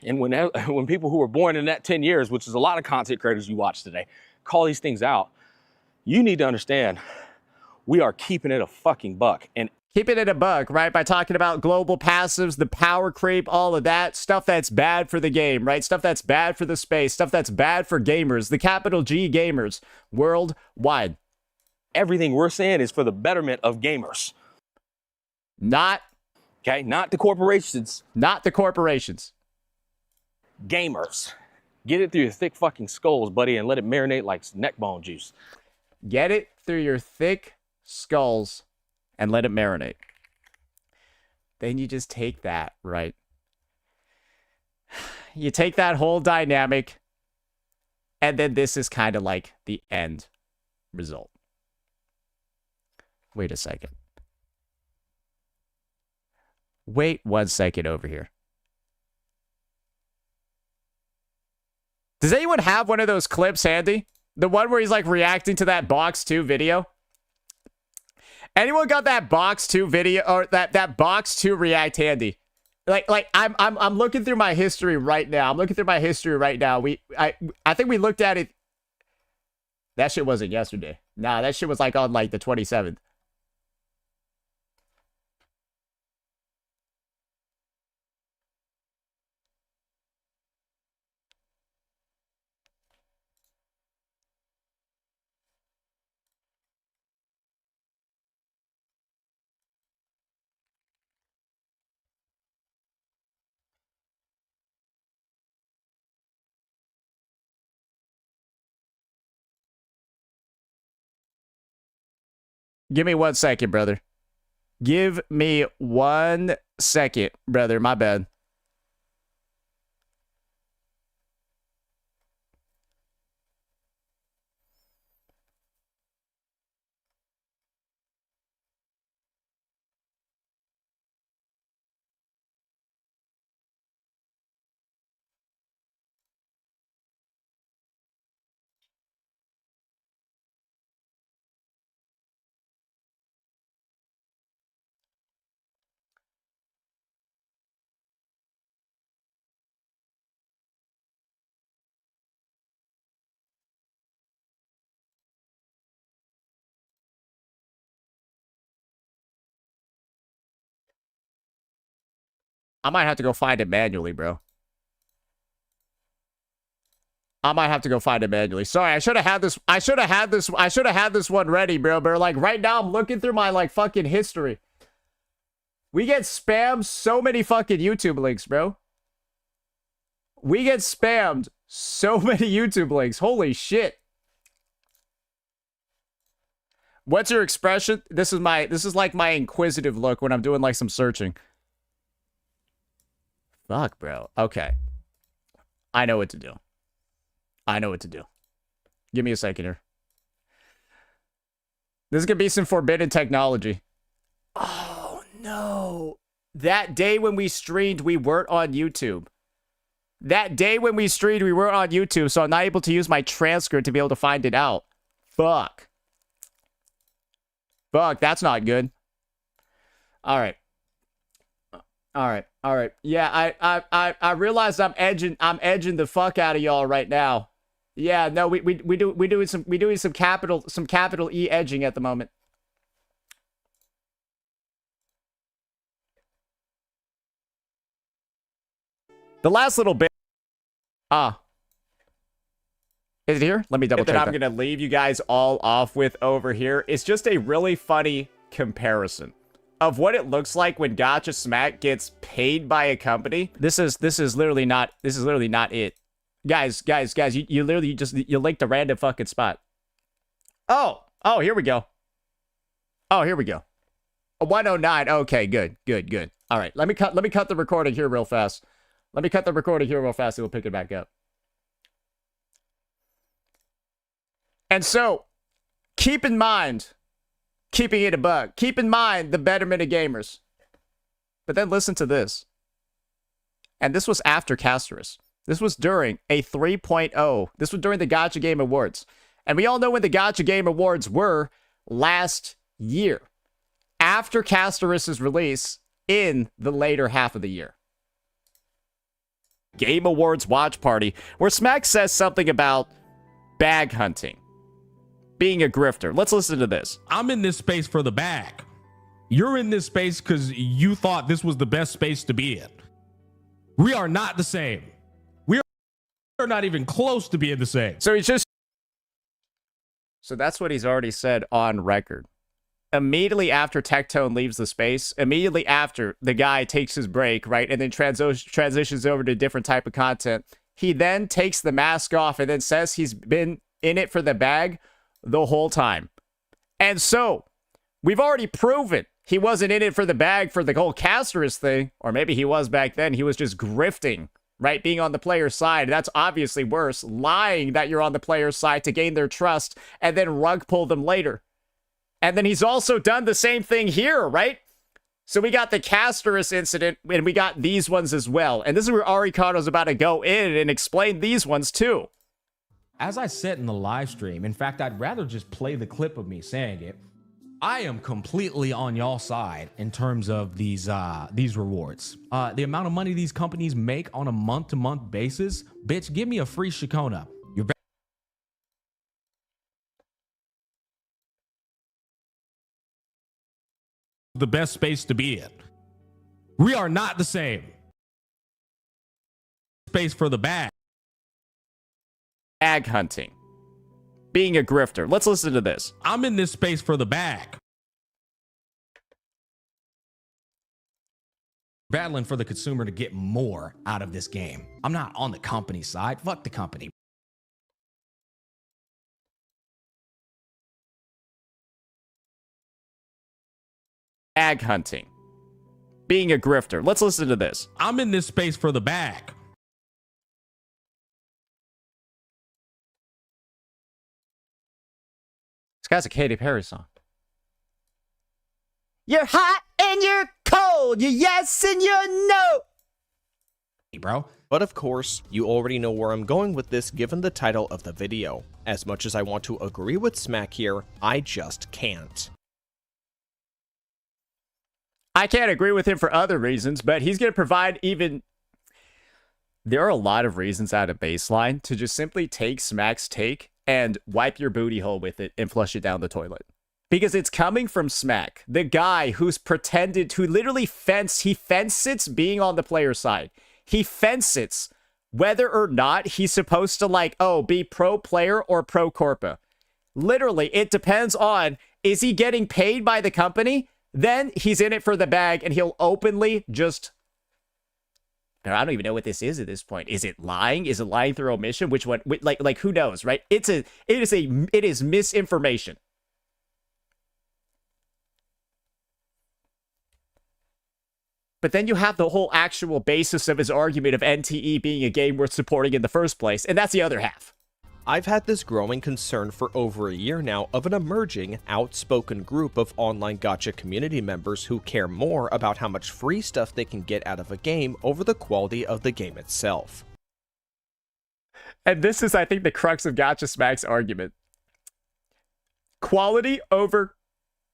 and when people who were born in that 10 years, which is a lot of content creators you watch today, call these things out, you need to understand we are keeping it a fucking buck. And keeping it a buck, right? By talking about global passives, the power creep, all of that stuff that's bad for the game, right? Stuff that's bad for the space, stuff that's bad for gamers, the capital G gamers worldwide. Everything we're saying is for the betterment of gamers. Not the corporations. Not the corporations. Gamers. Get it through your thick fucking skulls, buddy, and let it marinate like neck bone juice. Get it through your thick skulls and let it marinate. Then you just take that, right? You take that whole dynamic, and then this is kind of like the end result. Wait a second. Wait 1 second over here. Does anyone have one of those clips handy? The one where he's like reacting to that Box 2 video? Anyone got that Box 2 video or that Box 2 react handy? Like I'm looking through my history right now. I think we looked at it. That shit wasn't yesterday. Nah, that shit was like on like the 27th. Give me 1 second, brother. Give me 1 second, brother. My bad. I might have to go find it manually, bro. I might have to go find it manually. Sorry, I should have had this one ready, bro. But like right now, I'm looking through my like fucking history. We get spammed so many fucking YouTube links, bro. We get spammed so many YouTube links. Holy shit. What's your expression? This is like my inquisitive look when I'm doing like some searching. Fuck, bro. Okay. I know what to do. Give me a second here. This is gonna be some forbidden technology. Oh, no. That day when we streamed, we weren't on YouTube. So I'm not able to use my transcript to be able to find it out. Fuck, that's not good. All right. Yeah, I realize I'm edging the fuck out of y'all right now. Yeah, no, we doing some capital E edging at the moment. The last little bit. Is it here? Let me double check that. I'm gonna leave you guys all off with over here. It's just a really funny comparison of what it looks like when Gacha Smack gets paid by a company. This is literally not it. Guys, you literally you linked a random fucking spot. Oh, here we go. A 109. Okay, good. All right, let me cut the recording here real fast. It'll pick it back up. And so, keep in mind, keeping it a bug. Keep in mind the betterment of gamers. But then listen to this. And this was after Castorus. This was during a 3.0. This was during the Gacha Game Awards. And we all know when the Gacha Game Awards were last year. After Castorus' release in the later half of the year. Game Awards watch party where Smack says something about bag hunting. Being a grifter. Let's listen to this. I'm in this space for the bag. You're in this space because you thought this was the best space to be in. We are not the same. We are not even close to being the same. So that's what he's already said on record. Immediately after Tectone leaves the space, immediately after the guy takes his break, right, and then transitions over to a different type of content, he then takes the mask off and then says he's been in it for the bag the whole time. And so, we've already proven he wasn't in it for the bag for the whole Castorus thing, or maybe he was back then. He was just grifting, right? Being on the player's side. That's obviously worse. Lying that you're on the player's side to gain their trust and then rug pull them later. And then he's also done the same thing here, right? So we got the Castorus incident, and we got these ones as well. And this is where Arikano's about to go in and explain these ones too. As I said in the live stream, in fact, I'd rather just play the clip of me saying it. I am completely on y'all side in terms of these rewards. The amount of money these companies make on a month-to-month basis, bitch, give me a free Shikona. You're the best space to be in. We are not the same. Space for the bag. Bag hunting. Being a grifter. Let's listen to this. I'm in this space for the bag. Battling for the consumer to get more out of this game. I'm not on the company side. Fuck the company. Bag hunting. Being a grifter. Let's listen to this. I'm in this space for the bag. This guy's a Katy Perry song. You're hot and you're cold. You're yes and you're no. Hey, bro. But of course, you already know where I'm going with this given the title of the video. As much as I want to agree with Smack here, I just can't. I can't agree with him for other reasons, but he's going to provide even... There are a lot of reasons out of baseline to just simply take Smack's take and wipe your booty hole with it and flush it down the toilet. Because it's coming from Smack, the guy who's pretended to literally he fence sits being on the player side. He fence sits whether or not he's supposed to be pro player or pro corpa. Literally, it depends on, is he getting paid by the company? Then he's in it for the bag and he'll openly just... I don't even know what this is at this point. Is it lying? Is it lying through omission? Which one? Like who knows, right? It is misinformation. But then you have the whole actual basis of his argument of NTE being a game worth supporting in the first place, and that's the other half. I've had this growing concern for over a year now of an emerging, outspoken group of online gacha community members who care more about how much free stuff they can get out of a game over the quality of the game itself. And this is, I think, the crux of Gacha Smack's argument. Quality over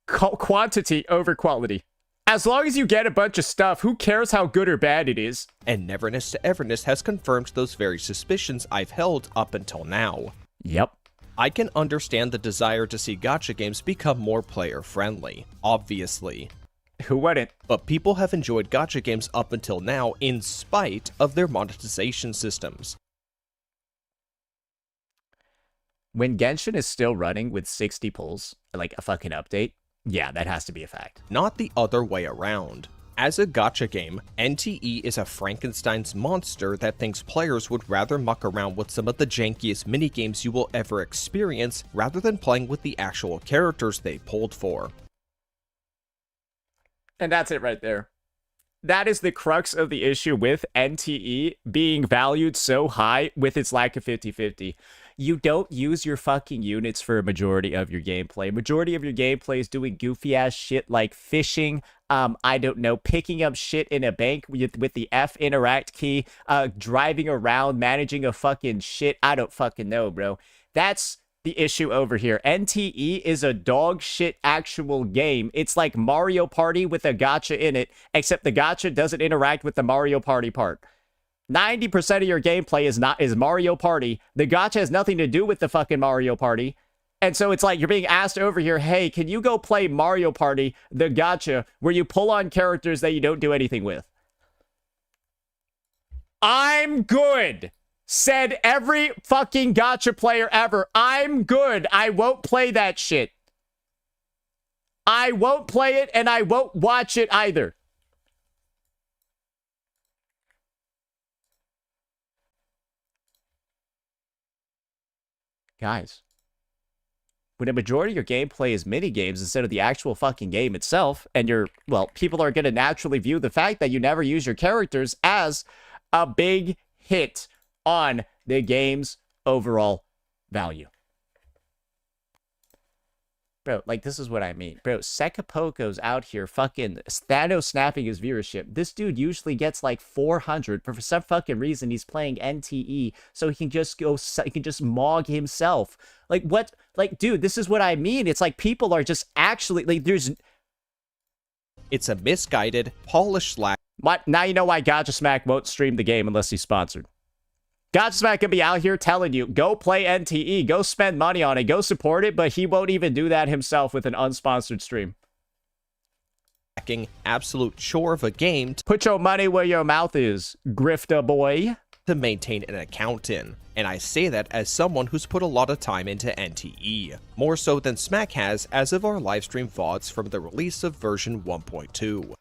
quantity over quality. As long as you get a bunch of stuff, who cares how good or bad it is? And Neverness to Everness has confirmed those very suspicions I've held up until now. Yep. I can understand the desire to see gacha games become more player-friendly, obviously. Who wouldn't? But people have enjoyed gacha games up until now in spite of their monetization systems. When Genshin is still running with 60 pulls, like a fucking update, yeah, that has to be a fact. Not the other way around. As a gacha game, NTE is a Frankenstein's monster that thinks players would rather muck around with some of the jankiest minigames you will ever experience rather than playing with the actual characters they pulled for. And that's it right there. That is the crux of the issue with NTE being valued so high with its lack of 50-50. You don't use your fucking units for a majority of your gameplay. Majority of your gameplay is doing goofy ass shit like fishing, I don't know, picking up shit in a bank with the F interact key, driving around, managing a fucking shit. I don't fucking know, bro. That's the issue over here. NTE is a dog shit actual game. It's like Mario Party with a gacha in it, except the gacha doesn't interact with the Mario Party part. 90% of your gameplay is Mario Party. The gacha has nothing to do with the fucking Mario Party. And so it's like you're being asked over here, hey, can you go play Mario Party, the gacha, where you pull on characters that you don't do anything with? I'm good. Said every fucking gacha player ever. I'm good. I won't play that shit. I won't play it and I won't watch it either. Guys, when a majority of your gameplay is minigames instead of the actual fucking game itself, and people are going to naturally view the fact that you never use your characters as a big hit on the game's overall value. Bro, like, this is what I mean. Bro, Sekapoko's out here fucking Thanos snapping his viewership. This dude usually gets like 400, but for some fucking reason, he's playing NTE, so he can just mog himself. Like, what? Like, dude, this is what I mean. It's like people are just actually, like, there's... It's a misguided, polished lack. What? Now you know why Gacha Smack won't stream the game unless he's sponsored. Gacha Smack can be out here telling you, go play NTE, go spend money on it, go support it, but he won't even do that himself with an unsponsored stream. Absolute chore of a game. Put your money where your mouth is, grifter boy. To maintain an account in. And I say that as someone who's put a lot of time into NTE. More so than Smack has as of our livestream VODs from the release of version 1.2.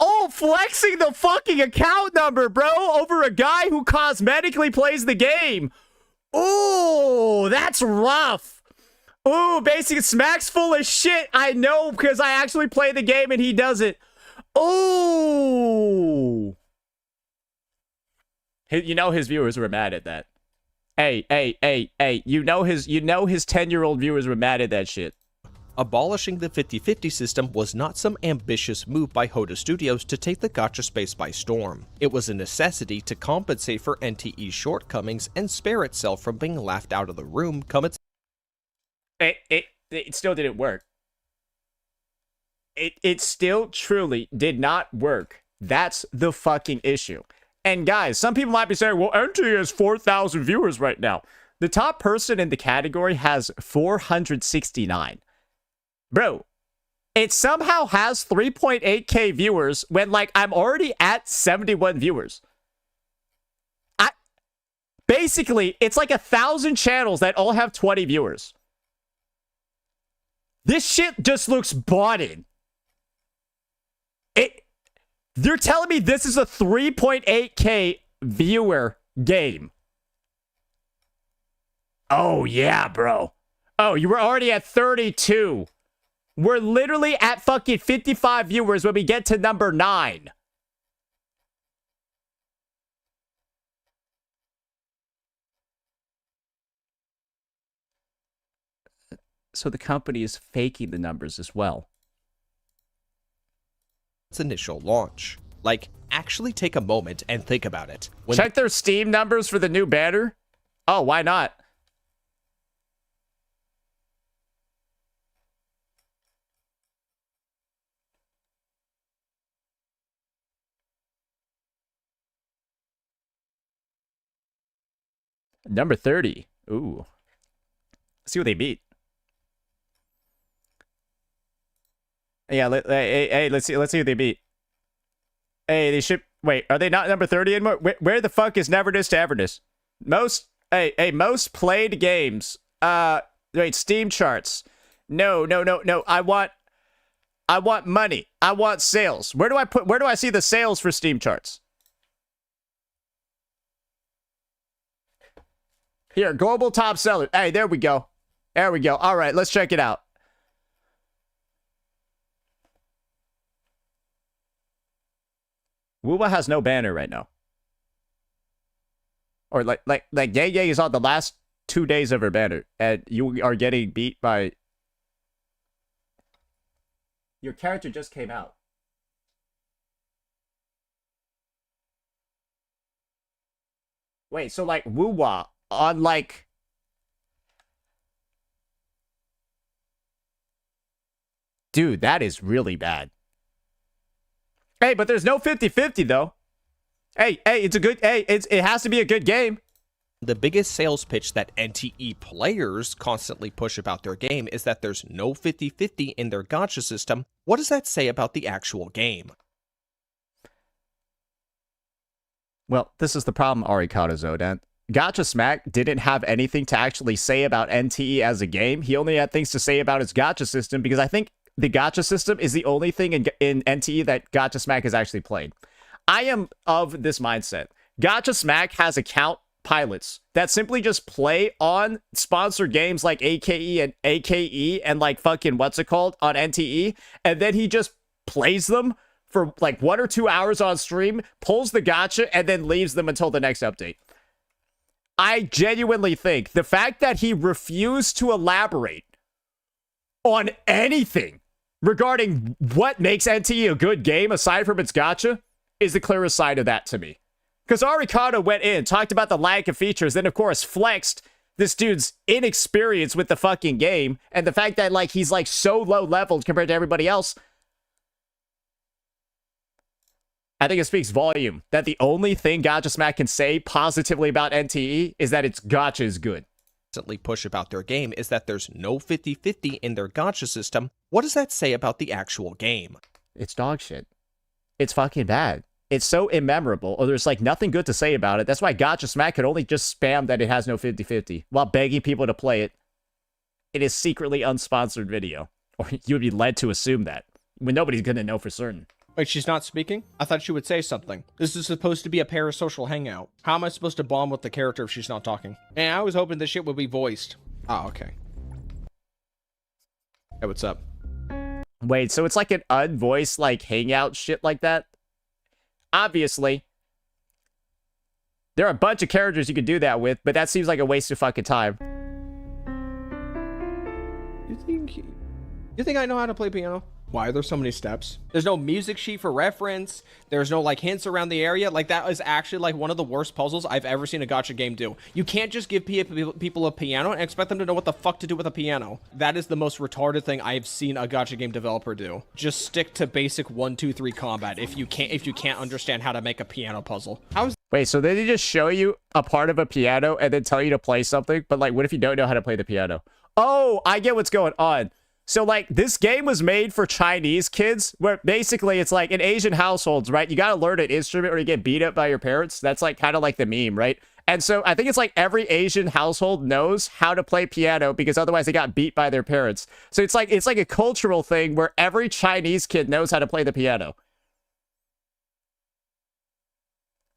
Oh, flexing the fucking account number, bro, over a guy who cosmetically plays the game. Ooh, that's rough. Ooh, basically, Smack's full of shit. I know because I actually play the game and he doesn't. Ooh. You know his viewers were mad at that. Hey. You know his 10-year-old viewers were mad at that shit. Abolishing the 50-50 system was not some ambitious move by Hoda Studios to take the gacha space by storm. It was a necessity to compensate for NTE's shortcomings and spare itself from being laughed out of the room come its... It still didn't work. It still truly did not work. That's the fucking issue. And guys, some people might be saying, well, NTE has 4,000 viewers right now. The top person in the category has 469. Bro, it somehow has 3.8k viewers when, like, I'm already at 71 viewers. Basically, it's like 1,000 channels that all have 20 viewers. This shit just looks bought in. They're telling me this is a 3.8k viewer game. Oh, yeah, bro. Oh, you were already at 32. We're literally at fucking 55 viewers when we get to number 9. So the company is faking the numbers as well. Its initial launch. Like, actually take a moment and think about it. Check their Steam numbers for the new banner. Oh, why not? Number 30. Ooh. Let's see what they beat. Yeah, let's see what they beat. Hey, they should... Wait, are they not number 30 anymore? Where the fuck is Neverness to Everness? Most played games. Wait, Steam charts. No. I want money. I want sales. Where do I see the sales for Steam charts? Here, global top seller. Hey, there we go. There we go. All right, let's check it out. Woowa has no banner right now. Or like Yay is on the last 2 days of her banner, and you are getting beat by... Your character just came out. Wait, so like Woowa on like... Dude, that is really bad. Hey, but there's no 50-50 though. Hey, it's a good... Hey, it has to be a good game. The biggest sales pitch that NTE players constantly push about their game is that there's no 50-50 in their gacha system. What does that say about the actual game? Well, this is the problem, Arikata Zodan. Gacha Smack didn't have anything to actually say about NTE as a game. He only had things to say about its gacha system because I think the gacha system is the only thing in NTE that Gacha Smack has actually played. I am of this mindset. Gacha Smack has account pilots that simply just play on sponsored games like AKE and like fucking what's it called on NTE, and then he just plays them for like 1 or 2 hours on stream, pulls the gacha, and then leaves them until the next update. I genuinely think the fact that he refused to elaborate on anything regarding what makes NTE a good game aside from its gacha is the clearest sign of that to me. Because Arikado went in, talked about the lack of features, then of course flexed this dude's inexperience with the fucking game, and the fact that like he's like so low leveled compared to everybody else. I think it speaks volume that the only thing Gacha Smack can say positively about NTE is that its gacha is good. Push about their game is that there's no 50-50 in their gacha system. What does that say about the actual game? It's dog shit. It's fucking bad. It's so immemorable, or there's like nothing good to say about it. That's why Gacha Smack could only just spam that it has no 50-50 while begging people to play it. It is secretly unsponsored video, or you would be led to assume that when nobody's gonna know for certain. Wait, she's not speaking? I thought she would say something. This is supposed to be a parasocial hangout. How am I supposed to bond with the character if she's not talking? And I was hoping this shit would be voiced. Oh, okay. Hey, what's up? Wait, so it's like an unvoiced, like, hangout shit like that? Obviously. There are a bunch of characters you could do that with, but that seems like a waste of fucking time. You think I know how to play piano? Why are there so many steps? There's no music sheet for reference. There's no like hints around the area. Like that is actually like one of the worst puzzles I've ever seen a gacha game do. You can't just give people a piano and expect them to know what the fuck to do with a piano. That is the most retarded thing I've seen a gacha game developer do. Just stick to basic 1, 2, 3 combat if you can't understand how to make a piano puzzle. Wait, so they just show you a part of a piano and then tell you to play something? But like, what if you don't know how to play the piano? Oh, I get what's going on. So, like, this game was made for Chinese kids, where basically it's like in Asian households, right? You got to learn an instrument or you get beat up by your parents. That's like kind of like the meme, right? And so I think it's like every Asian household knows how to play piano because otherwise they got beat by their parents. So it's like a cultural thing where every Chinese kid knows how to play the piano.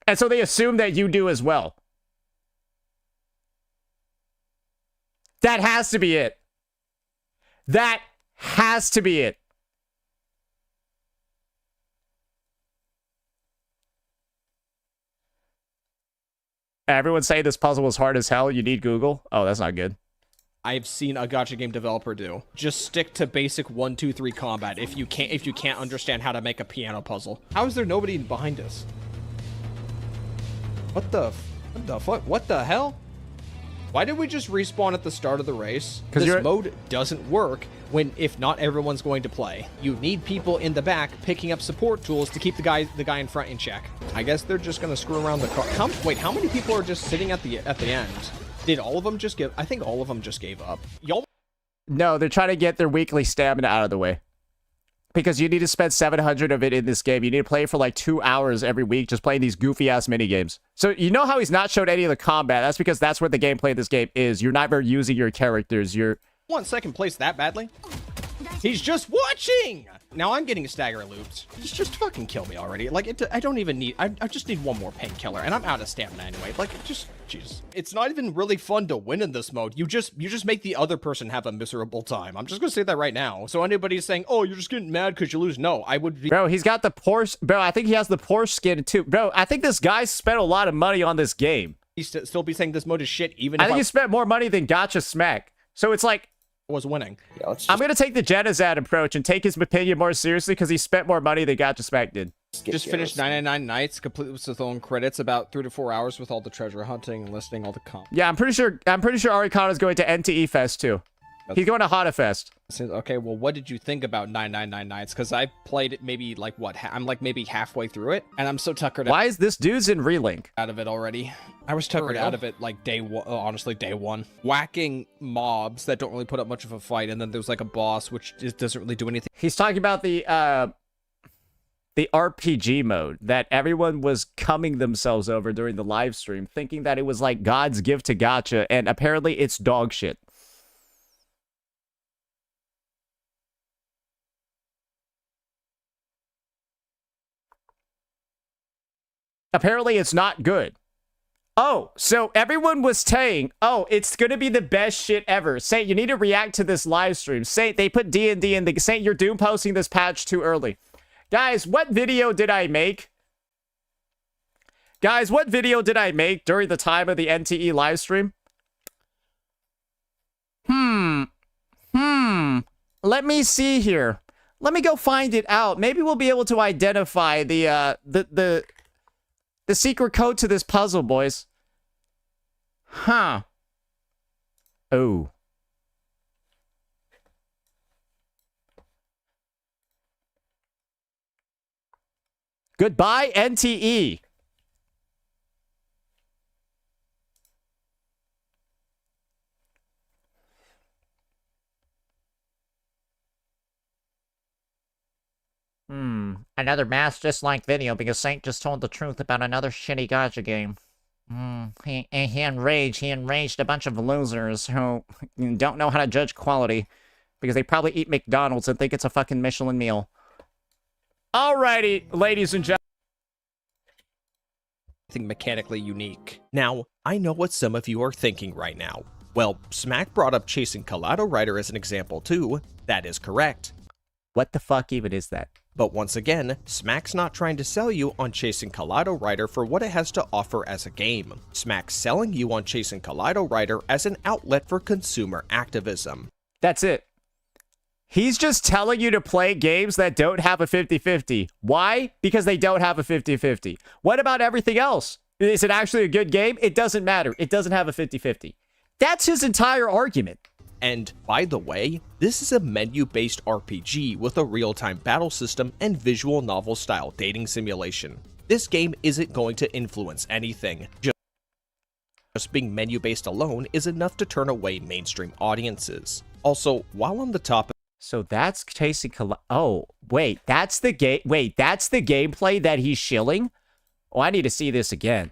And so they assume that you do as well. That has to be it. That has to be it. Everyone's saying this puzzle was hard as hell. You need Google. Oh, that's not good. I've seen a gacha game developer do. Just stick to basic 1, 2, 3 combat if you can't understand how to make a piano puzzle. How is there nobody behind us? What the fuck? What the hell? Why did we just respawn at the start of the race? This mode doesn't work if not everyone's going to play. You need people in the back picking up support tools to keep the guy in front in check. I guess they're just gonna screw around the car. Wait, how many people are just sitting at the end? Did all of them just give? I think all of them just gave up. Y'all. No, they're trying to get their weekly stamina out of the way. Because you need to spend 700 of it in this game. You need to play for like 2 hours every week just playing these goofy-ass minigames. So you know how he's not showed any of the combat? That's because that's what the gameplay of this game is. You're never using your characters. You're... Want second place that badly? He's just watching! Now I'm getting stagger looped. Just fucking kill me already. Like, I don't even need... I just need one more painkiller, and I'm out of stamina anyway. Like, just... Jeez. It's not even really fun to win in this mode. You just make the other person have a miserable time. I'm just gonna say that right now. So anybody's saying, oh, you're just getting mad because you lose. No, I would be... Bro, he's got the Porsche... Bro, I think he has the Porsche skin, too. Bro, I think this guy spent a lot of money on this game. He'd still be saying this mode is shit, even if I think he spent more money than Gacha Smack. So it's like... was winning. Yeah, I'm gonna take the Genizad approach and take his opinion more seriously because he spent more money than Gacha Smack did. Just finished 999 Nights, complete with his own credits, about 3 to 4 hours with all the treasure hunting and listing all the comp. Yeah, I'm pretty sure Arikano's going to NTE Fest too. He's going to Hana Fest. Okay, well, what did you think about 999 Nights? Because I played it maybe like what? I'm like maybe halfway through it, and I'm so tuckered. Why is this dude's in Relink? Out of it already. I was tuckered out of it like day one. Honestly, day one. Whacking mobs that don't really put up much of a fight, and then there's like a boss which just doesn't really do anything. He's talking about the RPG mode that everyone was cumming themselves over during the live stream, thinking that it was like God's gift to gacha, and apparently it's dog shit. Apparently it's not good. Oh, so everyone was saying, oh, it's going to be the best shit ever. Say, you need to react to this live stream. Say, they put D&D in the... Say, you're doom posting this patch too early. Guys, what video did I make? Guys, what video did I make during the time of the NTE live stream? Let me see here. Let me go find it out. Maybe we'll be able to identify the secret code to this puzzle, boys. Huh. Oh. Goodbye, NTE. Another mass dislike video because Saint just told the truth about another shitty gacha game. He enraged a bunch of losers who don't know how to judge quality because they probably eat McDonald's and think it's a fucking Michelin meal. Alrighty, ladies and gentlemen. Mechanically unique. Now, I know what some of you are thinking right now. Well, Smack brought up Chasing Kaleido Rider as an example too. That is correct. What the fuck even is that? But once again, Smack's not trying to sell you on Chasing Kaleido Rider for what it has to offer as a game. Smack's selling you on Chasing Kaleido Rider as an outlet for consumer activism. That's it. He's just telling you to play games that don't have a 50-50. Why? Because they don't have a 50-50. What about everything else? Is it actually a good game? It doesn't matter. It doesn't have a 50-50. That's his entire argument. And by the way, this is a menu-based RPG with a real-time battle system and visual novel-style dating simulation. This game isn't going to influence anything. Just being menu-based alone is enough to turn away mainstream audiences. Also, while on the topic, so that's Chasing Kaleido. Oh, wait, that's the game. Wait, that's the gameplay that he's shilling? Oh, I need to see this again.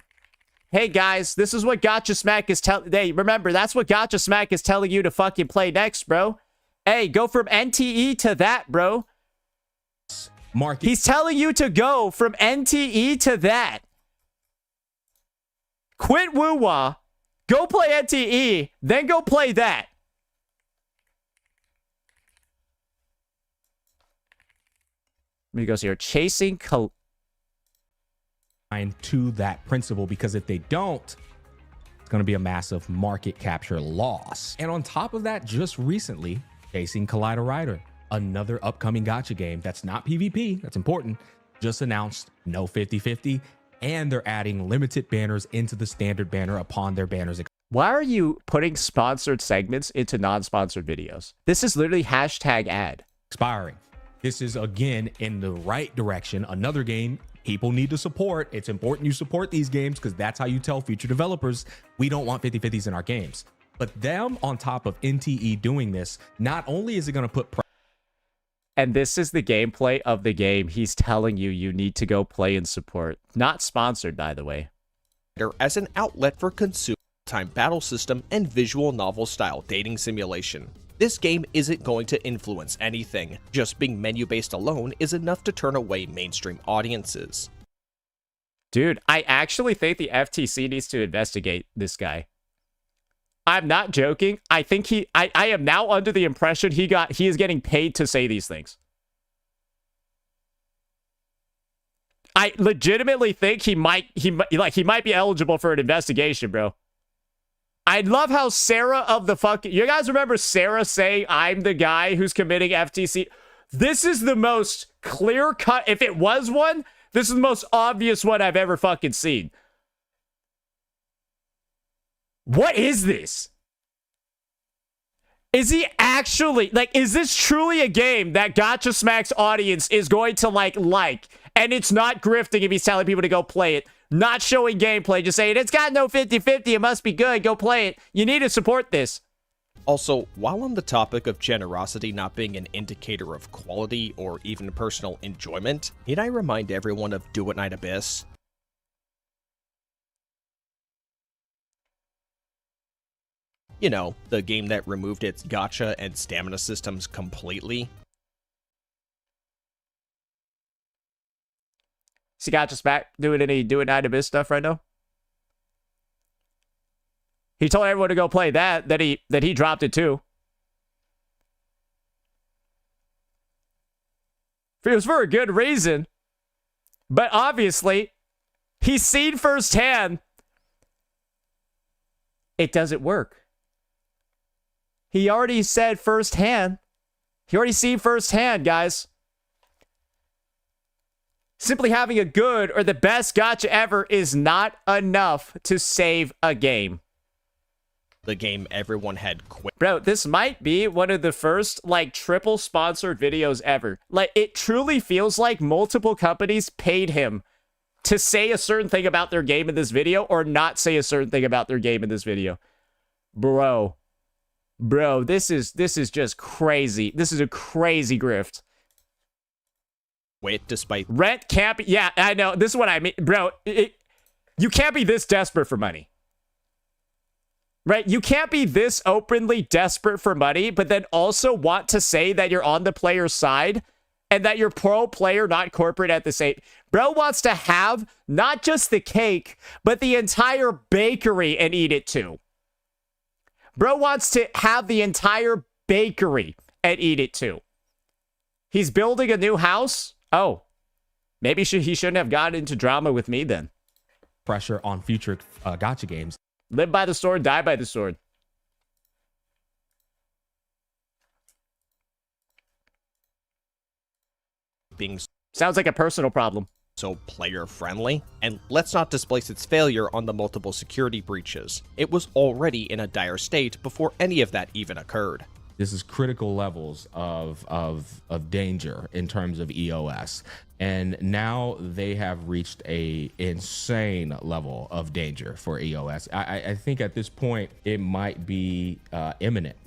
Hey guys, this is what Gacha Smack is telling. Hey, remember, that's what Gacha Smack is telling you to fucking play next, bro. Hey, go from NTE to that, bro. He's telling you to go from NTE to that. Quit woo-wah. Go play NTE, then go play that. Let me go here. Chasing Kaleido. To that principle, because if they don't, it's going to be a massive market capture loss. And on top of that, just recently, Chasing Kaleido Rider, another upcoming gacha game that's not PvP, that's important, just announced no 50-50, and they're adding limited banners into the standard banner upon their banners. Why are you putting sponsored segments into non-sponsored videos? This is literally hashtag ad. Expiring. This is, again, in the right direction. Another game people need to support. It's important you support these games because that's how you tell future developers we don't want 50-50s in our games. But them on top of NTE doing this, not only is it going to put... And this is the gameplay of the game he's telling you need to go play and support. Not sponsored, by the way. As an outlet for consumer time battle system and visual novel style dating simulation. This game isn't going to influence anything. Just being menu-based alone is enough to turn away mainstream audiences. Dude, I actually think the FTC needs to investigate this guy. I'm not joking. I think I am now under the impression he is getting paid to say these things. I legitimately think he might be eligible for an investigation, bro. I love how Sarah of the fucking... You guys remember Sarah saying, I'm the guy who's committing FTC? This is the most clear-cut... If it was one, this is the most obvious one I've ever fucking seen. What is this? Is he actually... Like, is this truly a game that Gacha Smack's audience is going to, like, and it's not grifting if he's telling people to go play it? Not showing gameplay, just saying, it's got no 50-50, it must be good, go play it. You need to support this. Also, while on the topic of generosity not being an indicator of quality or even personal enjoyment, need I remind everyone of Do It Night Abyss? You know, the game that removed its gacha and stamina systems completely. See Gacha Smack doing any Do It Night Abyss stuff right now? He told everyone to go play that he dropped it too. It was for a good reason. But obviously, He's seen firsthand. It doesn't work. He already said firsthand. He already seen firsthand, guys. Simply having a good or the best gacha ever is not enough to save a game. The game everyone had quit. Bro, this might be one of the first, like, triple sponsored videos ever. Like, it truly feels like multiple companies paid him to say a certain thing about their game in this video or not say a certain thing about their game in this video. Bro, this is just crazy. This is a crazy grift. Wait, despite rent can't be. Yeah, I know. This is what I mean, bro. You can't be this desperate for money. Right? You can't be this openly desperate for money, but then also want to say that you're on the player's side and that you're pro player, not corporate at the same. Bro wants to have not just the cake, but the entire bakery and eat it too. Bro wants to have the entire bakery and eat it too. He's building a new house. Oh, maybe he shouldn't have gotten into drama with me then. Pressure on future gacha games. Live by the sword, die by the sword. Sounds like a personal problem. So player friendly, and let's not displace its failure on the multiple security breaches. It was already in a dire state before any of that even occurred. This is critical levels of danger in terms of EOS. And now they have reached a insane level of danger for EOS. I think at this point, it might be imminent.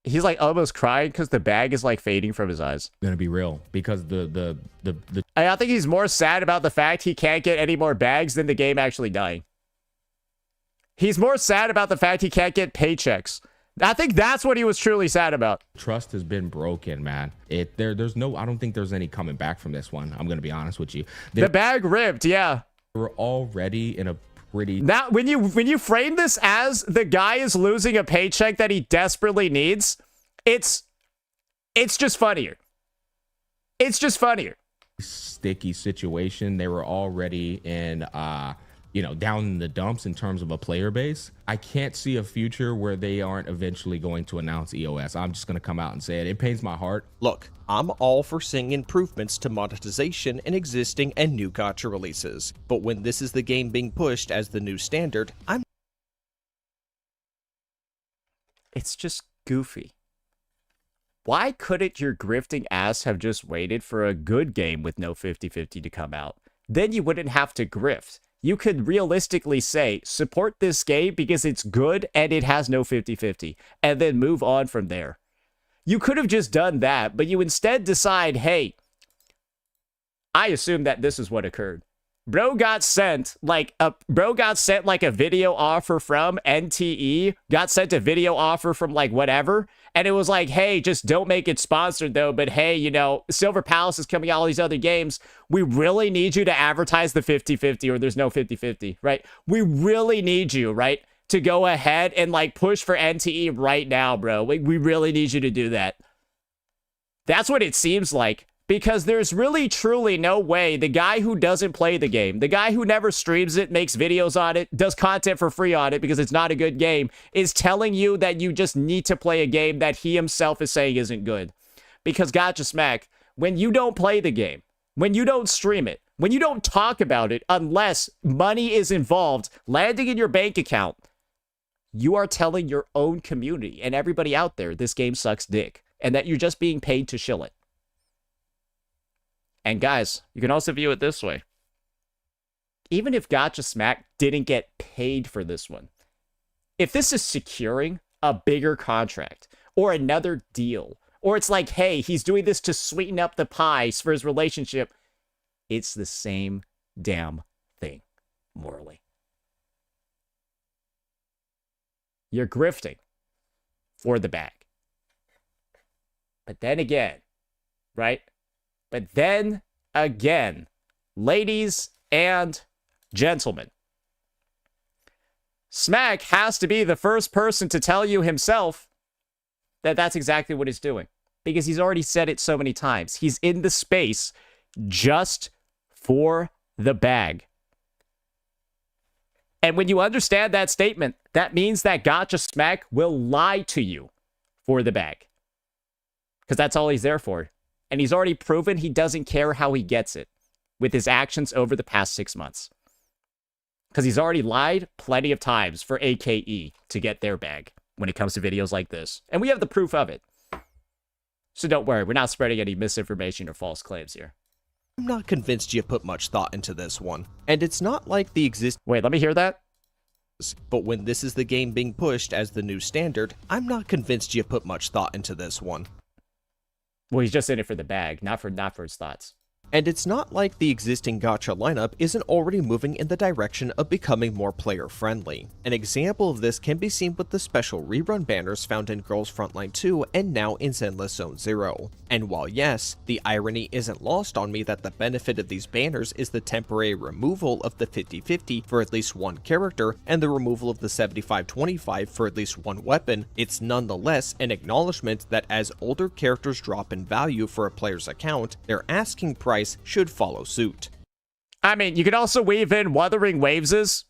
He's like almost crying because the bag is like fading from his eyes. Gonna be real because I think he's more sad about the fact he can't get any more bags than the game actually dying. He's more sad about the fact he can't get paychecks. I think that's what he was truly sad about. Trust has been broken, man. I don't think there's any coming back from this one. I'm gonna be honest with you. The bag ripped, yeah. We're already in a pretty. Now, when you frame this as the guy is losing a paycheck that he desperately needs, it's just funnier. It's just funnier. Sticky situation. They were already in down in the dumps in terms of a player base. I can't see a future where they aren't eventually going to announce EOS. I'm just going to come out and say it. It pains my heart. Look, I'm all for seeing improvements to monetization in existing and new gacha releases. But when this is the game being pushed as the new standard, It's just goofy. Why couldn't your grifting ass have just waited for a good game with no 50-50 to come out? Then you wouldn't have to grift. You could realistically say, support this game because it's good and it has no 50-50, and then move on from there. You could have just done that, but you instead decide, hey, I assume that this is what occurred. Bro got sent like a video offer from NTE, got sent a video offer from like whatever, and it was like, hey, just don't make it sponsored though, but hey, Silver Palace is coming out, all these other games. We really need you to advertise the 50-50 or there's no 50-50, right? We really need you, right, to go ahead and like push for NTE right now, bro. We really need you to do that. That's what it seems like. Because there's really, truly no way the guy who doesn't play the game, the guy who never streams it, makes videos on it, does content for free on it because it's not a good game, is telling you that you just need to play a game that he himself is saying isn't good. Because Gacha Smack, when you don't play the game, when you don't stream it, when you don't talk about it, unless money is involved, landing in your bank account, you are telling your own community and everybody out there this game sucks dick and that you're just being paid to shill it. And guys, you can also view it this way. Even if Gacha Smack didn't get paid for this one, if this is securing a bigger contract or another deal, or it's like, hey, he's doing this to sweeten up the pies for his relationship, it's the same damn thing, morally. You're grifting for the bag. But then again, right? But then again, ladies and gentlemen, Smack has to be the first person to tell you himself that that's exactly what he's doing. Because he's already said it so many times. He's in the space just for the bag. And when you understand that statement, that means that Gacha Smack will lie to you for the bag. Because that's all he's there for. And he's already proven he doesn't care how he gets it with his actions over the past 6 months. Because he's already lied plenty of times for AKE to get their bag when it comes to videos like this. And we have the proof of it. So don't worry, we're not spreading any misinformation or false claims here. I'm not convinced you put much thought into this one. And it's not like the Wait, let me hear that. But when this is the game being pushed as the new standard, I'm not convinced you put much thought into this one. Well, he's just in it for the bag, not for his thoughts. And it's not like the existing gacha lineup isn't already moving in the direction of becoming more player-friendly. An example of this can be seen with the special rerun banners found in Girls Frontline 2 and now in Zenless Zone 0. And while yes, the irony isn't lost on me that the benefit of these banners is the temporary removal of the 50-50 for at least one character and the removal of the 75-25 for at least one weapon, it's nonetheless an acknowledgement that as older characters drop in value for a player's account, their asking price should follow suit. I mean, you could also weave in Wuthering Waves'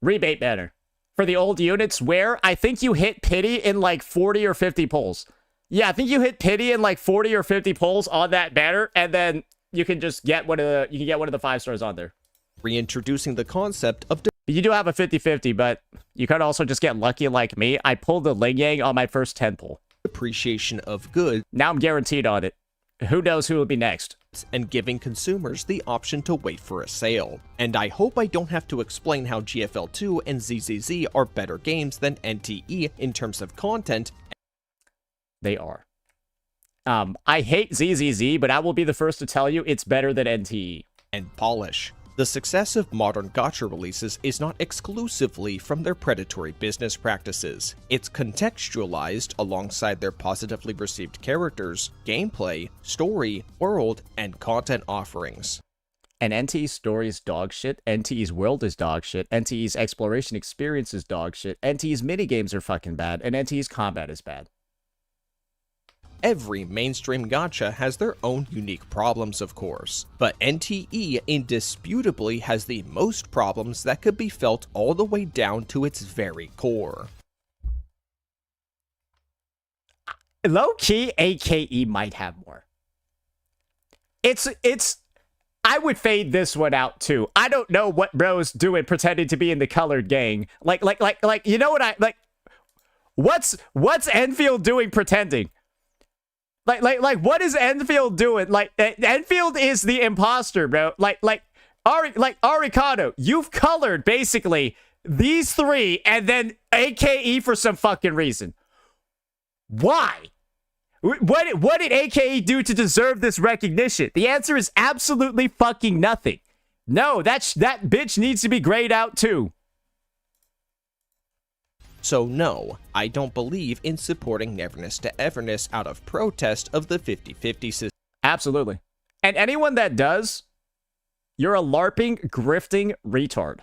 rebate banner for the old units where I think you hit pity in like 40 or 50 pulls. Yeah, I think you hit pity in like 40 or 50 pulls on that banner, and then you can just get one of the 5 stars on there. Reintroducing the concept of you do have a 50-50, but you could also just get lucky like me. I pulled the Ling Yang on my first 10 pull. Appreciation of good. Now I'm guaranteed on it. Who knows who will be next? And giving consumers the option to wait for a sale. And I hope I don't have to explain how GFL2 and Zzz's are better games than NTE in terms of content. They are. I hate Zzz's, but I will be the first to tell you it's better than NTE. And polish. The success of modern gacha releases is not exclusively from their predatory business practices. It's contextualized alongside their positively received characters, gameplay, story, world, and content offerings. And NTE's story is dog shit, NTE's world is dog shit, NTE's exploration experience is dog shit, NTE's minigames are fucking bad, and NTE's combat is bad. Every mainstream gacha has their own unique problems, of course, but NTE indisputably has the most problems that could be felt all the way down to its very core. Low-key, AKE might have more. I would fade this one out too. I don't know what bro's doing pretending to be in the colored gang. Like, you know what what's Enfield doing pretending? Like, what is Enfield doing? Like, Enfield is the imposter, bro. Like Arikado, you've colored basically these 3 and then AKE for some fucking reason. Why? What did AKE do to deserve this recognition? The answer is absolutely fucking nothing. No, that bitch needs to be grayed out too. So no, I don't believe in supporting Neverness to Everness out of protest of the 50-50 system. Absolutely. And anyone that does, you're a LARPing, grifting retard.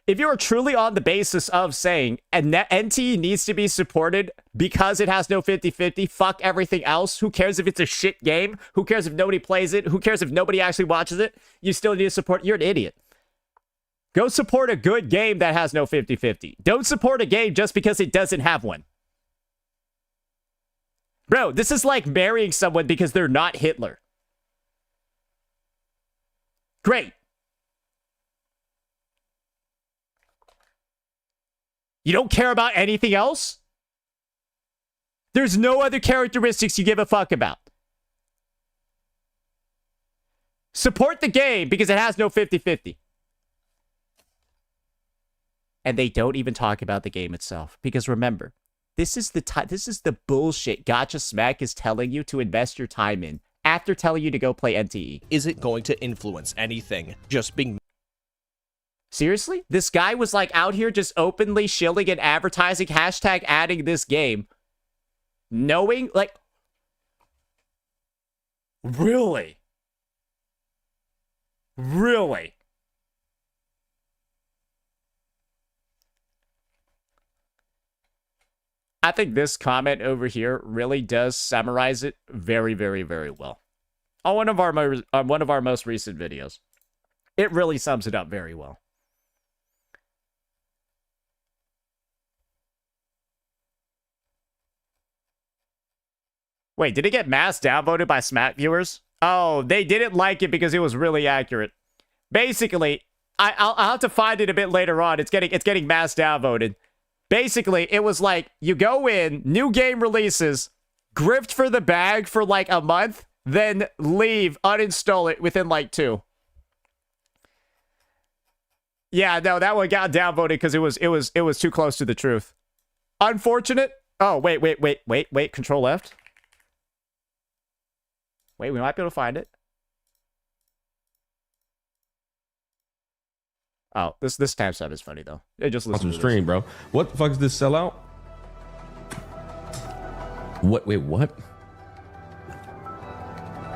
If you are truly on the basis of saying NT needs to be supported because it has no 50-50, fuck everything else, who cares if it's a shit game? Who cares if nobody plays it? Who cares if nobody actually watches it? You still need to support. You're an idiot. Go support a good game that has no 50-50. Don't support a game just because it doesn't have one. Bro, this is like marrying someone because they're not Hitler. Great. You don't care about anything else? There's no other characteristics you give a fuck about. Support the game because it has no 50-50. And they don't even talk about the game itself. Because remember, this is the bullshit Gacha Smack is telling you to invest your time in after telling you to go play NTE. Is it going to influence anything? Just being... Seriously? This guy was like out here just openly shilling and advertising, hashtag adding this game. Knowing, like... Really? Really? I think this comment over here really does summarize it very, very, very well. On one of our most recent videos. It really sums it up very well. Wait, did it get mass downvoted by Smack viewers? Oh, they didn't like it because it was really accurate. Basically, I'll have to find it a bit later on. It's getting mass downvoted. Basically, it was like, you go in, new game releases, grift for the bag for like a month, then leave, uninstall it within like 2. Yeah, no, that one got downvoted because it was too close to the truth. Unfortunate. Oh, wait. Control left. Wait, we might be able to find it. Oh, this timestamp is funny though. It just listen to stream, bro. What the fuck is this sellout? What? Wait, what?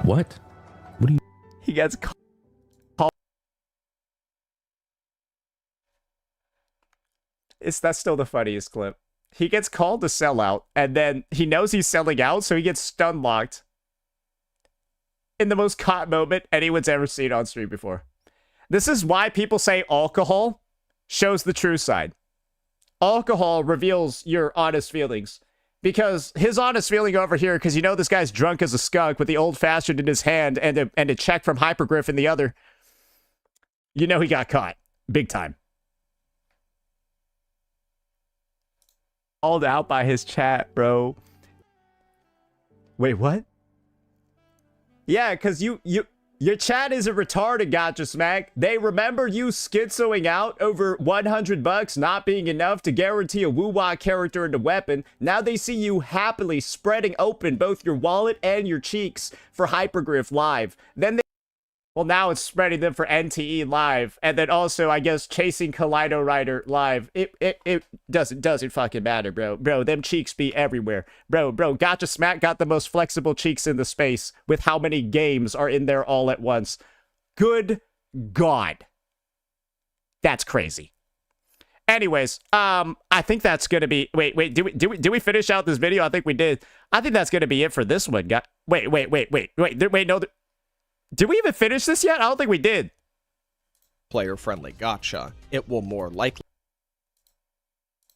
What? What do you? He gets called. That's still the funniest clip. He gets called to sell out, and then he knows he's selling out, so he gets stun locked. In the most caught moment anyone's ever seen on stream before. This is why people say alcohol shows the true side. Alcohol reveals your honest feelings. Because his honest feeling over here, because you know this guy's drunk as a skunk with the old-fashioned in his hand and a check from Hypergriff in the other. You know he got caught. Big time. Called out by his chat, bro. Wait, what? Yeah, because your chat is a retarded, Gacha Smack. They remember you schizoing out over $100 not being enough to guarantee a Woo-Wah character and a weapon. Now they see you happily spreading open both your wallet and your cheeks for Hypergriff Live. Then they... Well, now it's spreading them for NTE Live. And then also, I guess, chasing Kaleido Rider Live. It doesn't fucking matter, bro. Bro, them cheeks be everywhere. Bro, Gacha Smack got the most flexible cheeks in the space with how many games are in there all at once. Good God. That's crazy. Anyways, I think that's gonna be... Wait, did we finish out this video? I think we did. I think that's gonna be it for this one. Wait, no... Did we even finish this yet? I don't think we did. Player-friendly gacha. It will more likely...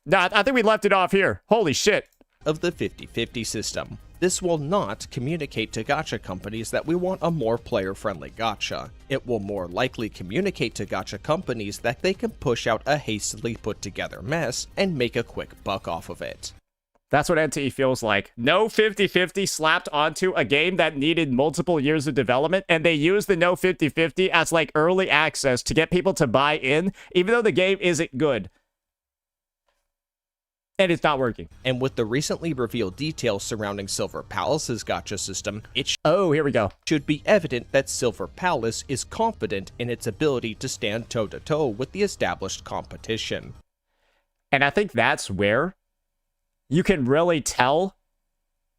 Nah, I think we left it off here. Holy shit. ...of the 50-50 system. This will not communicate to gacha companies that we want a more player-friendly gacha. It will more likely communicate to gacha companies that they can push out a hastily put-together mess and make a quick buck off of it. That's what NTE feels like. No 50-50 slapped onto a game that needed multiple years of development, and they use the no 50-50 as like early access to get people to buy in, even though the game isn't good. And it's not working. And with the recently revealed details surrounding Silver Palace's gacha system, it here we go. Should be evident that Silver Palace is confident in its ability to stand toe-to-toe with the established competition. And I think that's where you can really tell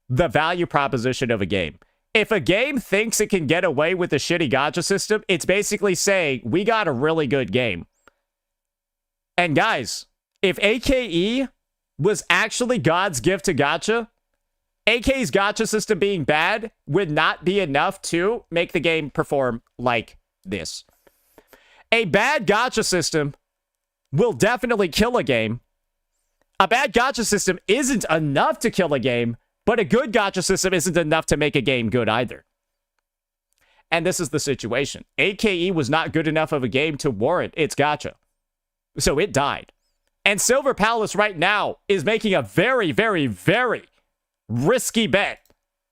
the value proposition of a game. If a game thinks it can get away with a shitty gacha system, it's basically saying, we got a really good game. And guys, if AKE was actually God's gift to gacha, AK's gacha system being bad would not be enough to make the game perform like this. A bad gacha system will definitely kill a game. A bad gacha system isn't enough to kill a game, but a good gacha system isn't enough to make a game good either. And this is the situation. AKE was not good enough of a game to warrant its gacha. So it died. And Silver Palace right now is making a very, very, very risky bet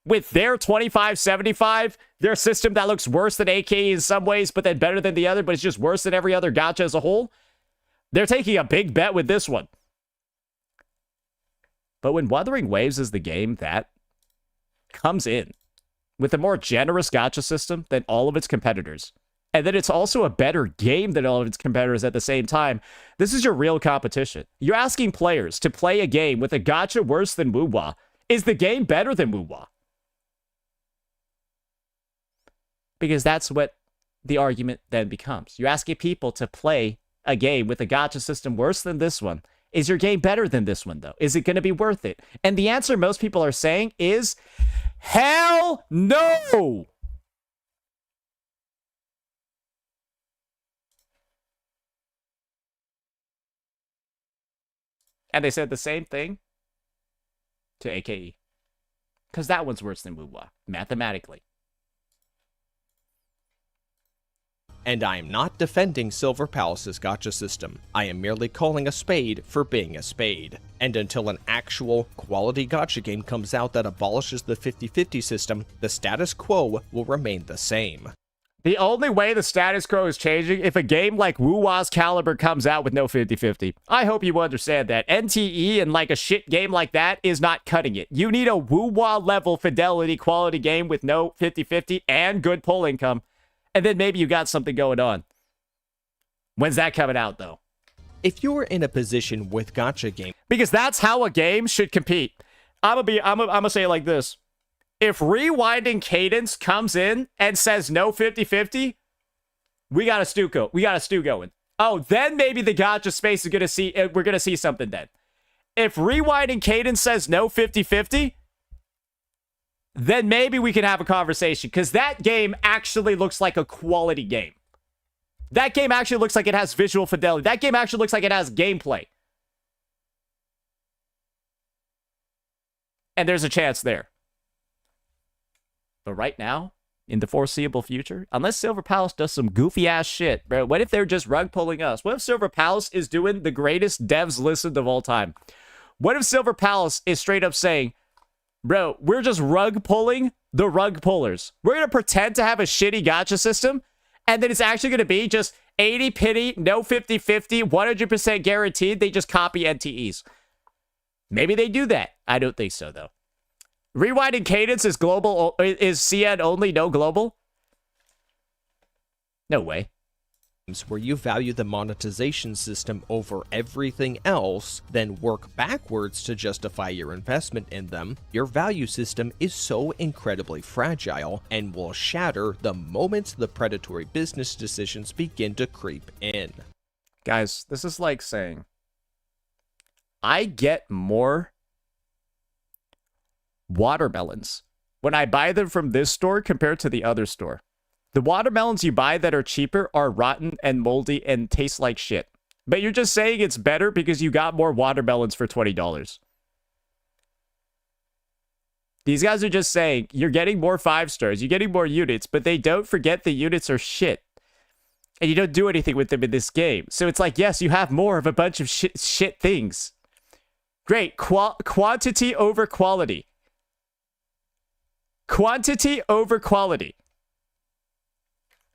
with their 2575, their system that looks worse than AKE in some ways, but then better than the other, but it's just worse than every other gacha as a whole. They're taking a big bet with this one. But when Wuthering Waves is the game that comes in with a more generous gacha system than all of its competitors, and then it's also a better game than all of its competitors at the same time, this is your real competition. You're asking players to play a game with a gacha worse than Woo-Wah. Is the game better than Woo-Wah? Because that's what the argument then becomes. You're asking people to play a game with a gacha system worse than this one. Is your game better than this one, though? Is it going to be worth it? And the answer most people are saying is, hell no! And they said the same thing to AKE. Because that one's worse than Woo-Wah, mathematically. And I am not defending Silver Palace's gacha system. I am merely calling a spade for being a spade. And until an actual quality gacha game comes out that abolishes the 50-50 system, the status quo will remain the same. The only way the status quo is changing if a game like Woo-Wah's caliber comes out with no 50-50. I hope you understand that. NTE and like a shit game like that is not cutting it. You need a Woo-Wah level fidelity quality game with no 50-50 and good pull income. And then maybe you got something going on. When's that coming out, though? If you're in a position with gacha game, because that's how a game should compete. I'm gonna say it like this. If Rewinding Cadence comes in and says no 50-50, we got a stew going. Oh, then maybe the gacha space is we're gonna see something then. If Rewinding Cadence says no 50-50, then maybe we can have a conversation, because that game actually looks like a quality game. That game actually looks like it has visual fidelity. That game actually looks like it has gameplay. And there's a chance there. But right now, in the foreseeable future, unless Silver Palace does some goofy-ass shit, bro, what if they're just rug-pulling us? What if Silver Palace is doing the greatest devs listened of all time? What if Silver Palace is straight up saying, bro, we're just rug-pulling the rug-pullers. We're going to pretend to have a shitty gacha system, and then it's actually going to be just 80 pity, no 50-50, 100% guaranteed. They just copy NTEs. Maybe they do that. I don't think so, though. Rewinding Cadence is global, is CN only, no global? No way. Where you value the monetization system over everything else, then work backwards to justify your investment in them, your value system is so incredibly fragile and will shatter the moment the predatory business decisions begin to creep in. Guys, this is like saying, I get more watermelons when I buy them from this store compared to the other store. The watermelons you buy that are cheaper are rotten and moldy and taste like shit. But you're just saying it's better because you got more watermelons for $20. These guys are just saying you're getting more 5 stars, you're getting more units, but they don't forget the units are shit. And you don't do anything with them in this game. So it's like, yes, you have more of a bunch of shit things. Great. Quantity over quality. Quantity over quality.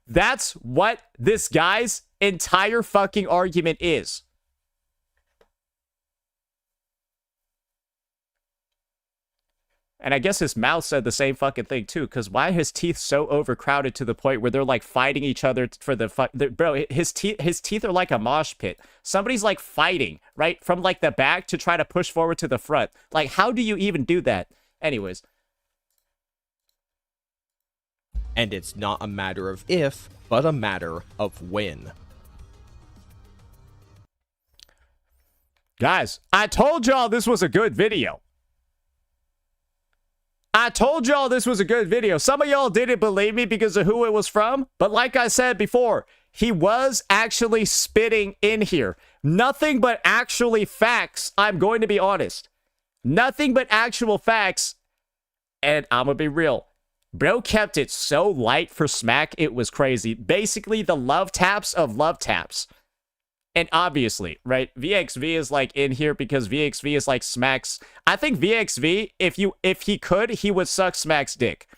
That's what this guy's entire fucking argument is. And I guess his mouth said the same fucking thing too, because why are his teeth so overcrowded to the point where they're like fighting each other for the bro, his teeth are like a mosh pit. Somebody's like fighting, right? From like the back to try to push forward to the front. Like, how do you even do that? Anyways. And it's not a matter of if, but a matter of when. Guys, I told y'all this was a good video. I told y'all this was a good video. Some of y'all didn't believe me because of who it was from. But like I said before, he was actually spitting in here. Nothing but actually facts. I'm going to be honest. Nothing but actual facts. And I'm going to be real. Bro kept it so light for Smack, it was crazy. Basically, the love taps of love taps. And obviously, right, VXV is like in here because VXV is like Smack's. I think VXV, if he could, he would suck Smack's dick.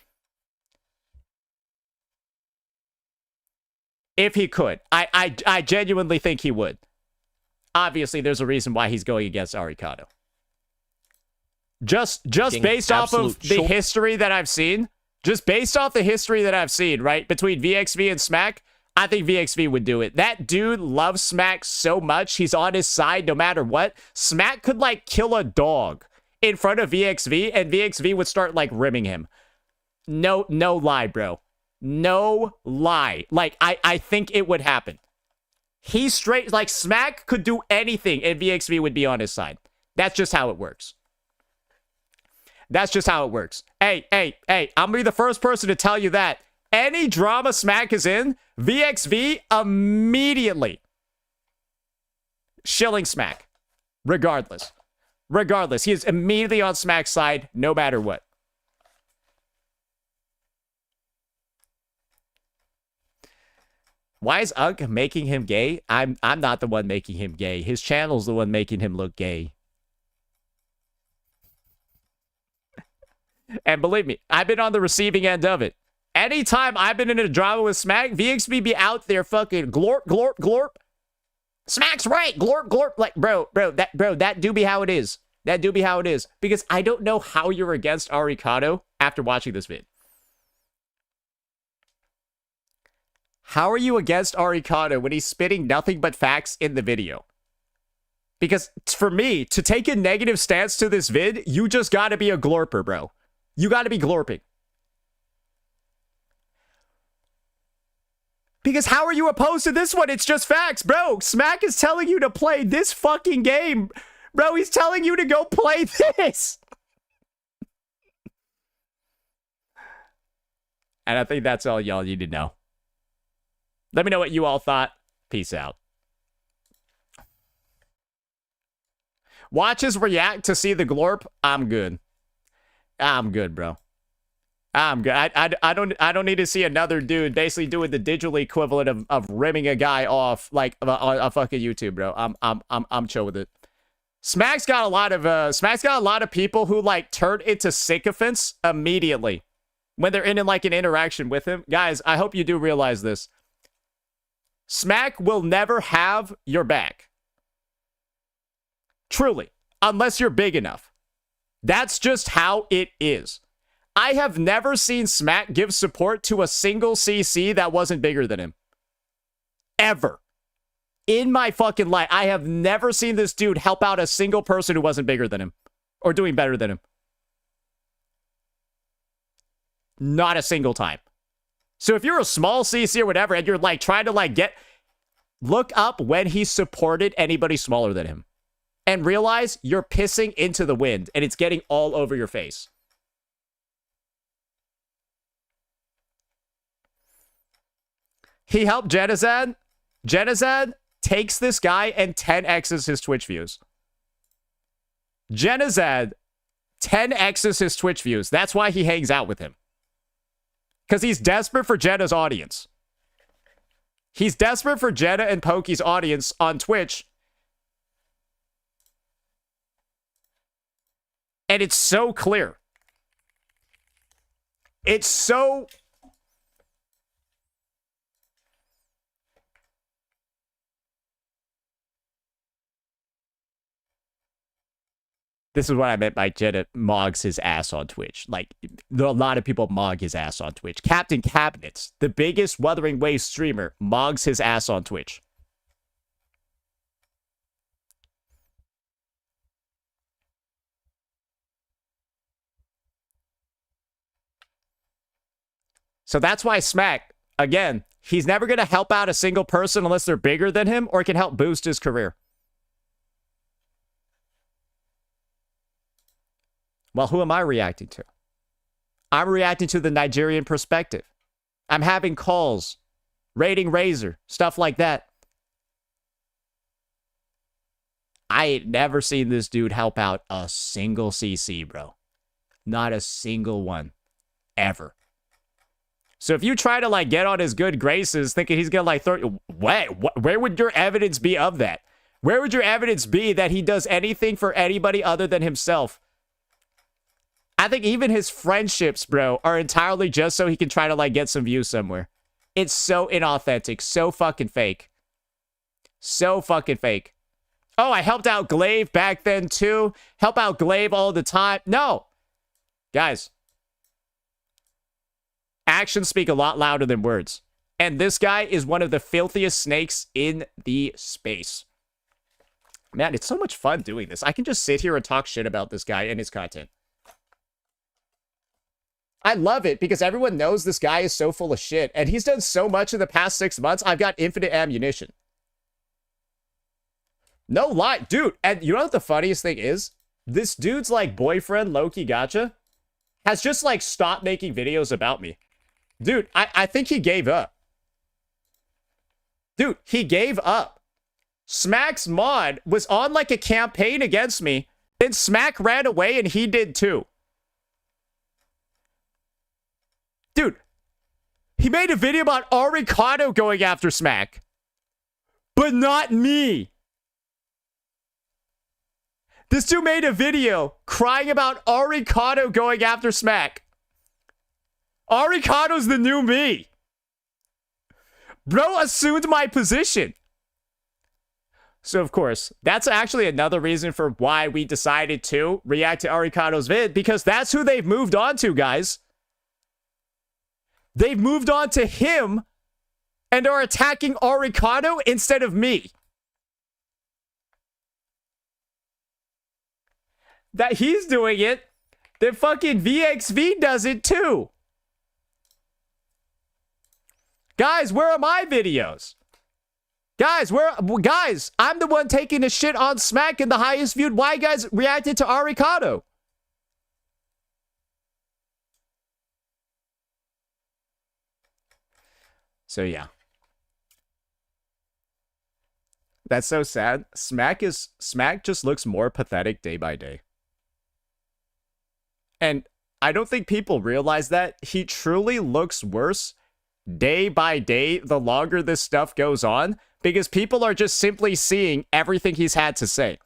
If he could. I genuinely think he would. Obviously, there's a reason why he's going against Arikado. Just based off of the history that I've seen, right, between VXV and Smack, I think VXV would do it. That dude loves Smack so much, he's on his side no matter what. Smack could, like, kill a dog in front of VXV, and VXV would start, like, rimming him. No lie, bro. No lie. Like, I think it would happen. He's straight, like, Smack could do anything, and VXV would be on his side. That's just how it works. That's just how it works. Hey, I'm gonna be the first person to tell you that. Any drama Smack is in, VXV immediately shilling Smack. Regardless. He is immediately on Smack's side, no matter what. Why is Ugg making him gay? I'm not the one making him gay. His channel's the one making him look gay. And believe me, I've been on the receiving end of it. Anytime I've been in a drama with Smack, VXB be out there fucking glorp, glorp, glorp. Smack's right, glorp, glorp. Like, bro, that do be how it is. That do be how it is. Because I don't know how you're against Arikado after watching this vid. How are you against Arikado when he's spitting nothing but facts in the video? Because for me, to take a negative stance to this vid, you just gotta be a glorper, bro. You gotta be glorping. Because how are you opposed to this one? It's just facts, bro. Smack is telling you to play this fucking game. Bro, he's telling you to go play this. And I think that's all y'all need to know. Let me know what you all thought. Peace out. Watch us react to see the glorp. I'm good. I'm good, bro. I'm good. I don't need to see another dude basically doing the digital equivalent of rimming a guy off like on a fucking YouTube, bro. I'm chill with it. Smack's got a lot of people who like turn into sycophants immediately when they're in like an interaction with him. Guys, I hope you do realize this. Smack will never have your back. Truly, unless you're big enough. That's just how it is. I have never seen Smack give support to a single CC that wasn't bigger than him. Ever. In my fucking life, I have never seen this dude help out a single person who wasn't bigger than him. Or doing better than him. Not a single time. So if you're a small CC or whatever, and you're like trying to like look up when he supported anybody smaller than him. And realize you're pissing into the wind and it's getting all over your face. He helped Genazad. Genazad takes this guy and 10x's his Twitch views. Genazad 10x's his Twitch views. That's why he hangs out with him. Because he's desperate for Jenna's audience. He's desperate for Jenna and Pokey's audience on Twitch. And it's so clear. It's so... This is what I meant by Jenna mogs his ass on Twitch. Like, a lot of people mog his ass on Twitch. Captain Cabinets, the biggest Wuthering Waves streamer, mogs his ass on Twitch. So that's why Smack, again, he's never going to help out a single person unless they're bigger than him or can help boost his career. Well, who am I reacting to? I'm reacting to the Nigerian perspective. I'm having calls, rating Razor, stuff like that. I ain't never seen this dude help out a single CC, bro. Not a single one. Ever. So if you try to, like, get on his good graces thinking he's gonna, like, where would your evidence be of that? Where would your evidence be that he does anything for anybody other than himself? I think even his friendships, bro, are entirely just so he can try to, like, get some views somewhere. It's so inauthentic. So fucking fake. So fucking fake. Oh, I helped out Glaive back then, too. Help out Glaive all the time. No. Guys. Actions speak a lot louder than words. And this guy is one of the filthiest snakes in the space. Man, it's so much fun doing this. I can just sit here and talk shit about this guy and his content. I love it because everyone knows this guy is so full of shit. And he's done so much in the past 6 months, I've got infinite ammunition. No lie. Dude, and you know what the funniest thing is? This dude's, like, boyfriend, Loki Gacha, has just, like, stopped making videos about me. Dude, I think he gave up. Dude, he gave up. Smack's mod was on, like, a campaign against me. Then Smack ran away and he did too. Dude, He made a video about Arikado going after Smack. But not me. This dude made a video crying about Arikado going after Smack. Arikado's the new me. Bro assumed my position. So, of course, that's actually another reason for why we decided to react to Arikado's vid, because that's who they've moved on to, guys. They've moved on to him and are attacking Arikado instead of me. That he's doing it, then fucking VXV does it too. Guys, where are my videos? Guys, I'm the one taking a shit on Smack and the highest viewed. Why guys reacted to Arikado? So yeah. That's so sad. Smack just looks more pathetic day by day. And I don't think people realize that he truly looks worse day by day the longer this stuff goes on, because people are just simply seeing everything he's had to say.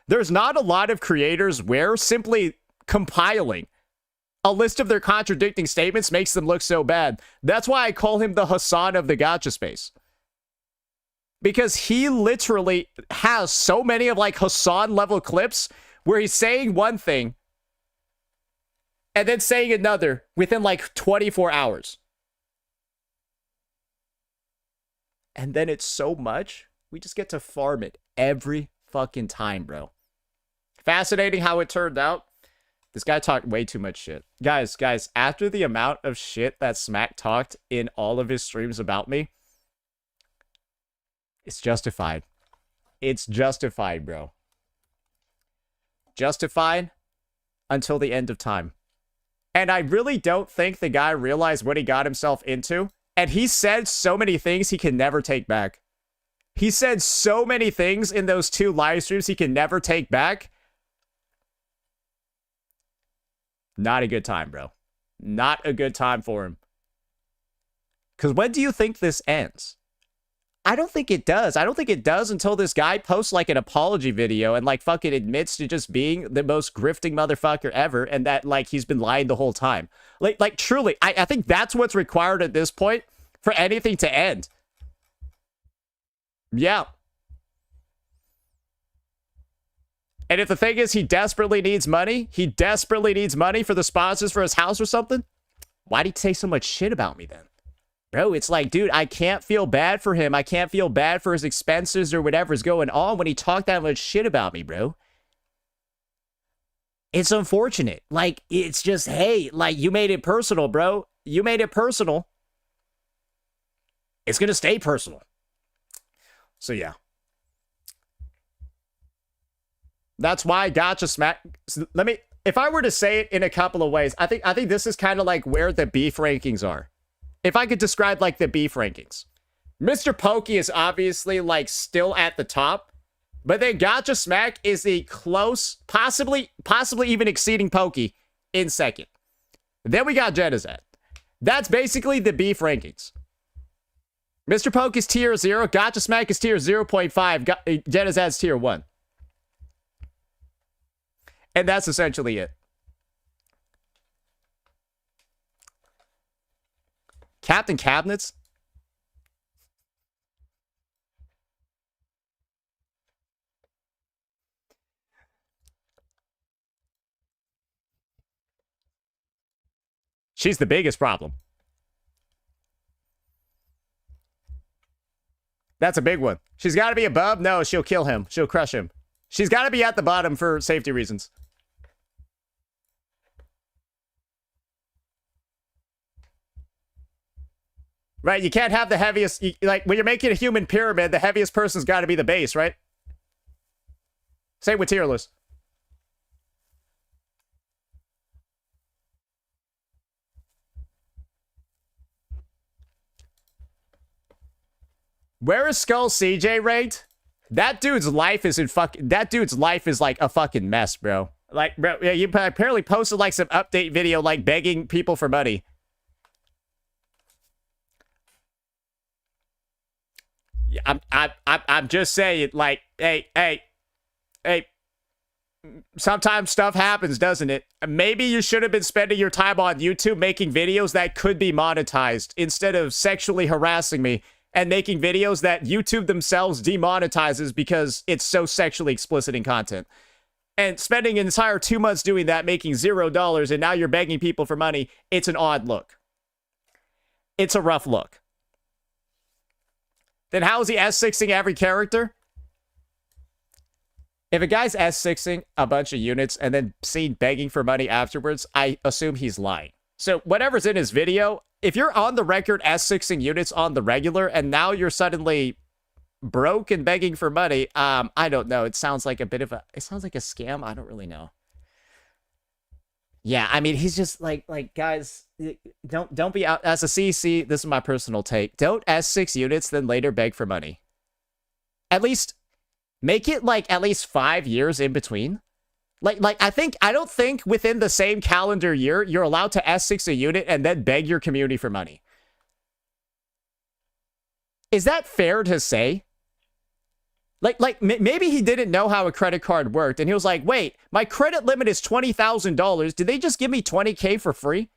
There's not a lot of creators where simply compiling a list of their contradicting statements makes them look so bad. That's why I call him the Hassan of the gacha space. Because he literally has so many of like Hassan level clips where he's saying one thing and then saying another within like 24 hours. And then it's so much, we just get to farm it every fucking time, bro. Fascinating how it turned out. This guy talked way too much shit. Guys, after the amount of shit that Smack talked in all of his streams about me, it's justified. It's justified, bro. Justified until the end of time. And I really don't think the guy realized what he got himself into. And he said so many things he can never take back. He said so many things in those 2 live streams he can never take back. Not a good time, bro. Not a good time for him. Because when do you think this ends? I don't think it does. I don't think it does until this guy posts like an apology video and like fucking admits to just being the most grifting motherfucker ever, and that like he's been lying the whole time. Like truly, I think that's what's required at this point for anything to end. Yeah. And if the thing is he desperately needs money for the sponsors for his house or something, why'd he say so much shit about me then? Bro, it's like, dude, I can't feel bad for him. I can't feel bad for his expenses or whatever's going on when he talked that much shit about me, bro. It's unfortunate. Like, it's just, hey, like, you made it personal, bro. You made it personal. It's gonna stay personal. So, yeah. That's why Gacha Smack... If I were to say it in a couple of ways, I think this is kind of like where the beef rankings are. If I could describe like the beef rankings, Mr. Pokey is obviously like still at the top, but then Gacha Smack is the close, possibly even exceeding Pokey in second. Then we got Zzz'S. That's basically the beef rankings. Mr. Poke is tier 0, Gacha Smack is tier 0.5, Zzz's is tier 1. And that's essentially it. Captain Cabinets? She's the biggest problem. That's a big one. She's got to be above? No, she'll kill him. She'll crush him. She's got to be at the bottom for safety reasons. Right, you can't have the heaviest... Like, when you're making a human pyramid, the heaviest person's got to be the base, right? Same with tier list. Where is Skull CJ ranked? That dude's life is in That dude's life is like a fucking mess, bro. Like, bro, yeah, you apparently posted like some update video, like begging people for money. I'm just saying, like, hey. Sometimes stuff happens, doesn't it? Maybe you should have been spending your time on YouTube making videos that could be monetized instead of sexually harassing me and making videos that YouTube themselves demonetizes because it's so sexually explicit in content. And spending an entire 2 months doing that, making $0, and now you're begging people for money. It's an odd look. It's a rough look. Then how is he S6ing every character? If a guy's S6ing a bunch of units and then seen begging for money afterwards, I assume he's lying. So whatever's in his video, if you're on the record S6ing units on the regular and now you're suddenly broke and begging for money, I don't know. It sounds like a scam. I don't really know. Yeah, I mean, he's just like guys, don't be out as a CC. This is my personal take. Don't S6 units, then later beg for money. At least make it like at least 5 years in between. I don't think within the same calendar year you're allowed to S6 a unit and then beg your community for money. Is that fair to say? Maybe he didn't know how a credit card worked and he was like, wait, my credit limit is $20,000. Did they just give me 20K for free?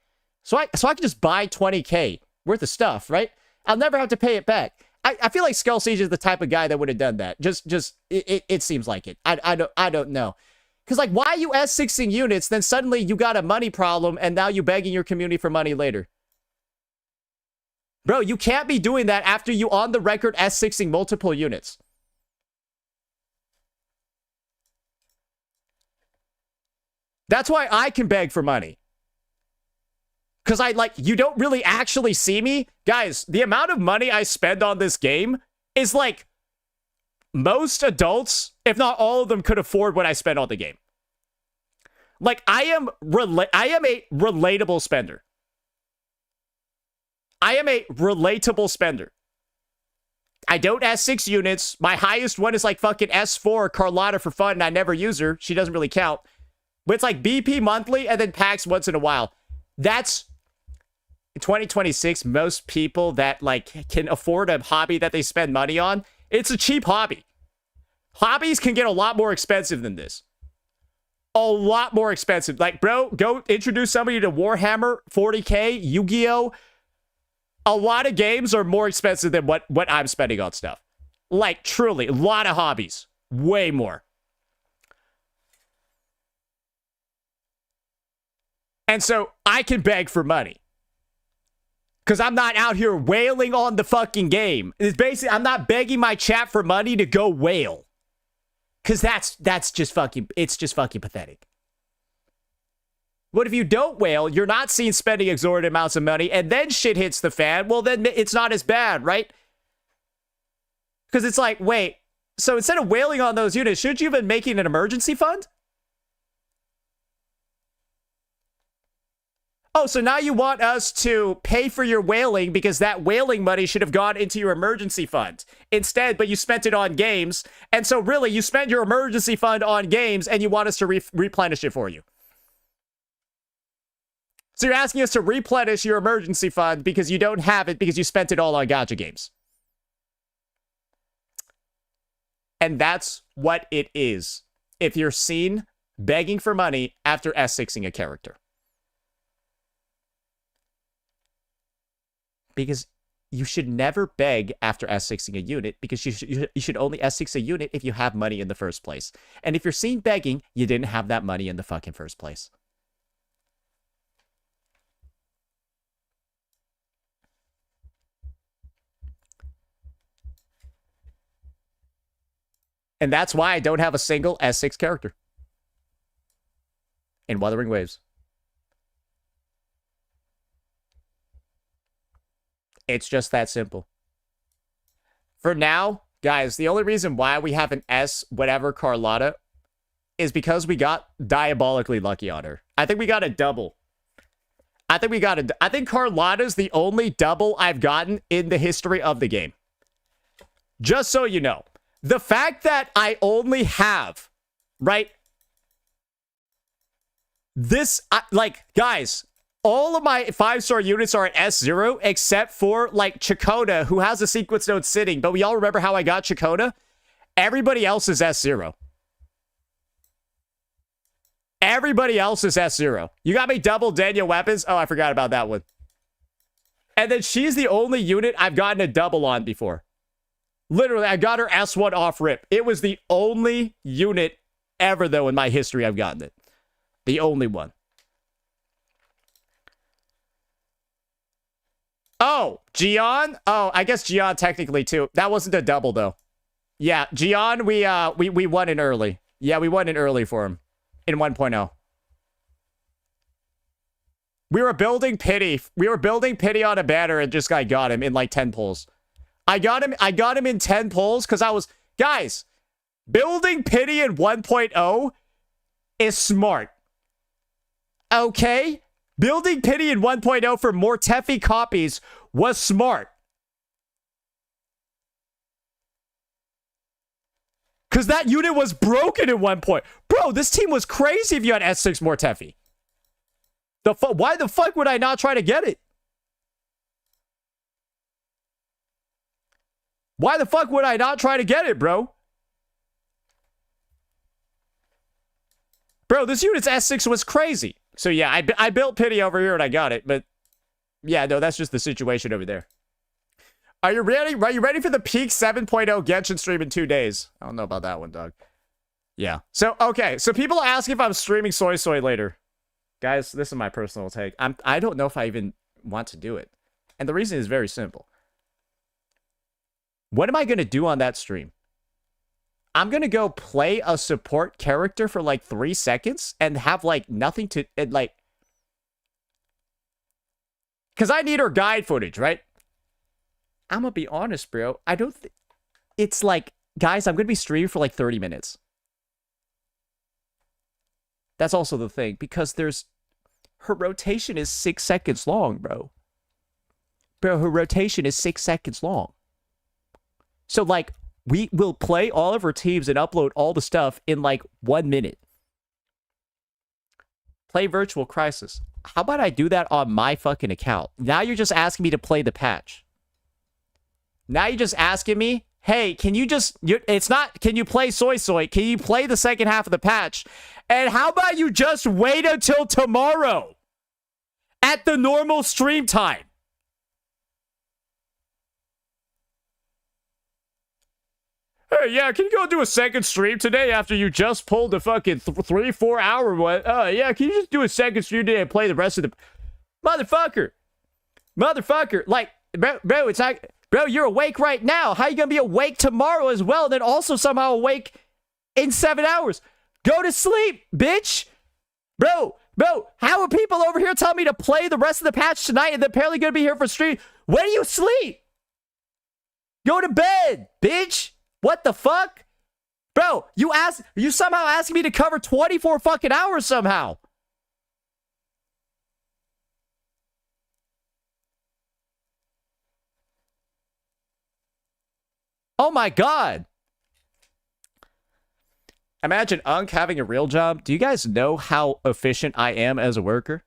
So I can just buy 20K worth of stuff, right? I'll never have to pay it back. I feel like Skull Siege is the type of guy that would have done that. It seems like it. I don't know. Because, like, why are you S6ing units, then suddenly you got a money problem, and now you begging your community for money later? Bro, you can't be doing that after you on the record S6ing multiple units. That's why I can beg for money. Because you don't really actually see me. Guys, the amount of money I spend on this game is like most adults, if not all of them, could afford what I spend on the game. Like, I am a relatable spender. I am a relatable spender. I don't S6 units. My highest one is like fucking S4 Carlotta for fun, and I never use her. She doesn't really count. But it's like BP monthly and then packs once in a while. That's 2026. Most people that like can afford a hobby that they spend money on, it's a cheap hobby. Hobbies can get a lot more expensive than this. A lot more expensive. Like, bro, go introduce somebody to Warhammer 40K, Yu-Gi-Oh! A lot of games are more expensive than what I'm spending on stuff. Like, truly, a lot of hobbies. Way more. And so I can beg for money. Because I'm not out here wailing on the fucking game. It's basically, I'm not begging my chat for money to go wail. Because that's just fucking, it's just fucking pathetic. But if you don't wail, you're not seen spending exorbitant amounts of money, and then shit hits the fan, well, then it's not as bad, right? Because it's like, wait, so instead of wailing on those units, shouldn't you have been making an emergency fund? Oh, so now you want us to pay for your whaling because that whaling money should have gone into your emergency fund instead, but you spent it on games. And so really, you spent your emergency fund on games and you want us to replenish it for you. So you're asking us to replenish your emergency fund because you don't have it because you spent it all on gacha games. And that's what it is if you're seen begging for money after S6ing a character. Because you should never beg after S6ing a unit because you should only S6 a unit if you have money in the first place. And if you're seen begging, you didn't have that money in the fucking first place. And that's why I don't have a single S6 character in Wuthering Waves. It's just that simple. For now, guys, the only reason why we have an S whatever Carlotta is because we got diabolically lucky on her. I think we got a double. I think Carlotta's the only double I've gotten in the history of the game. Just so you know. The fact that I only have, right? This, like, guys, All of my 5-star units are at S0, except for, like, Chakota, who has a sequence node sitting. But we all remember how I got Chakota? Everybody else is S0. Everybody else is S0. You got me double Daniel weapons? Oh, I forgot about that one. And then she's the only unit I've gotten a double on before. Literally, I got her S1 off rip. It was the only unit ever, though, in my history I've gotten it. The only one. Oh, Gian? Oh, I guess Gian technically, too. That wasn't a double, though. Yeah, Gian, we won in early. Yeah, we won in early for him. In 1.0. We were building pity. We were building pity on a banner and just got him in like 10 pulls. I got him in 10 pulls because I was... Guys, building pity in 1.0 is smart. Okay? Building pity in 1.0 for more Teffy copies was smart. Because that unit was broken at one point. Bro, this team was crazy if you had S6 more Teffy. Why the fuck would I not try to get it? Why the fuck would I not try to get it, bro? Bro, this unit's S6 was crazy. So yeah, I built pity over here and I got it. But yeah, no, that's just the situation over there. Are you ready? Are you ready for the peak 7.0 Genshin stream in 2 days? I don't know about that one, dog. Yeah. So, okay. So people ask if I'm streaming Suisui later. Guys, this is my personal take. I don't know if I even want to do it. And the reason is very simple. What am I going to do on that stream? I'm going to go play a support character for like 3 seconds and have like nothing to, like... Because I need her guide footage, right? I'm going to be honest, bro. I don't think... It's like, guys, I'm going to be streaming for like 30 minutes. That's also the thing, because there's... Her rotation is 6 seconds long, bro. Bro, her rotation is 6 seconds long. So, like, we will play all of her teams and upload all the stuff in, like, 1 minute. Play Virtual Crisis. How about I do that on my fucking account? Now you're just asking me to play the patch. Now you're just asking me, hey, can you just... It's not, can you play Suisui? Can you play the second half of the patch? And how about you just wait until tomorrow? At the normal stream time. Hey, yeah, can you go do a second stream today after you just pulled the fucking 3-4 hour one? Yeah, can you just do a second stream today and play the rest of the... Motherfucker. Like, bro, it's not... Bro, you're awake right now. How are you going to be awake tomorrow as well, and then also somehow awake in 7 hours? Go to sleep, bitch. Bro, how are people over here telling me to play the rest of the patch tonight and they're apparently going to be here for stream? When do you sleep? Go to bed, bitch. What the fuck? Bro, you somehow asking me to cover 24 fucking hours somehow. Oh my god. Imagine Unk having a real job. Do you guys know how efficient I am as a worker?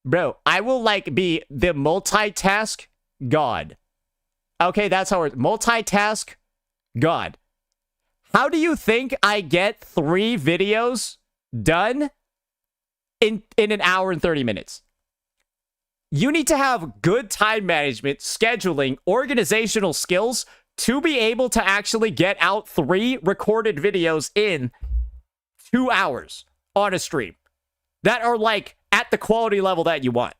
Bro, I will like be the multitask god. Okay, that's how it's multitask god. How do you think I get 3 videos done in an hour and 30 minutes? You need to have good time management, scheduling, organizational skills to be able to actually get out 3 recorded videos in 2 hours on a stream that are like at the quality level that you want.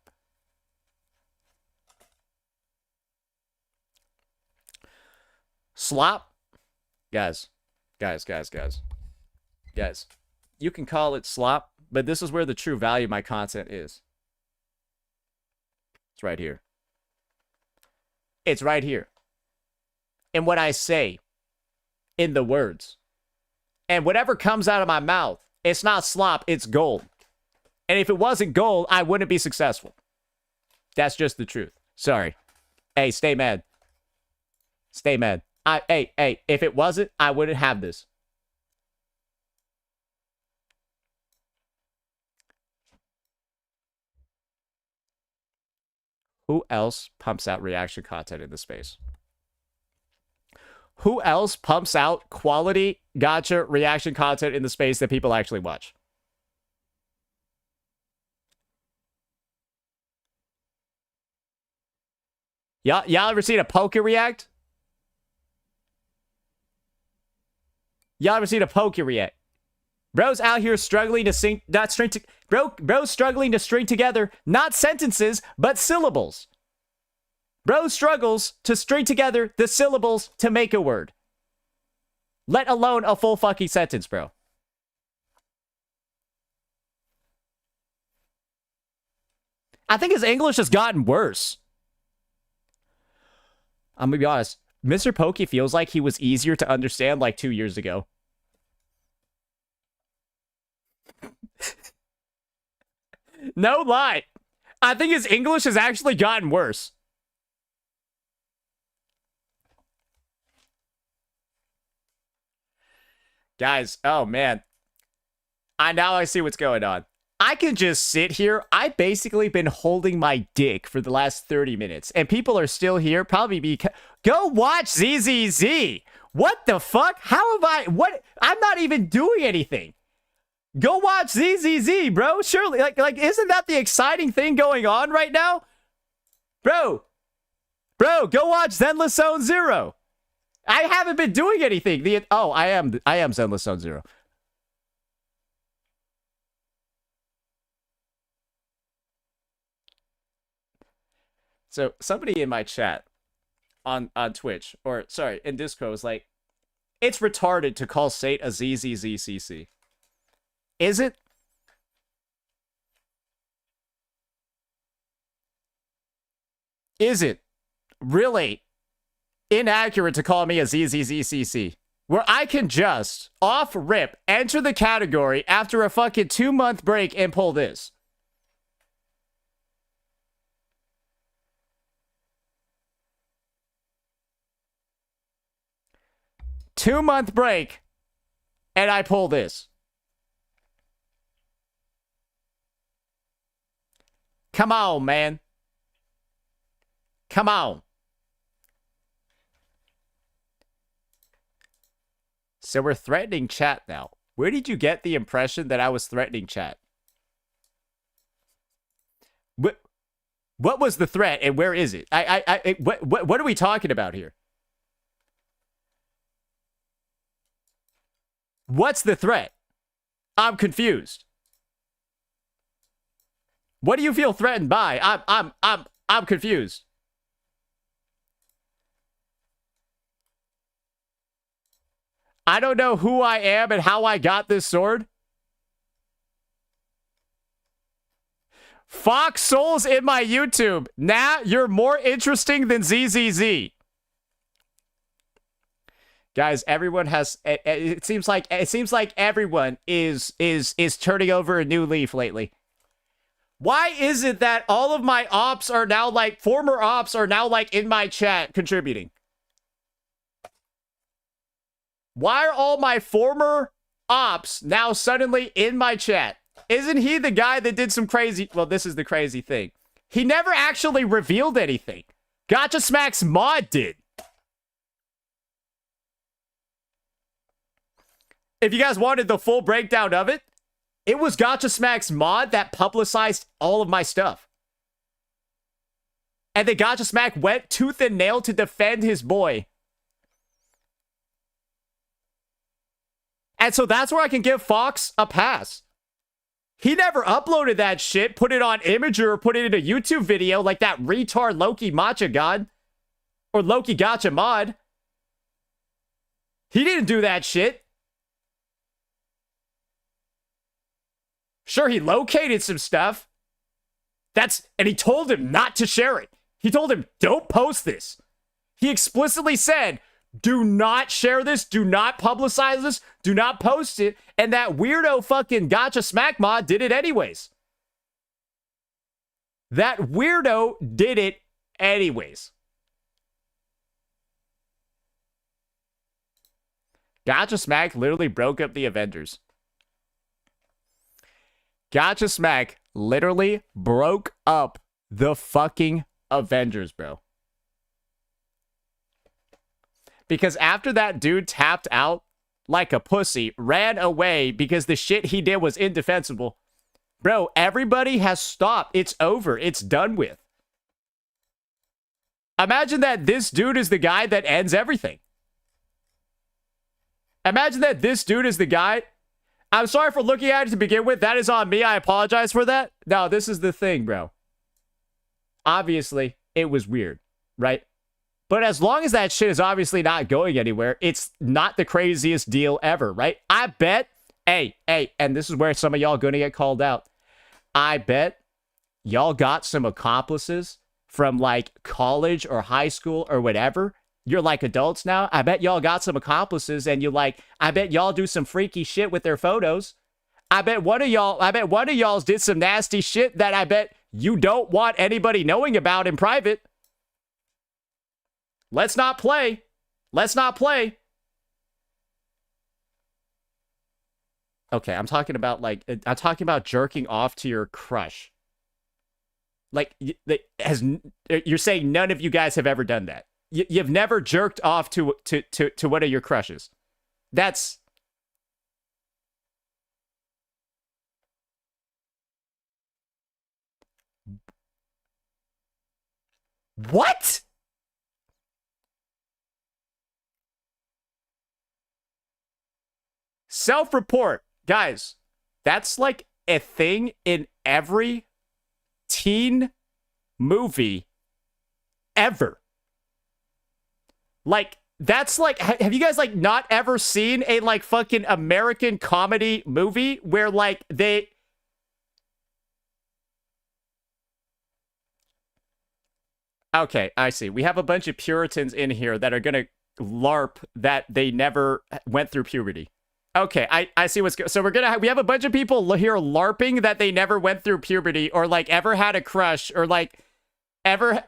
Slop? Guys. You can call it slop, but this is where the true value of my content is. It's right here. It's right here. In what I say. In the words. And whatever comes out of my mouth, it's not slop, it's gold. And if it wasn't gold, I wouldn't be successful. That's just the truth. Sorry. Hey, stay mad. Stay mad. Hey, if it wasn't, I wouldn't have this. Who else pumps out reaction content in the space? Who else pumps out quality gacha reaction content in the space that people actually watch? Y'all ever seen a Poke react? Y'all ever seen a Poke react? Bro's out here struggling to bro's struggling to string together not sentences, but syllables. Bro struggles to string together the syllables to make a word. Let alone a full fucking sentence, bro. I think his English has gotten worse. I'm gonna be honest. Mr. Pokey feels like he was easier to understand like 2 years ago. No lie. I think his English has actually gotten worse. Guys, oh man. Now I see what's going on. I can just sit here. I've basically been holding my dick for the last 30 minutes, and people are still here. Probably because... Go watch Zzz's. What the fuck? How have I... What? I'm not even doing anything. Go watch Zzz's, bro. Surely, like, isn't that the exciting thing going on right now? Bro, go watch Zenless Zone Zero. I haven't been doing anything. I am Zenless Zone Zero. So somebody in my chat on Twitch, or sorry, in Discord was like, it's retarded to call Sate a ZZZCC. Is it? Is it really inaccurate to call me a ZZZCC? Where I can just, off rip, enter the category after a fucking 2-month break and pull this. Two-month break, and I pull this. Come on, man. Come on. So we're threatening chat now. Where did you get the impression that I was threatening chat? What was the threat, and where is it? What are we talking about here? What's the threat? I'm confused. What do you feel threatened by? I'm confused. I don't know who I am and how I got this sword. Fox Souls in my YouTube. Nah, you're more interesting than Zzz's. Guys, everyone has. It seems like everyone is turning over a new leaf lately. Why is it that all of my ops are now like former ops are now like in my chat contributing? Why are all my former ops now suddenly in my chat? Isn't he the guy that did some crazy... Well, this is the crazy thing. He never actually revealed anything. Gacha Smack's mod did. If you guys wanted the full breakdown of it, it was Gacha Smack's mod that publicized all of my stuff. And then Gacha Smack went tooth and nail to defend his boy. And so that's where I can give Fox a pass. He never uploaded that shit, put it on Imager, or put it in a YouTube video like that retard Loki Matcha God. Or Loki Gacha mod. He didn't do that shit. Sure, he located some stuff. And he told him not to share it. He told him, don't post this. He explicitly said, do not share this, do not publicize this, do not post it, and that weirdo fucking Gacha Smack mod did it anyways. That weirdo did it anyways. Gacha Smack literally broke up the Avengers. Gacha Smack literally broke up the fucking Avengers, bro. Because after that dude tapped out like a pussy, ran away because the shit he did was indefensible, bro, everybody has stopped. It's over. It's done with. Imagine that this dude is the guy that ends everything. Imagine that this dude is the guy. I'm sorry for looking at it to begin with. That is on me. I apologize for that. No, this is the thing, bro. Obviously, it was weird, right? But as long as that shit is obviously not going anywhere, it's not the craziest deal ever, right? I bet, hey, and this is where some of y'all gonna get called out. I bet y'all got some accomplices from like college or high school or whatever. You're like adults now. I bet y'all got some accomplices and I bet y'all do some freaky shit with their photos. I bet one of y'all did some nasty shit that I bet you don't want anybody knowing about in private. Let's not play. Let's not play. Okay, I'm talking about jerking off to your crush. Like, you're saying none of you guys have ever done that. You've never jerked off to one of your crushes. That's... What? Self-report. Guys, that's like a thing in every teen movie ever. Like, that's like, have you guys like not ever seen a like fucking American comedy movie where like they... Okay, I see. We have a bunch of Puritans in here that are gonna LARP that they never went through puberty. Okay, I see what's going. So we have a bunch of people here LARPing that they never went through puberty or like ever had a crush or like ever.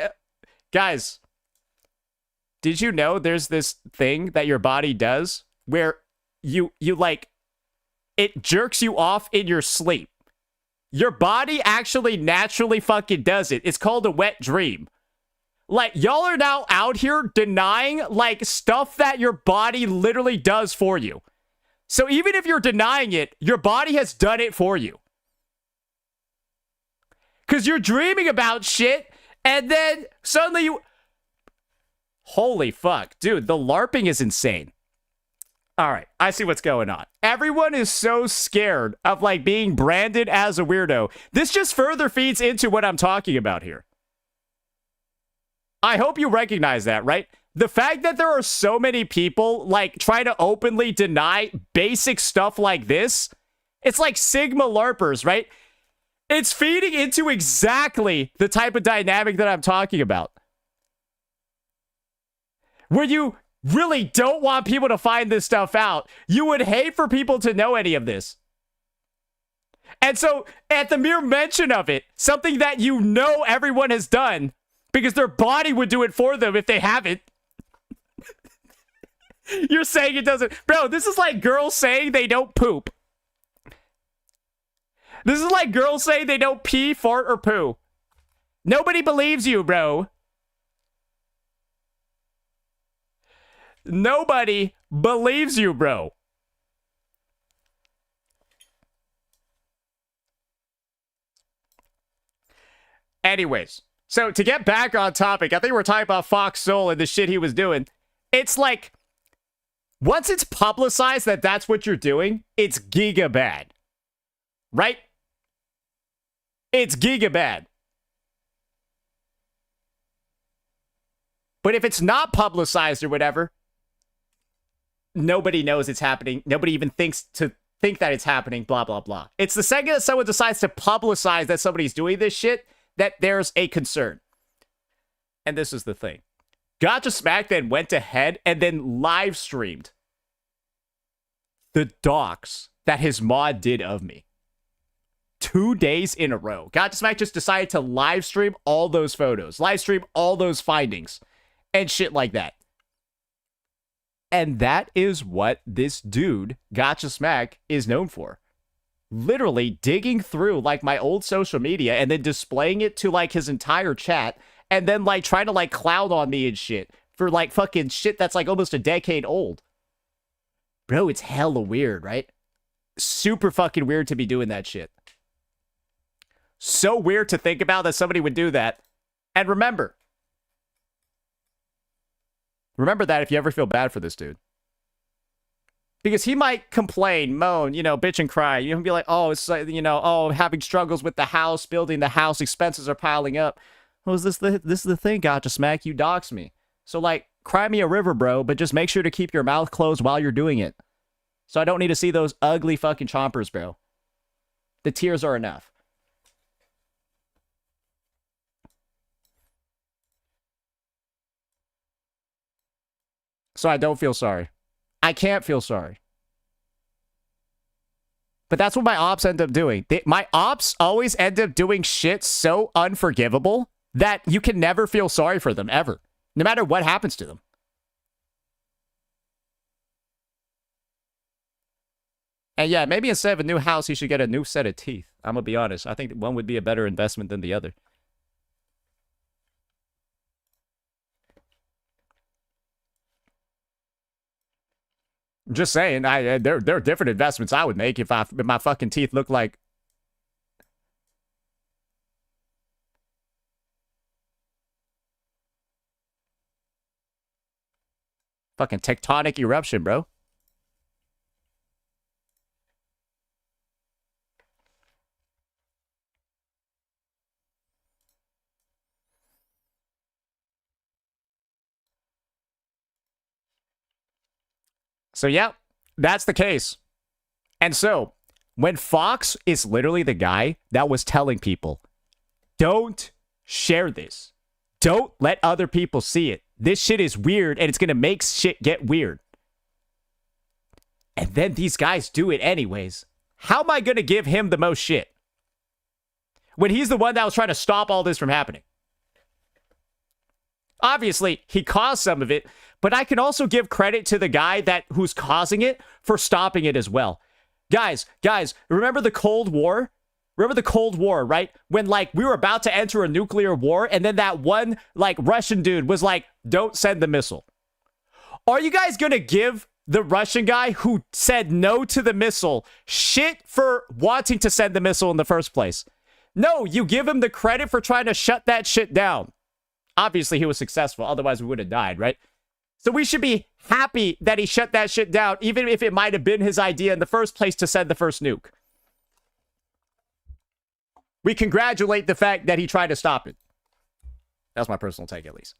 Guys, did you know there's this thing that your body does where you like it jerks you off in your sleep? Your body actually naturally fucking does it. It's called a wet dream. Like, y'all are now out here denying like stuff that your body literally does for you. So even if you're denying it, your body has done it for you. Because you're dreaming about shit, and then suddenly you... Holy fuck. Dude, the LARPing is insane. All right, I see what's going on. Everyone is so scared of, like, being branded as a weirdo. This just further feeds into what I'm talking about here. I hope you recognize that, right? The fact that there are so many people, like, trying to openly deny basic stuff like this, it's like Sigma LARPers, right? It's feeding into exactly the type of dynamic that I'm talking about. Where you really don't want people to find this stuff out. You would hate for people to know any of this. And so, at the mere mention of it, something that you know everyone has done, because their body would do it for them if they haven't, you're saying it doesn't. Bro, this is like girls saying they don't poop. This is like girls saying they don't pee, fart, or poo. Nobody believes you, bro. Nobody believes you, bro. Anyways, so to get back on topic, I think we're talking about Fox Soul and the shit he was doing. It's like, once it's publicized that that's what you're doing, it's giga bad. Right? It's giga bad. But if it's not publicized or whatever, nobody knows it's happening. Nobody even thinks that it's happening, blah, blah, blah. It's the second that someone decides to publicize that somebody's doing this shit that there's a concern. And this is the thing. Gacha Smack then went ahead and then live streamed the docs that his mod did of me. 2 days in a row. Gacha Smack just decided to live stream all those photos, live stream all those findings, and shit like that. And that is what this dude, Gacha Smack, is known for. Literally digging through like my old social media and then displaying it to like his entire chat and then like trying to like clown on me and shit for like fucking shit that's like almost a decade old. Bro, it's hella weird, right? Super fucking weird to be doing that shit. So weird to think about that somebody would do that. And remember that if you ever feel bad for this dude. Because he might complain, moan, you know, bitch and cry. You know, be like, oh, it's like, you know, oh, having struggles with the house, building the house, expenses are piling up. Oh, is this is the thing, Gacha Smack, you dox me. So, like, cry me a river, bro, but just make sure to keep your mouth closed while you're doing it. So I don't need to see those ugly fucking chompers, bro. The tears are enough. So I don't feel sorry. I can't feel sorry. But that's what my ops end up doing. My ops always end up doing shit so unforgivable that you can never feel sorry for them, ever. No matter what happens to them. And yeah, maybe instead of a new house, he should get a new set of teeth. I'm going to be honest. I think one would be a better investment than the other. I'm just saying, there are different investments I would make if my fucking teeth look like fucking tectonic eruption, bro. So, yeah, that's the case. And so, when Fox is literally the guy that was telling people, don't share this. Don't let other people see it. This shit is weird, and it's going to make shit get weird. And then these guys do it anyways. How am I going to give him the most shit? When he's the one that was trying to stop all this from happening. Obviously, he caused some of it, but I can also give credit to the guy who's causing it for stopping it as well. Guys, remember the Cold War? Remember the Cold War, right? When, like, we were about to enter a nuclear war, and then that one, like, Russian dude was like, don't send the missile. Are you guys gonna give the Russian guy who said no to the missile shit for wanting to send the missile in the first place? No, you give him the credit for trying to shut that shit down. Obviously, he was successful. Otherwise, we would have died, right? So we should be happy that he shut that shit down, even if it might have been his idea in the first place to send the first nuke. We congratulate the fact that he tried to stop it. That's my personal take, at least.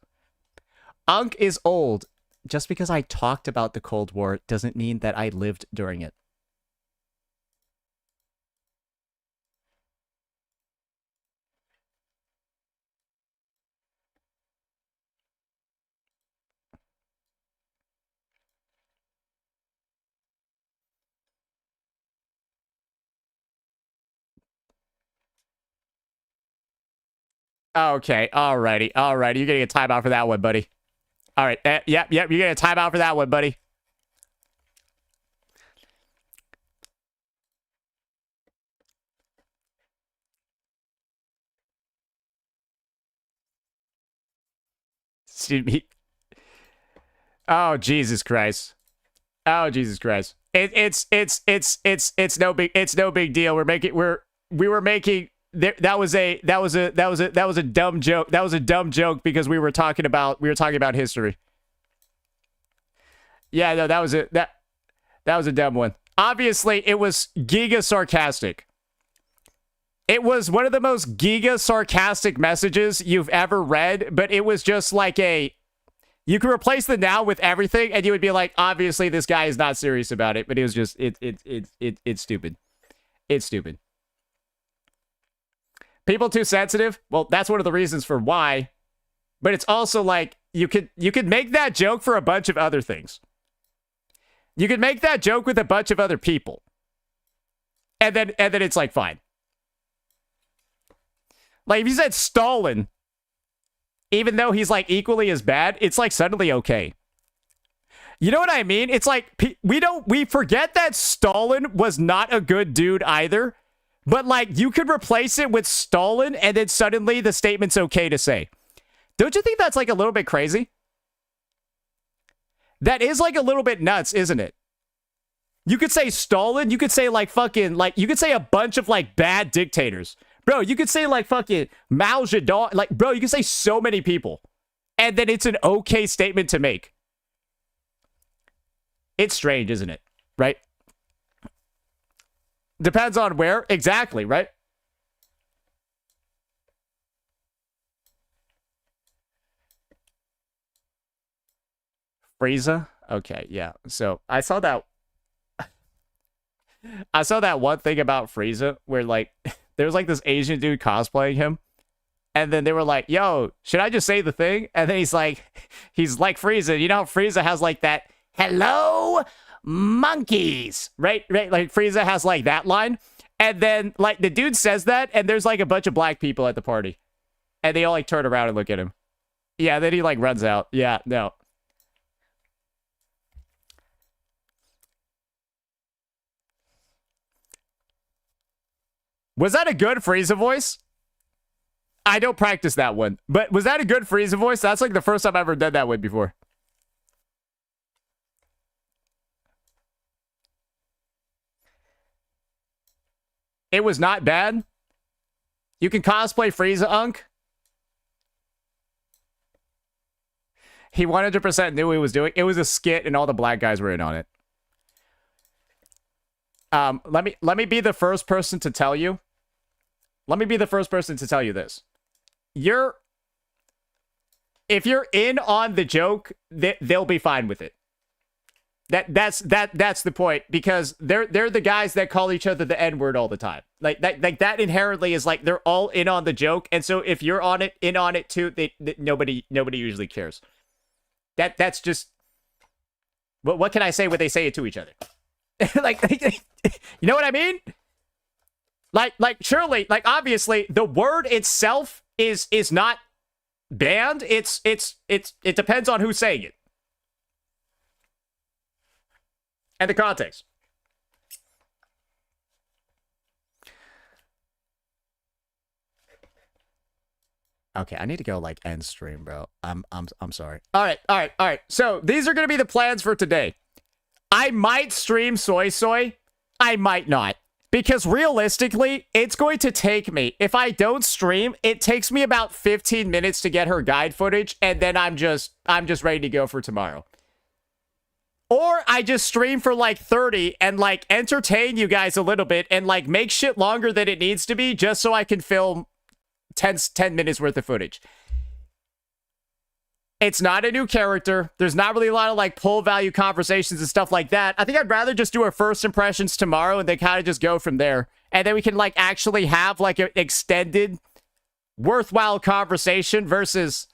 Unk is old. Just because I talked about the Cold War doesn't mean that I lived during it. Okay, alrighty. You're getting a timeout for that one, buddy. All right, yep, you're getting a timeout for that one, buddy. Oh, Jesus Christ. Oh, Jesus Christ. It's no big deal. We were making that was a dumb joke. That was a dumb joke because we were talking about history. Yeah, no, that was a dumb one. Obviously, it was giga sarcastic. It was one of the most giga sarcastic messages you've ever read, but it was just like you could replace the now with everything, and you would be like, obviously, this guy is not serious about it, but it was just it's stupid. It's stupid. People too sensitive? Well, that's one of the reasons for why. But it's also like you could make that joke for a bunch of other things. You could make that joke with a bunch of other people. And then it's like fine. Like if you said Stalin, even though he's like equally as bad, it's like suddenly okay. You know what I mean? It's like we forget that Stalin was not a good dude either. But, like, you could replace it with Stalin, and then suddenly the statement's okay to say. Don't you think that's like a little bit crazy? That is like a little bit nuts, isn't it? You could say Stalin, you could say like fucking, like, you could say a bunch of like bad dictators. Bro, you could say like fucking Mao Zedong, like, bro, you could say so many people. And then it's an okay statement to make. It's strange, isn't it? Right? Depends on where. Exactly, right? Frieza? Okay, yeah. So I saw that one thing about Frieza where like there was like this Asian dude cosplaying him. And then they were like, yo, should I just say the thing? And then he's like Frieza. You know how Frieza has like that, hello, monkeys, right? Like Frieza has like that line. And then like the dude says that and there's like a bunch of black people at the party. And they all like turn around and look at him. Yeah, then he like runs out. Yeah, no. Was that a good Frieza voice? I don't practice that one. But was that a good Frieza voice? That's like the first time I've ever done that one before. It was not bad. You can cosplay Frieza, Unk. He 100% knew what he was doing. It was a skit and all the black guys were in on it. Let me be the first person to tell you. Let me be the first person to tell you this. If you're in on the joke, they'll be fine with it. That's the point, because they're the guys that call each other the N-word all the time. Like that inherently is like they're all in on the joke, and so if you're in on it too, nobody usually cares. That's just what can I say when they say it to each other? like you know what I mean? Like surely, like obviously the word itself is not banned. It depends on who's saying it and the context. Okay, I need to go like end stream, bro. I'm sorry. All right. So these are gonna be the plans for today. I might stream Suisui. I might not. Because realistically, it's going to take me, if I don't stream, it takes me about 15 minutes to get her guide footage, and then I'm just ready to go for tomorrow. Or I just stream for like 30 and like entertain you guys a little bit and like make shit longer than it needs to be just so I can film 10 minutes worth of footage. It's not a new character. There's not really a lot of like pull value conversations and stuff like that. I think I'd rather just do our first impressions tomorrow and then kind of just go from there. And then we can like actually have like an extended, worthwhile conversation versus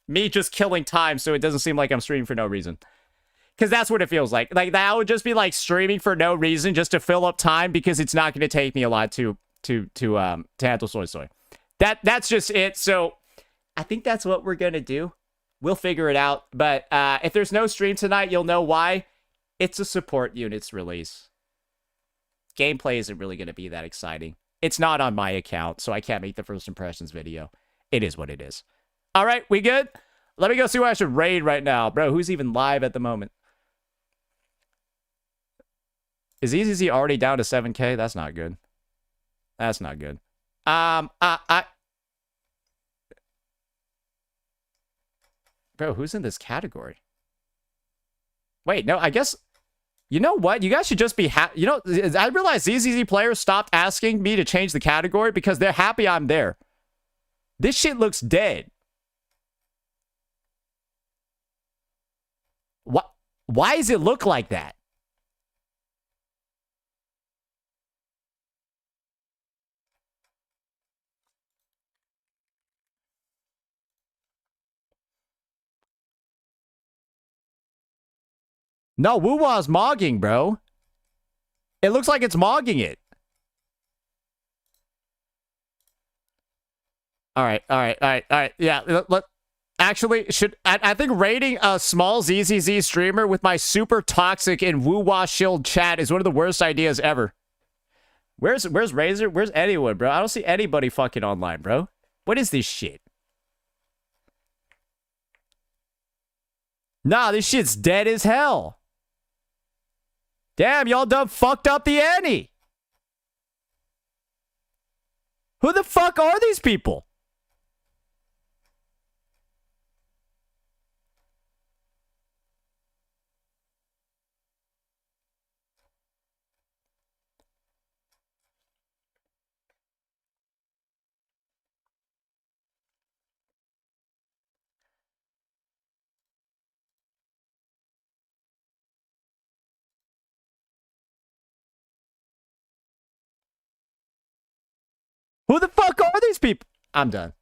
me just killing time so it doesn't seem like I'm streaming for no reason. Because that's what it feels like. Like that would just be like streaming for no reason just to fill up time because it's not going to take me a lot to handle Suisui. That's just it. So I think that's what we're going to do. We'll figure it out, but if there's no stream tonight, you'll know why. It's a support units release. Gameplay isn't really going to be that exciting. It's not on my account, so I can't make the first impressions video. It is what it is. All right, we good? Let me go see what I should raid right now. Bro, who's even live at the moment? Is Zzz'S already down to 7K? That's not good. That's not good. Bro, who's in this category? Wait, no, I guess... You know what? You guys should just be happy. You know, I realize Zzz'S players stopped asking me to change the category because they're happy I'm there. This shit looks dead. What? Why does it look like that? No, Wuwa's mogging, bro. It looks like it's mogging it. All right. Yeah, actually, I think rating a small Zzz's streamer with my super toxic and Wuwa shield chat is one of the worst ideas ever. Where's Razor? Where's anyone, bro? I don't see anybody fucking online, bro. What is this shit? Nah, this shit's dead as hell. Damn, y'all done fucked up the ante. Who the fuck are these people? Who the fuck are these people? I'm done.